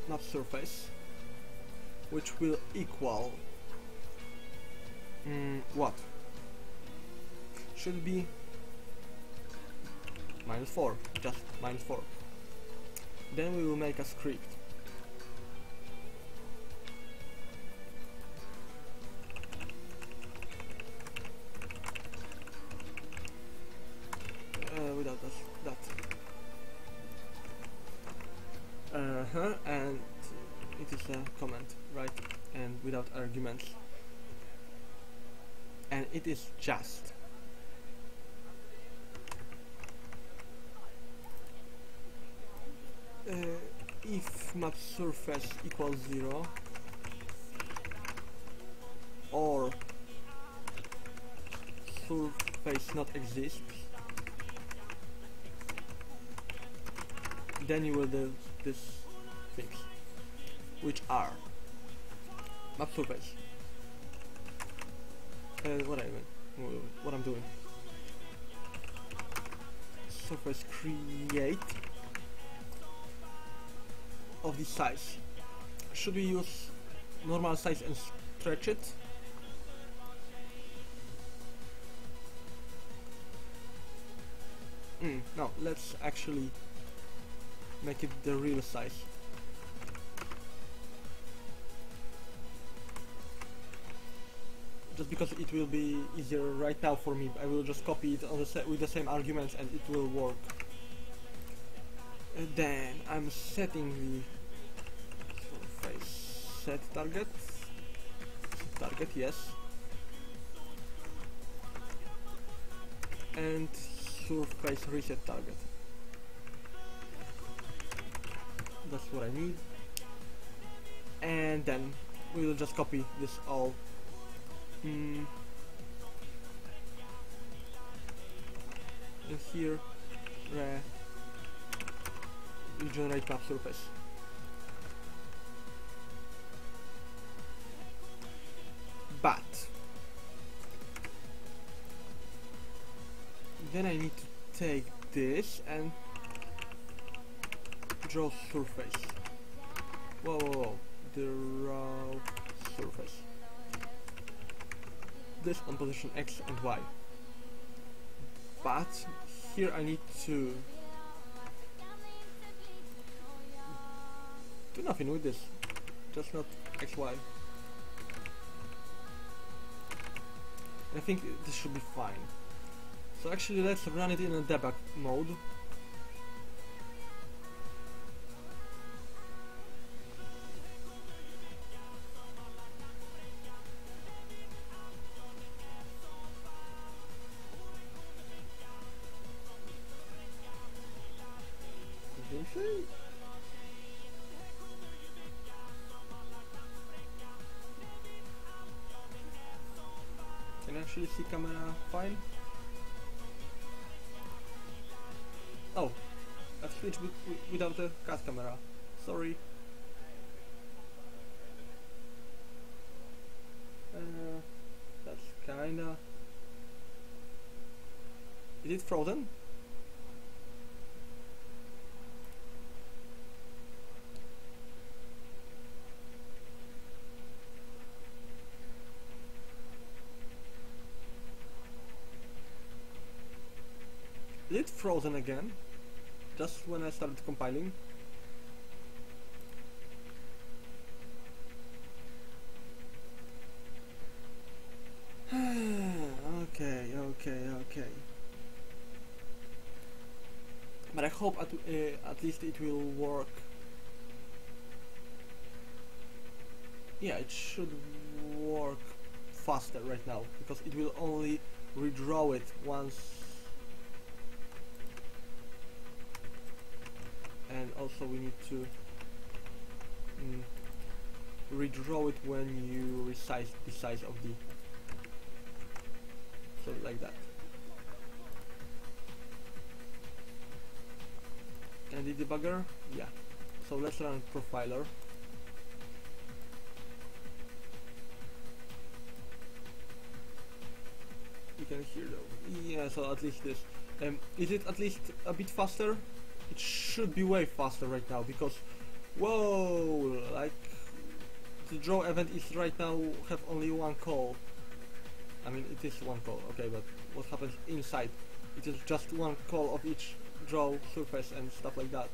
S1: Map surface, which will equal what? Should be -4, just -4. Then we will make a script. Without that. And it is a comment, right? And without arguments. And it is just if map surface equals 0 or surface not exists, then you will do these things, which are map surface. What I'm doing. Surface create of the size. Should we use normal size and stretch it? No, let's actually make it the real size. Just because it will be easier right now for me, I will just copy it on with the same arguments and it will work. And then I'm setting the surface set target. Target, yes. And surface reset target. That's what I need. And then we will just copy this all. And here we generate map surface. But then I need to take this and draw surface. Whoa. Draw surface. This on position X and Y. But here I need to do nothing with this. Just not XY. I think this should be fine. So actually let's run it in a debug mode. Can I actually see camera fine? Oh, I've switched without the cat camera. Sorry. That's kinda... Is it frozen? Is it frozen again? Just when I started compiling? Okay. But I hope at least it will work. Yeah, it should work faster right now, because it will only redraw it once, and also we need to redraw it when you resize the size of the, so like that. And the debugger, yeah. So let's run profiler. You can hear though. Yeah, so at least this. Is it at least a bit faster? It should be way faster right now because, whoa, like the draw event is right now have only one call. I mean, it is one call, okay, but what happens inside? It is just one call of each draw surface and stuff like that.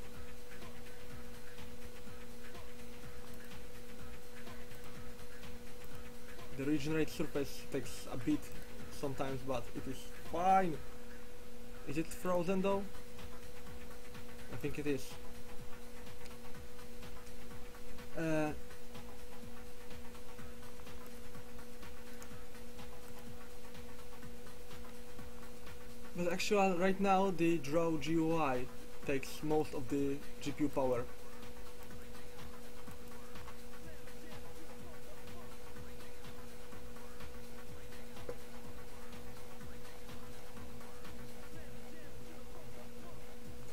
S1: The regenerate surface takes a bit sometimes, but it is fine. Is it frozen though? I think it is. But actually right now the draw GUI takes most of the GPU power.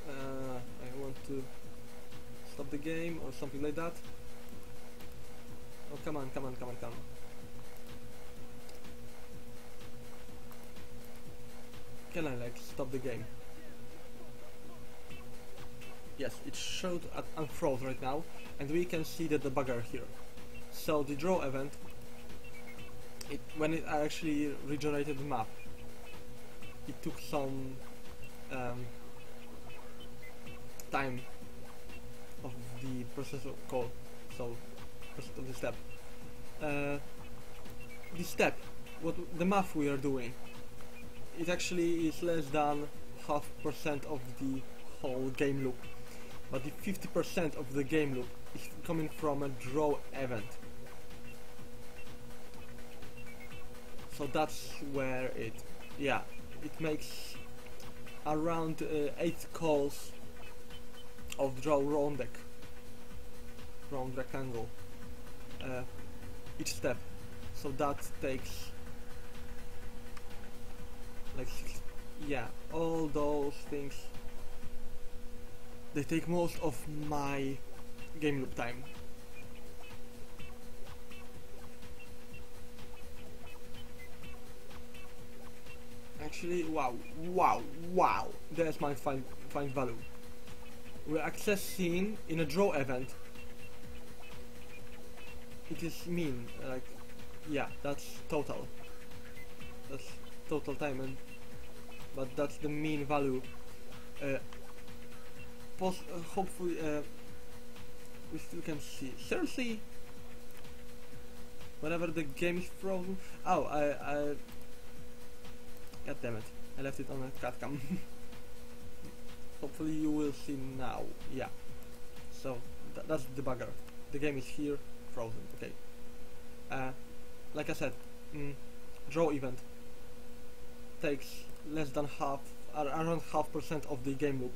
S1: I want to stop the game or something like that. Oh, come on, come on, come on, come on. Can I like stop the game? Yes, it showed at unfroze right now, and we can see the debugger here. So the draw event, when it actually regenerated the map, it took some time of the processor call, so of the step. The step, what the math we are doing, it actually is less than 0.5% of the whole game loop, but the 50% of the game loop is coming from a draw event. So that's where it makes around 8 calls of draw round deck, round rectangle, each step. So that takes like all those things, they take most of my game loop time. Actually, wow, there's my find value. We're accessing in a draw event. It is mean, like, yeah, that's total. That's total time, and but that's the mean value. Hopefully, we still can see. Seriously, whenever the game is frozen. Oh, God damn it! I left it on a cat cam. Hopefully, you will see now. Yeah. So that's the debugger. The game is here, frozen. Okay. Like I said, draw event takes less than around 0.5% of the game loop.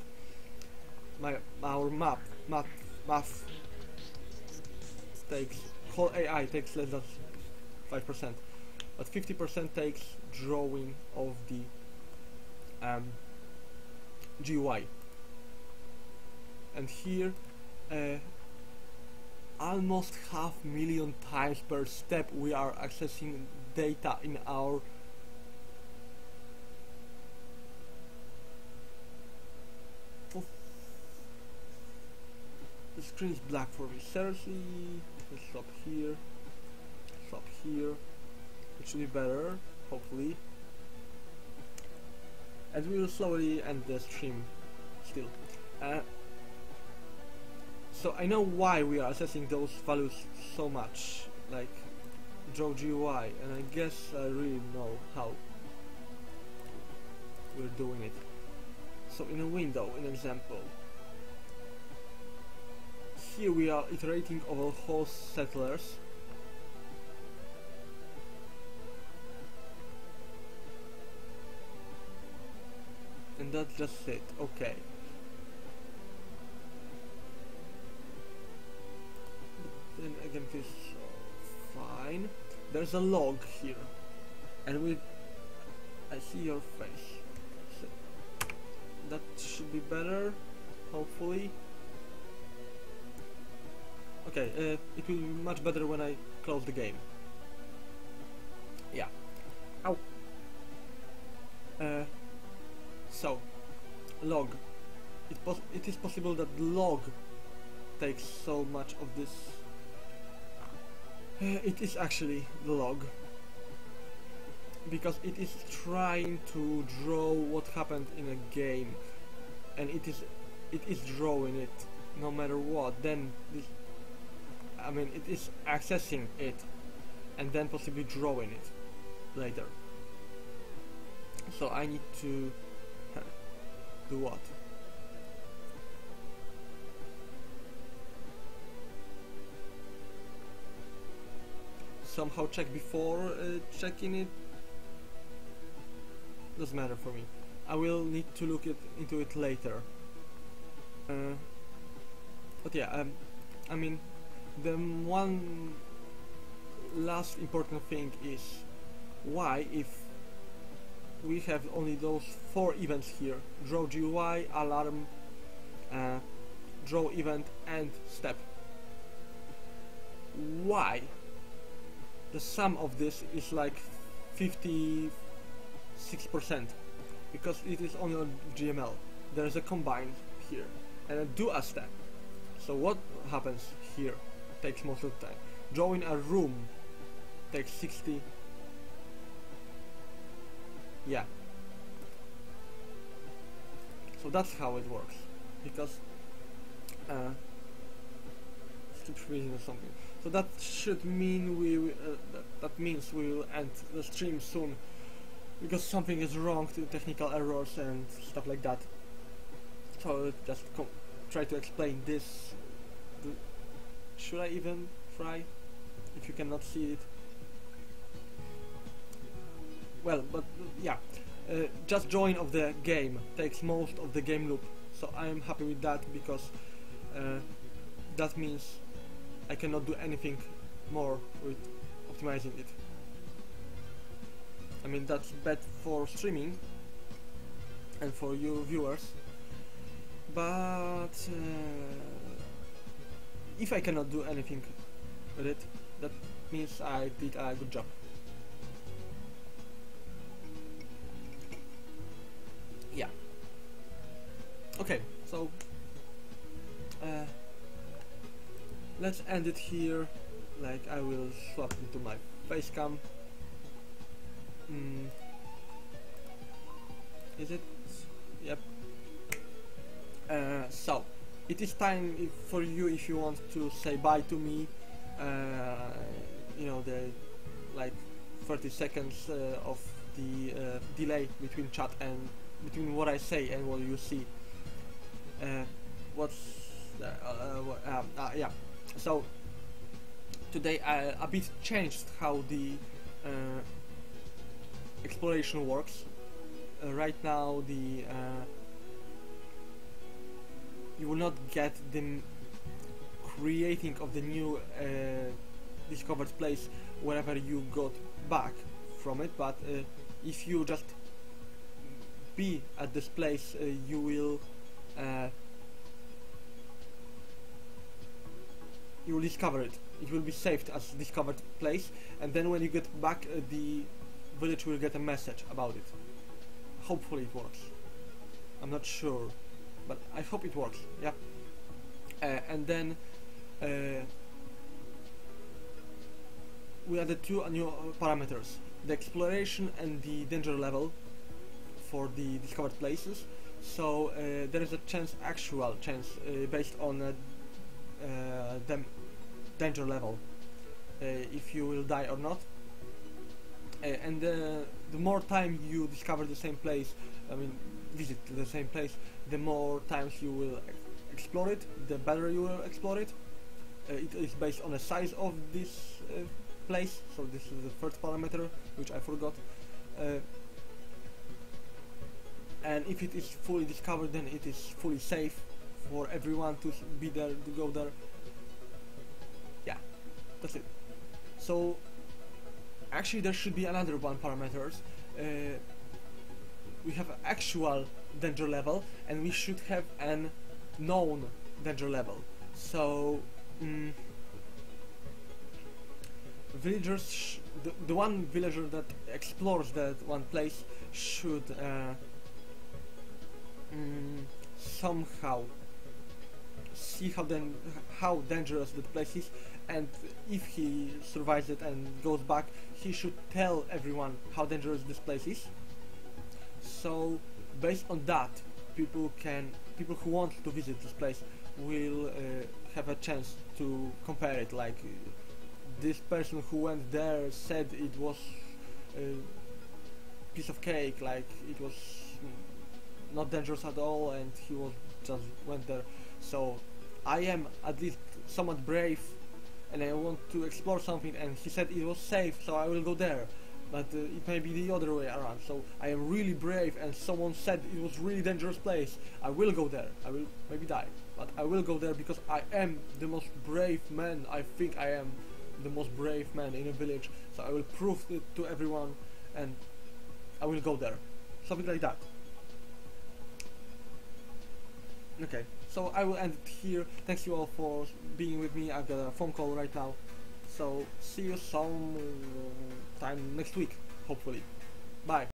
S1: Our math takes, whole AI takes less than 5%, but 50% takes drawing of the GUI. And here, almost 500,000 times per step we are accessing data in our the screen is black for me. Seriously, let's stop here. Stop here. It should be better, hopefully. And we will slowly end the stream still. So I know why we are assessing those values so much, like draw GUI, and I guess I really know how we're doing it. So in a window, in example, here we are iterating over host settlers. And that's just it. Okay. But then again, this is fine. There's a log here, and I see your face. So that should be better, hopefully. Okay, it will be much better when I close the game. Yeah. Ow. So, log. It is possible that log takes so much of this. It is actually the log, because it is trying to draw what happened in a game, and it is drawing it no matter what. Then this, I mean, it is accessing it and then possibly drawing it later. So I need to do what? Somehow check before checking it. Doesn't matter for me. I will need to look into it later. But yeah, I mean, the one last important thing is why, if we have only those 4 events here: draw GUI, alarm, draw event, and step. Why the sum of this is like 56%? Because it is only on GML. There is a combine here and a do a step. So what happens here takes most of the time. Drawing a room takes 60. Yeah. So that's how it works. Because keep freezing or something. So that should mean that means we will end the stream soon, because something is wrong, to technical errors and stuff like that. So just try to explain this. Should I even try? If you cannot see it. Well, but yeah, just join of the game takes most of the game loop. So I am happy with that, because that means I cannot do anything more with optimizing it. I mean, that's bad for streaming and for you viewers, but if I cannot do anything with it, that means I did a good job. Yeah. Okay, so let's end it here. Like, I will swap into my face cam. Is it? Yep. So it is time for you, if you want to say bye to me. You know, the like 30 seconds of the delay between chat and between what I say and what you see. Yeah. So today I a bit changed how the exploration works. Right now, you will not get the creating of the new discovered place whenever you got back from it, but if you just be at this place, you will discover it. It will be saved as discovered place, and then when you get back, the village will get a message about it. Hopefully it works. I'm not sure, but I hope it works. Yeah. And then we added 2 new parameters: the exploration and the danger level for the discovered places. So there is a actual chance based on the danger level, if you will die or not. And the more time you discover the same place, I mean visit the same place, the more times you will explore it, the better you will explore it. It is based on the size of this place, so this is the first parameter, which I forgot. and if it is fully discovered, then it is fully safe for everyone to be there, to go there. Yeah, that's it. So actually there should be another one parameters. We have actual danger level, and we should have an known danger level. So villagers, the one villager that explores that one place should somehow see how dangerous that place is, and if he survives it and goes back, he should tell everyone how dangerous this place is. So based on that, people who want to visit this place will have a chance to compare it. Like this person who went there said it was a piece of cake, like it was not dangerous at all, and he was just went there. So I am at least somewhat brave, and I want to explore something, and he said it was safe, so I will go there. But it may be the other way around. So I am really brave, and someone said it was really dangerous place. I will go there. I will maybe die, but I will go there because I am the most brave man. I think I am the most brave man in a village. So I will prove it to everyone, and I will go there. Something like that. Okay, so I will end it here. Thanks you all for being with me. I've got a phone call right now. So see you some time next week, hopefully. Bye.